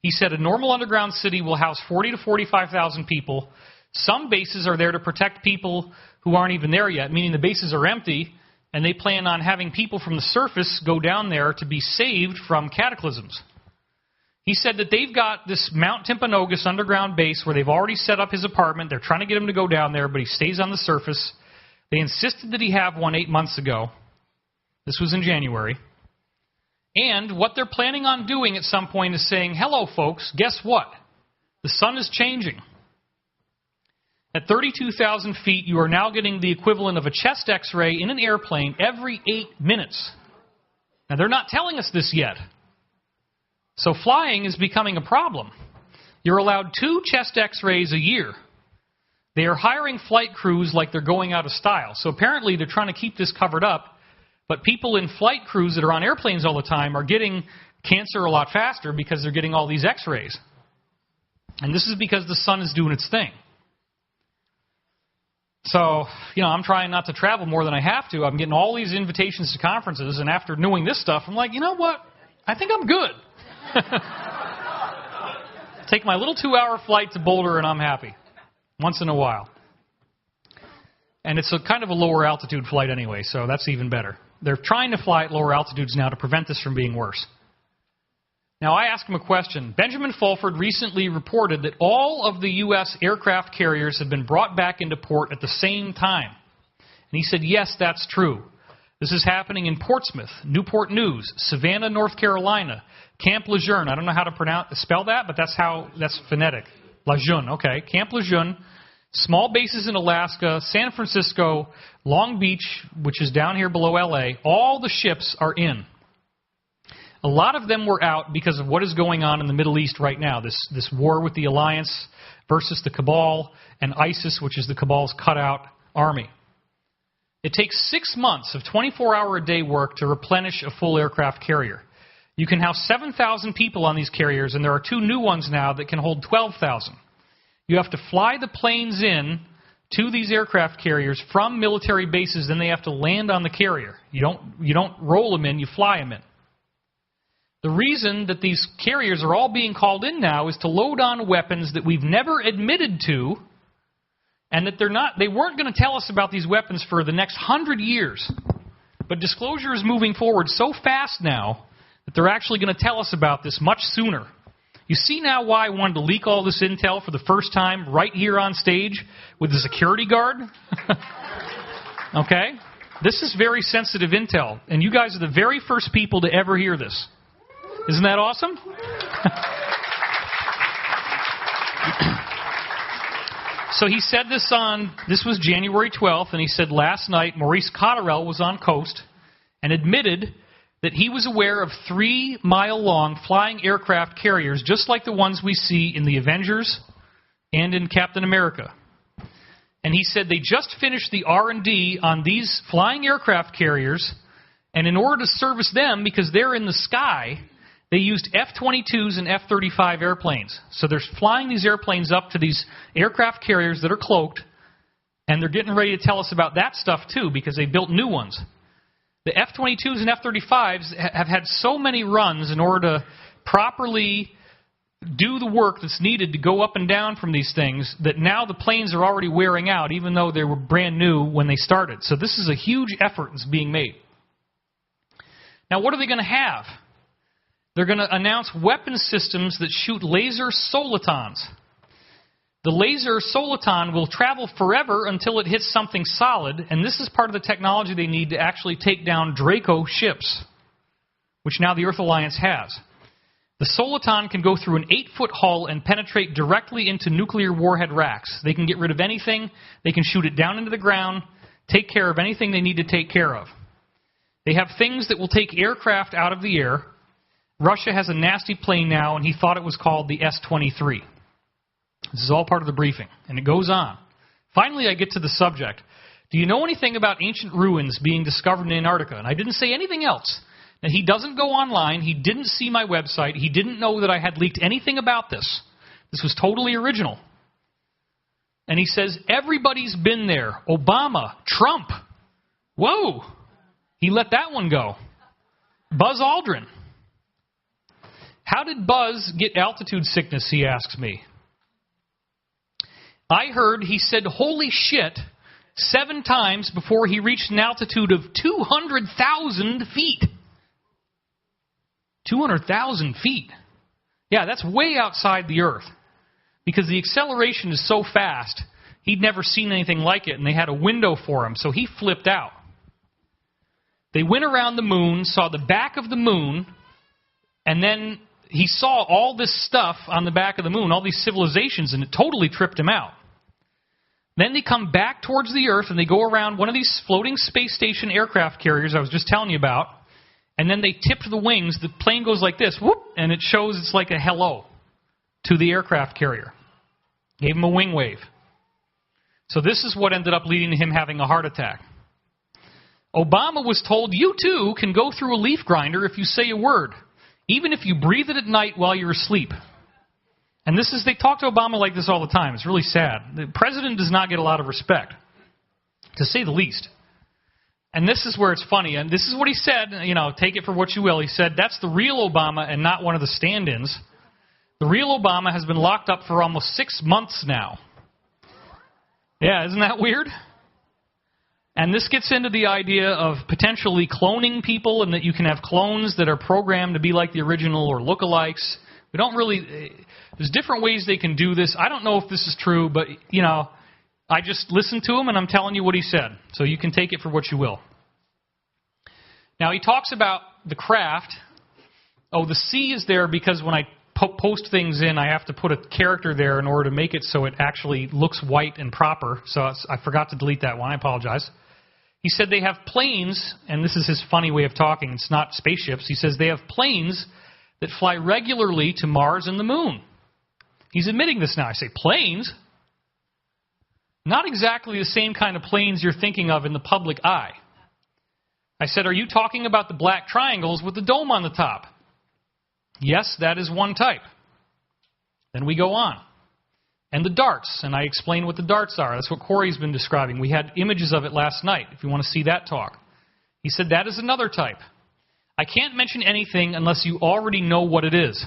He said a normal underground city will house 40 to 45,000 people. Some bases are there to protect people who aren't even there yet, meaning the bases are empty, and they plan on having people from the surface go down there to be saved from cataclysms. He said that they've got this Mount Timpanogos underground base where they've already set up his apartment. They're trying to get him to go down there, but he stays on the surface. They insisted that he have one 8 months ago. This was in January. And what they're planning on doing at some point is saying, hello, folks, guess what? The sun is changing. At 32,000 feet, you are now getting the equivalent of a chest x-ray in an airplane every 8 minutes. Now, they're not telling us this yet. So flying is becoming a problem. You're allowed 2 chest x-rays a year. They are hiring flight crews like they're going out of style. So apparently they're trying to keep this covered up, but people in flight crews that are on airplanes all the time are getting cancer a lot faster because they're getting all these x-rays. And this is because the sun is doing its thing. So, I'm trying not to travel more than I have to. I'm getting all these invitations to conferences, and after knowing this stuff, I'm like, you know what? I think I'm good. Take my little 2-hour flight to Boulder and I'm happy. Once in a while. And it's a kind of a lower altitude flight anyway, so that's even better. They're trying to fly at lower altitudes now to prevent this from being worse. Now, I asked him a question. Benjamin Fulford recently reported that all of the U.S. aircraft carriers had been brought back into port at the same time. And he said, yes, that's true. This is happening in Portsmouth, Newport News, Savannah, North Carolina, Camp Lejeune. I don't know how to spell that, but that's phonetic. Lejeune, okay. Camp Lejeune, small bases in Alaska, San Francisco, Long Beach, which is down here below L.A. All the ships are in. A lot of them were out because of what is going on in the Middle East right now, this war with the Alliance, versus the Cabal and ISIS, which is the Cabal's cutout army. It takes 6 months of 24-hour-a-day work to replenish a full aircraft carrier. You can house 7,000 people on these carriers, and there are 2 new ones now that can hold 12,000. You have to fly the planes in to these aircraft carriers from military bases, then they have to land on the carrier. You don't roll them in, you fly them in. The reason that these carriers are all being called in now is to load on weapons that we've never admitted to, and that they weren't going to tell us about these weapons for the next 100 years. But disclosure is moving forward so fast now that they're actually going to tell us about this much sooner. You see now why I wanted to leak all this intel for the first time right here on stage with the security guard? Okay? This is very sensitive intel, and you guys are the very first people to ever hear this. Isn't that awesome? So he said this was January 12th, and he said last night Maurice Cotterell was on coast and admitted that he was aware of 3-mile-long flying aircraft carriers, just like the ones we see in the Avengers and in Captain America. And he said they just finished the R&D on these flying aircraft carriers, and in order to service them, because they're in the sky, they used F-22s and F-35 airplanes. So they're flying these airplanes up to these aircraft carriers that are cloaked, and they're getting ready to tell us about that stuff too, because they built new ones. The F-22s and F-35s have had so many runs in order to properly do the work that's needed to go up and down from these things that now the planes are already wearing out, even though they were brand new when they started. So this is a huge effort that's being made. Now, what are they going to have? They're going to announce weapon systems that shoot laser solitons. The laser soliton will travel forever until it hits something solid, and this is part of the technology they need to actually take down Draco ships, which now the Earth Alliance has. The soliton can go through an 8-foot hull and penetrate directly into nuclear warhead racks. They can get rid of anything. They can shoot it down into the ground, take care of anything they need to take care of. They have things that will take aircraft out of the air. Russia has a nasty plane now, and he thought it was called the S-23. This is all part of the briefing, and it goes on. Finally, I get to the subject. Do you know anything about ancient ruins being discovered in Antarctica? And I didn't say anything else. Now, he doesn't go online. He didn't see my website. He didn't know that I had leaked anything about this. This was totally original. And he says, everybody's been there. Obama, Trump. Whoa. He let that one go. Buzz Aldrin. How did Buzz get altitude sickness, he asks me. I heard he said, holy shit, 7 times before he reached an altitude of 200,000 feet. 200,000 feet. Yeah, that's way outside the Earth. Because the acceleration is so fast, he'd never seen anything like it, and they had a window for him, so he flipped out. They went around the moon, saw the back of the moon, and then he saw all this stuff on the back of the moon, all these civilizations, and it totally tripped him out. Then they come back towards the Earth, and they go around one of these floating space station aircraft carriers I was just telling you about, and then they tip the wings. The plane goes like this, whoop, and it shows it's like a hello to the aircraft carrier. Gave him a wing wave. So this is what ended up leading to him having a heart attack. Obama was told, you too can go through a leaf grinder if you say a word, even if you breathe it at night while you're asleep. And they talk to Obama like this all the time. It's really sad. The president does not get a lot of respect, to say the least. And this is where it's funny. And this is what he said, take it for what you will. He said, that's the real Obama and not one of the stand-ins. The real Obama has been locked up for almost 6 months now. Yeah, isn't that weird? And this gets into the idea of potentially cloning people, and that you can have clones that are programmed to be like the original or lookalikes. We don't really... There's different ways they can do this. I don't know if this is true, but, I just listened to him, and I'm telling you what he said. So you can take it for what you will. Now, he talks about the craft. Oh, the C is there because when I post things in, I have to put a character there in order to make it so it actually looks white and proper. So I forgot to delete that one. I apologize. He said they have planes, and this is his funny way of talking. It's not spaceships. He says they have planes that fly regularly to Mars and the Moon. He's admitting this now. I say, planes? Not exactly the same kind of planes you're thinking of in the public eye. I said, are you talking about the black triangles with the dome on the top? Yes, that is one type. Then we go on. And the darts, and I explain what the darts are. That's what Corey's been describing. We had images of it last night, if you want to see that talk. He said, that is another type. I can't mention anything unless you already know what it is.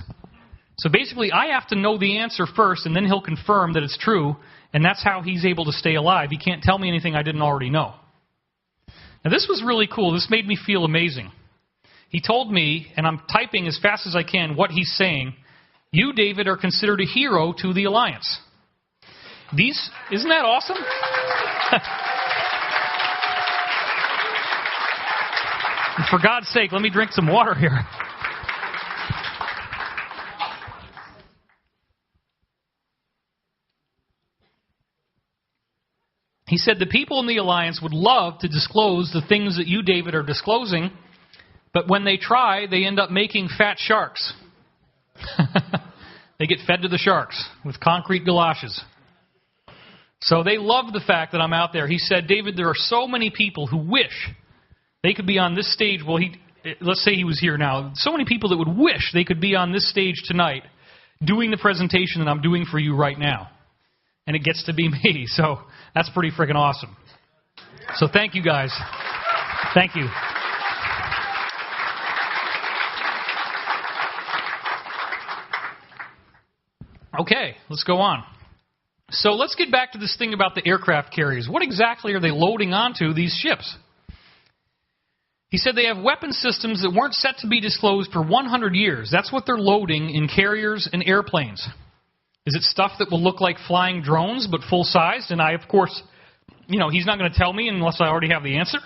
So basically, I have to know the answer first, and then he'll confirm that it's true, and that's how he's able to stay alive. He can't tell me anything I didn't already know. Now, this was really cool. This made me feel amazing. He told me, and I'm typing as fast as I can what he's saying, you, David, are considered a hero to the Alliance. Isn't that awesome? And for God's sake, let me drink some water here. He said the people in the Alliance would love to disclose the things that you, David, are disclosing, but when they try, they end up making fat sharks. They get fed to the sharks with concrete galoshes. So they love the fact that I'm out there. He said, David, there are so many people who wish they could be on this stage. Well, let's say he was here now. So many people that would wish they could be on this stage tonight doing the presentation that I'm doing for you right now. And it gets to be me. So that's pretty freaking awesome. So thank you, guys. Thank you. Okay, let's go on. So let's get back to this thing about the aircraft carriers. What exactly are they loading onto these ships? He said they have weapon systems that weren't set to be disclosed for 100 years. That's what they're loading in carriers and airplanes. Is it stuff that will look like flying drones but full-sized? And I, of course, he's not going to tell me unless I already have the answer.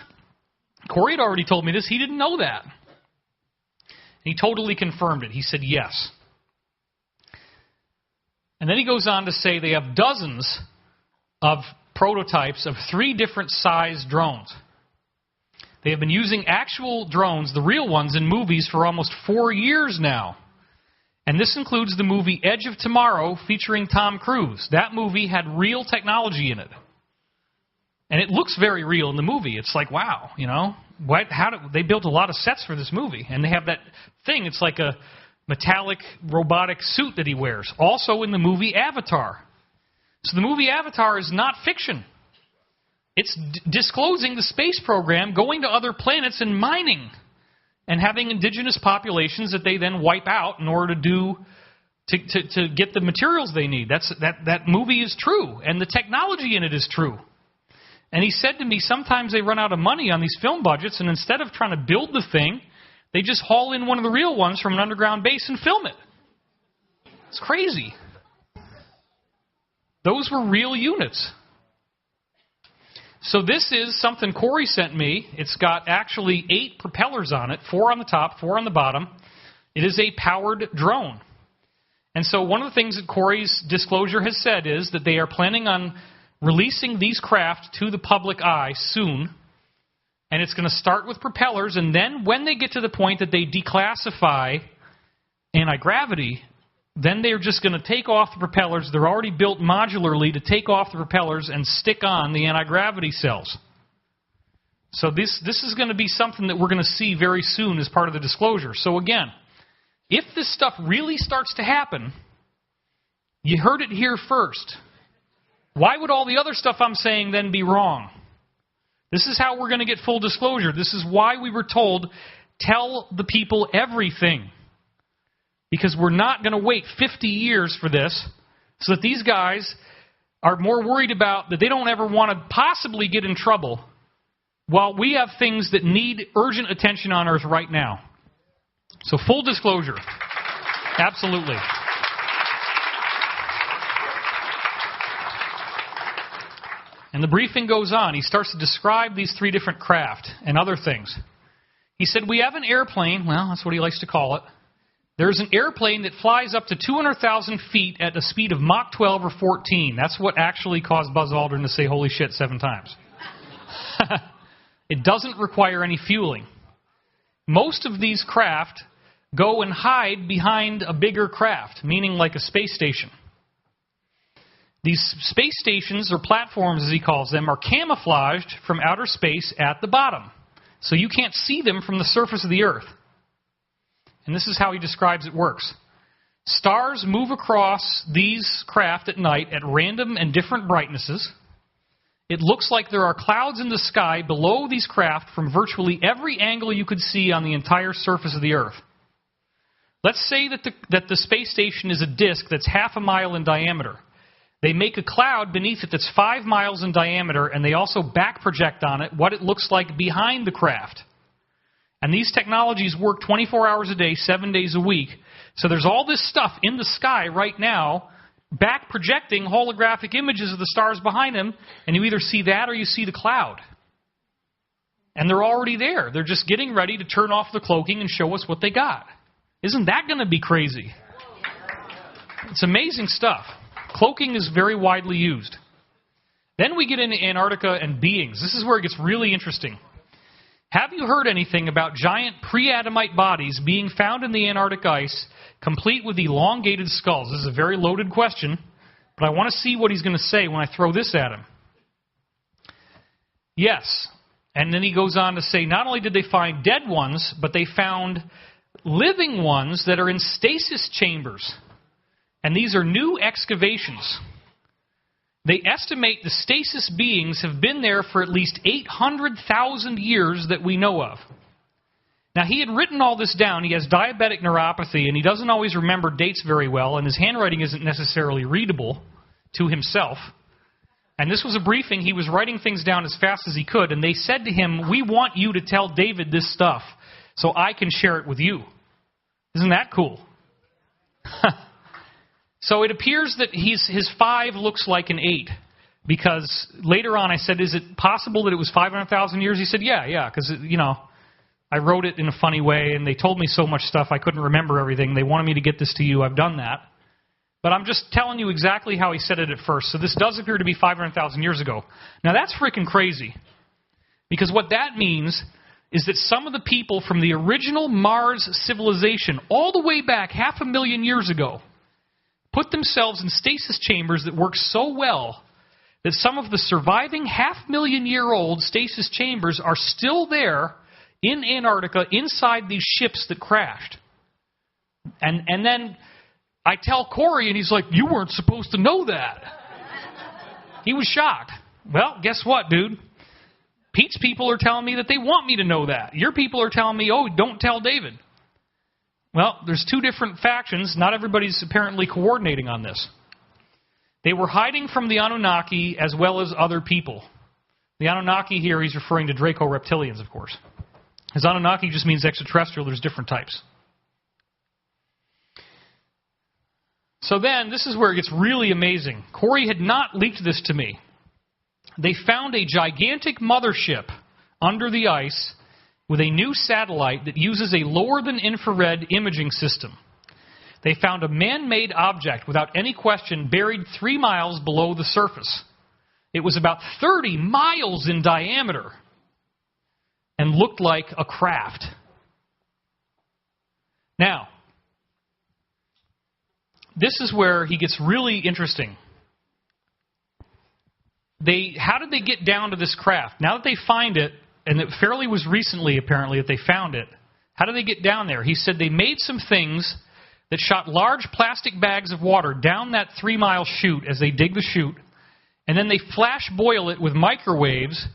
Corey had already told me this. He didn't know that. He totally confirmed it. He said yes. And then he goes on to say they have dozens of prototypes of 3 different size drones. They have been using actual drones, the real ones, in movies for almost 4 years now. And this includes the movie Edge of Tomorrow featuring Tom Cruise. That movie had real technology in it. And it looks very real in the movie. It's like, wow, they built a lot of sets for this movie. And they have that thing, it's like a metallic robotic suit that he wears. Also in the movie Avatar. So the movie Avatar is not fiction. It's disclosing the space program, going to other planets and mining, and having indigenous populations that they then wipe out in order to get the materials they need. That movie is true, and the technology in it is true. And he said to me, sometimes they run out of money on these film budgets, and instead of trying to build the thing, they just haul in one of the real ones from an underground base and film it. It's crazy. Those were real units. So this is something Corey sent me. It's got actually 8 propellers on it, 4 on the top, 4 on the bottom. It is a powered drone. And so one of the things that Corey's disclosure has said is that they are planning on releasing these craft to the public eye soon. And it's going to start with propellers, and then when they get to the point that they declassify anti-gravity, then they're just going to take off the propellers. They're already built modularly to take off the propellers and stick on the anti-gravity cells. So this is going to be something that we're going to see very soon as part of the disclosure. So again, if this stuff really starts to happen, you heard it here first. Why would all the other stuff I'm saying then be wrong? This is how we're going to get full disclosure. This is why we were told, tell the people everything. Because we're not going to wait 50 years for this, so that these guys are more worried about that they don't ever want to possibly get in trouble, while we have things that need urgent attention on Earth right now. So full disclosure. Absolutely. And the briefing goes on. He starts to describe these 3 different craft and other things. He said, we have an airplane. Well, that's what he likes to call it. There's an airplane that flies up to 200,000 feet at a speed of Mach 12 or 14. That's what actually caused Buzz Aldrin to say holy shit 7 times. It doesn't require any fueling. Most of these craft go and hide behind a bigger craft, meaning like a space station. These space stations, or platforms as he calls them, are camouflaged from outer space at the bottom. So you can't see them from the surface of the Earth. And this is how he describes it works. Stars move across these craft at night at random and different brightnesses. It looks like there are clouds in the sky below these craft from virtually every angle you could see on the entire surface of the Earth. Let's say that the space station is a disk that's half a mile in diameter. They make a cloud beneath it that's 5 miles in diameter, and they also back project on it what it looks like behind the craft. And these technologies work 24 hours a day, 7 days a week. So there's all this stuff in the sky right now, back projecting holographic images of the stars behind them, and you either see that or you see the cloud. And they're already there. They're just getting ready to turn off the cloaking and show us what they got. Isn't that going to be crazy? It's amazing stuff. Cloaking is very widely used. Then we get into Antarctica and beings. This is where it gets really interesting. Have you heard anything about giant pre-Adamite bodies being found in the Antarctic ice, complete with elongated skulls? This is a very loaded question, but I want to see what he's going to say when I throw this at him. Yes. And then he goes on to say, not only did they find dead ones, but they found living ones that are in stasis chambers. And these are new excavations. They estimate the stasis beings have been there for at least 800,000 years that we know of. Now, he had written all this down. He has diabetic neuropathy, and he doesn't always remember dates very well, and his handwriting isn't necessarily readable to himself. And this was a briefing. He was writing things down as fast as he could, and they said to him, "We want you to tell David this stuff so I can share it with you." Isn't that cool? So it appears that his 5 looks like an 8. Because later on I said, is it possible that it was 500,000 years? He said, yeah, because, I wrote it in a funny way, and they told me so much stuff I couldn't remember everything. They wanted me to get this to you. I've done that. But I'm just telling you exactly how he said it at first. So this does appear to be 500,000 years ago. Now that's freaking crazy. Because what that means is that some of the people from the original Mars civilization, all the way back 500,000 years ago, put themselves in stasis chambers that work so well that some of the surviving 500,000-year-old stasis chambers are still there in Antarctica inside these ships that crashed. And then I tell Corey, and he's like, "You weren't supposed to know that." He was shocked. Well, guess what, dude? Pete's people are telling me that they want me to know that. Your people are telling me, "Oh, don't tell David." Well, there's 2 different factions. Not everybody's apparently coordinating on this. They were hiding from the Anunnaki as well as other people. The Anunnaki here, he's referring to Draco reptilians, of course. As Anunnaki just means extraterrestrial, there's different types. So then, this is where it gets really amazing. Corey had not leaked this to me. They found a gigantic mothership under the ice with a new satellite that uses a lower-than-infrared imaging system. They found a man-made object, without any question, buried 3 miles below the surface. It was about 30 miles in diameter and looked like a craft. Now, this is where he gets really interesting. How did they get down to this craft? Now that they find it, and it fairly was recently, apparently, that they found it. How did they get down there? He said they made some things that shot large plastic bags of water down that 3-mile chute as they dig the chute, and then they flash boil it with microwaves,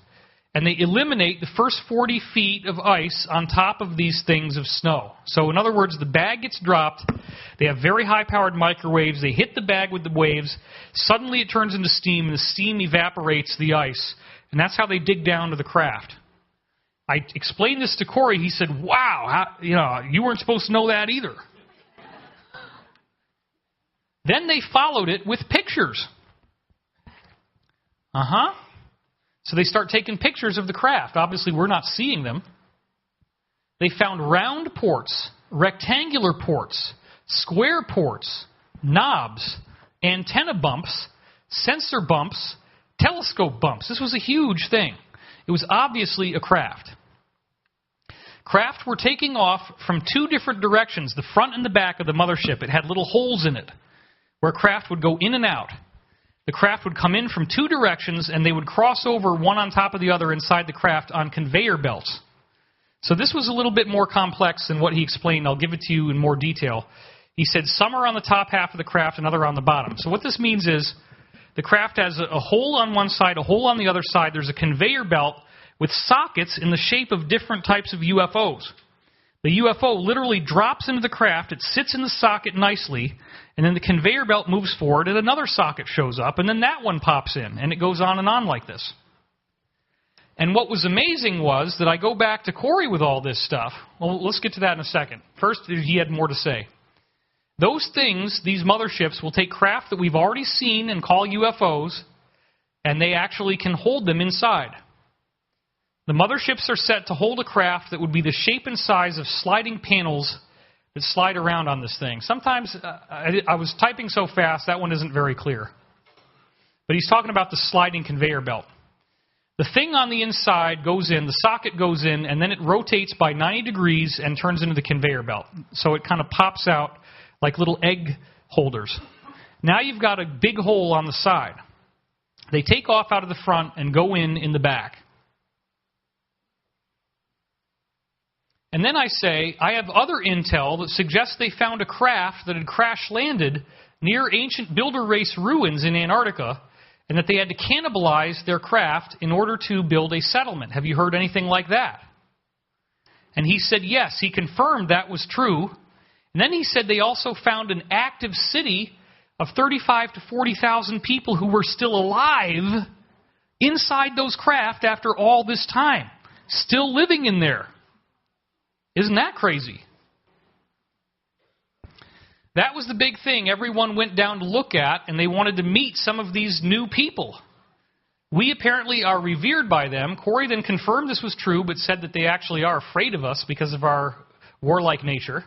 and they eliminate the first 40 feet of ice on top of these things of snow. So, in other words, the bag gets dropped, they have very high-powered microwaves, they hit the bag with the waves, suddenly it turns into steam, and the steam evaporates the ice, and that's how they dig down to the craft. I explained this to Corey. He said, "Wow, you weren't supposed to know that either." Then they followed it with pictures. So they start taking pictures of the craft. Obviously, we're not seeing them. They found round ports, rectangular ports, square ports, knobs, antenna bumps, sensor bumps, telescope bumps. This was a huge thing. It was obviously a craft. Craft were taking off from 2 different directions, the front and the back of the mothership. It had little holes in it where craft would go in and out. The craft would come in from two directions, and they would cross over one on top of the other inside the craft on conveyor belts. So this was a little bit more complex than what he explained. I'll give it to you in more detail. He said some are on the top half of the craft and other on the bottom. So what this means is the craft has a hole on one side, a hole on the other side. There's a conveyor belt with sockets in the shape of different types of UFOs. The UFO literally drops into the craft, it sits in the socket nicely, and then the conveyor belt moves forward and another socket shows up, and then that one pops in, and it goes on and on like this. And what was amazing was that I go back to Corey with all this stuff. Well, let's get to that in a second. First, he had more to say. Those things, these motherships, will take craft that we've already seen and call UFOs, and they actually can hold them inside. The motherships are set to hold a craft that would be the shape and size of sliding panels that slide around on this thing. Sometimes, I was typing so fast, that one isn't very clear. But he's talking about the sliding conveyor belt. The thing on the inside goes in, the socket goes in, and then it rotates by 90 degrees and turns into the conveyor belt. So it kind of pops out like little egg holders. Now you've got a big hole on the side. They take off out of the front and go in the back. And then I say, I have other intel that suggests they found a craft that had crash-landed near ancient builder race ruins in Antarctica, and that they had to cannibalize their craft in order to build a settlement. Have you heard anything like that? And he said yes. He confirmed that was true. And then he said they also found an active city of 35 to 40,000 people who were still alive inside those craft after all this time, still living in there. Isn't that crazy? That was the big thing everyone went down to look at, and they wanted to meet some of these new people. We apparently are revered by them. Corey then confirmed this was true, but said that they actually are afraid of us because of our warlike nature.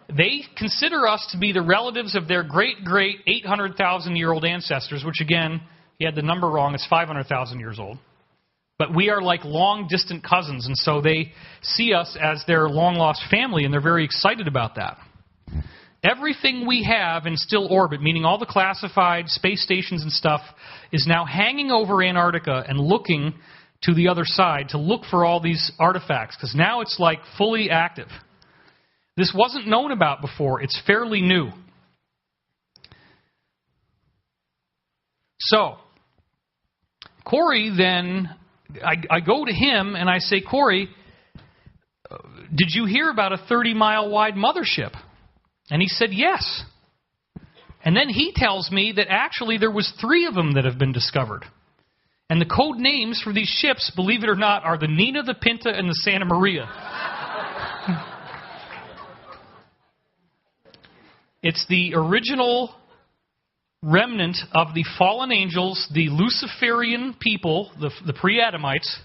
They consider us to be the relatives of their great 800,000-year-old ancestors, which again, he had the number wrong, it's 500,000 years old. But we are like long-distant cousins, and so they see us as their long-lost family, and they're very excited about that. Everything we have in still orbit, meaning all the classified space stations and stuff, is now hanging over Antarctica and looking to the other side to look for all these artifacts, because now it's like fully active. This wasn't known about before. It's fairly new. So, Corey then, I go to him and I say, Corey, did you hear about a 30-mile wide mothership? And he said, yes. And then he tells me that actually there was 3 of them that have been discovered. And the code names for these ships, believe it or not, are the Nina, the Pinta, and the Santa Maria. It's the original remnant of the fallen angels, the Luciferian people, the pre-Adamites.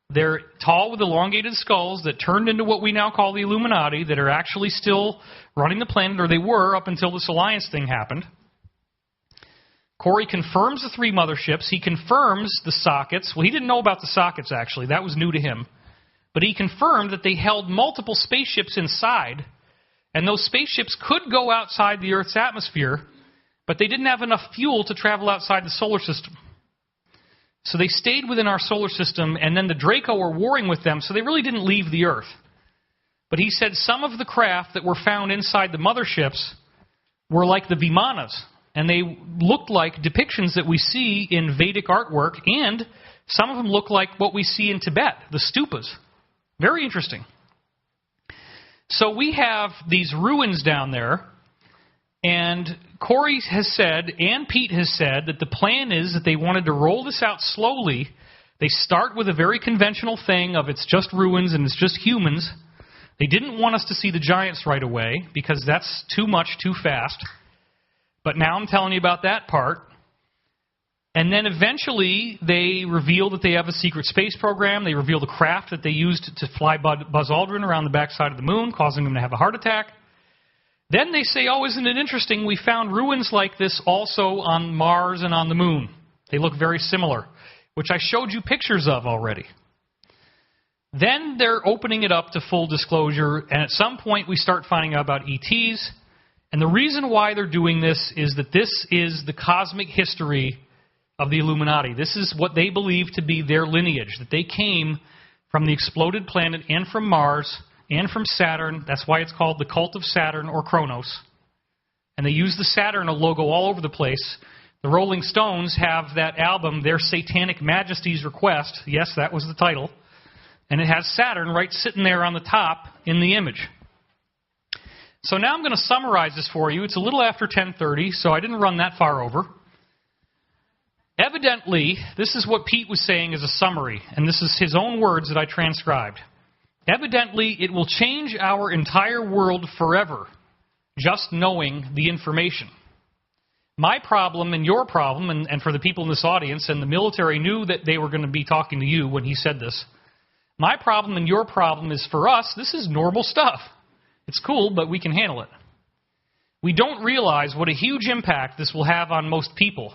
They're tall with elongated skulls that turned into what we now call the Illuminati, that are actually still running the planet, or they were up until this alliance thing happened. Corey confirms the 3 motherships. He confirms the sockets. Well, he didn't know about the sockets, actually. That was new to him. But he confirmed that they held multiple spaceships inside, and those spaceships could go outside the Earth's atmosphere, but they didn't have enough fuel to travel outside the solar system. So they stayed within our solar system, and then the Draco were warring with them, so they really didn't leave the Earth. But he said some of the craft that were found inside the motherships were like the Vimanas, and they looked like depictions that we see in Vedic artwork, and some of them look like what we see in Tibet, the stupas. Very interesting. So we have these ruins down there, and Corey has said, and Pete has said, that the plan is that they wanted to roll this out slowly. They start with a very conventional thing of it's just ruins and it's just humans. They didn't want us to see the giants right away because that's too much, too fast. But now I'm telling you about that part. And then eventually they reveal that they have a secret space program. They reveal the craft that they used to fly Buzz Aldrin around the backside of the moon, causing him to have a heart attack. Then they say, oh, isn't it interesting, we found ruins like this also on Mars and on the moon. They look very similar, which I showed you pictures of already. Then they're opening it up to full disclosure, and at some point we start finding out about ETs, And the reason why they're doing this is that this is the cosmic history of the Illuminati. This is what they believe to be their lineage, that they came from the exploded planet and from Mars and from Saturn. That's why it's called the Cult of Saturn or Kronos. And they use the Saturn logo all over the place. The Rolling Stones have that album, Their Satanic Majesty's Request. Yes, that was the title. And it has Saturn right sitting there on the top in the image. So now I'm going to summarize this for you. It's a little after 10:30, so I didn't run that far over. Evidently, this is what Pete was saying as a summary, and this is his own words that I transcribed. Evidently, it will change our entire world forever, just knowing the information. My problem and your problem, and for the people in this audience, and the military knew that they were going to be talking to you when he said this, my problem and your problem is, for us, this is normal stuff. It's cool, but we can handle it. We don't realize what a huge impact this will have on most people.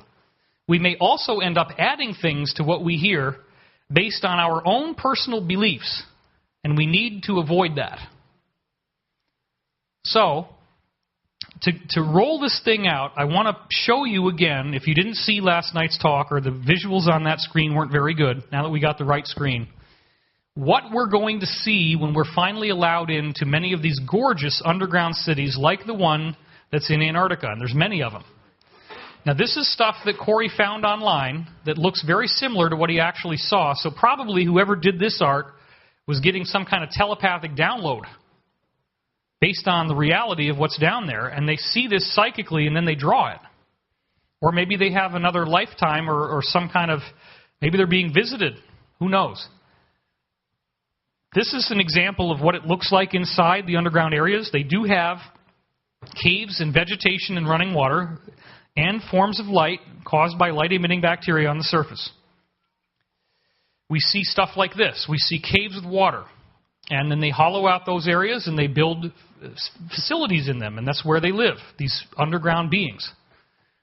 We may also end up adding things to what we hear based on our own personal beliefs, and we need to avoid that. So, to roll this thing out, I want to show you again, if you didn't see last night's talk or the visuals on that screen weren't very good, now that we got the right screen, what we're going to see when we're finally allowed into many of these gorgeous underground cities like the one that's in Antarctica, and there's many of them. Now, this is stuff that Corey found online that looks very similar to what he actually saw, so probably whoever did this art was getting some kind of telepathic download based on the reality of what's down there, and they see this psychically and then they draw it. Or maybe they have another lifetime or some kind of, maybe they're being visited. Who knows? This is an example of what it looks like inside the underground areas. They do have caves and vegetation and running water and forms of light caused by light-emitting bacteria on the surface. We see stuff like this. We see caves with water. And then they hollow out those areas and they build facilities in them, and that's where they live, these underground beings.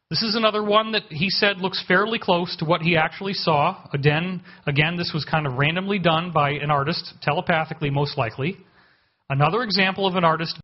This is another one that he said looks fairly close to what he actually saw. Again, this was kind of randomly done by an artist, telepathically most likely. Another example of an artist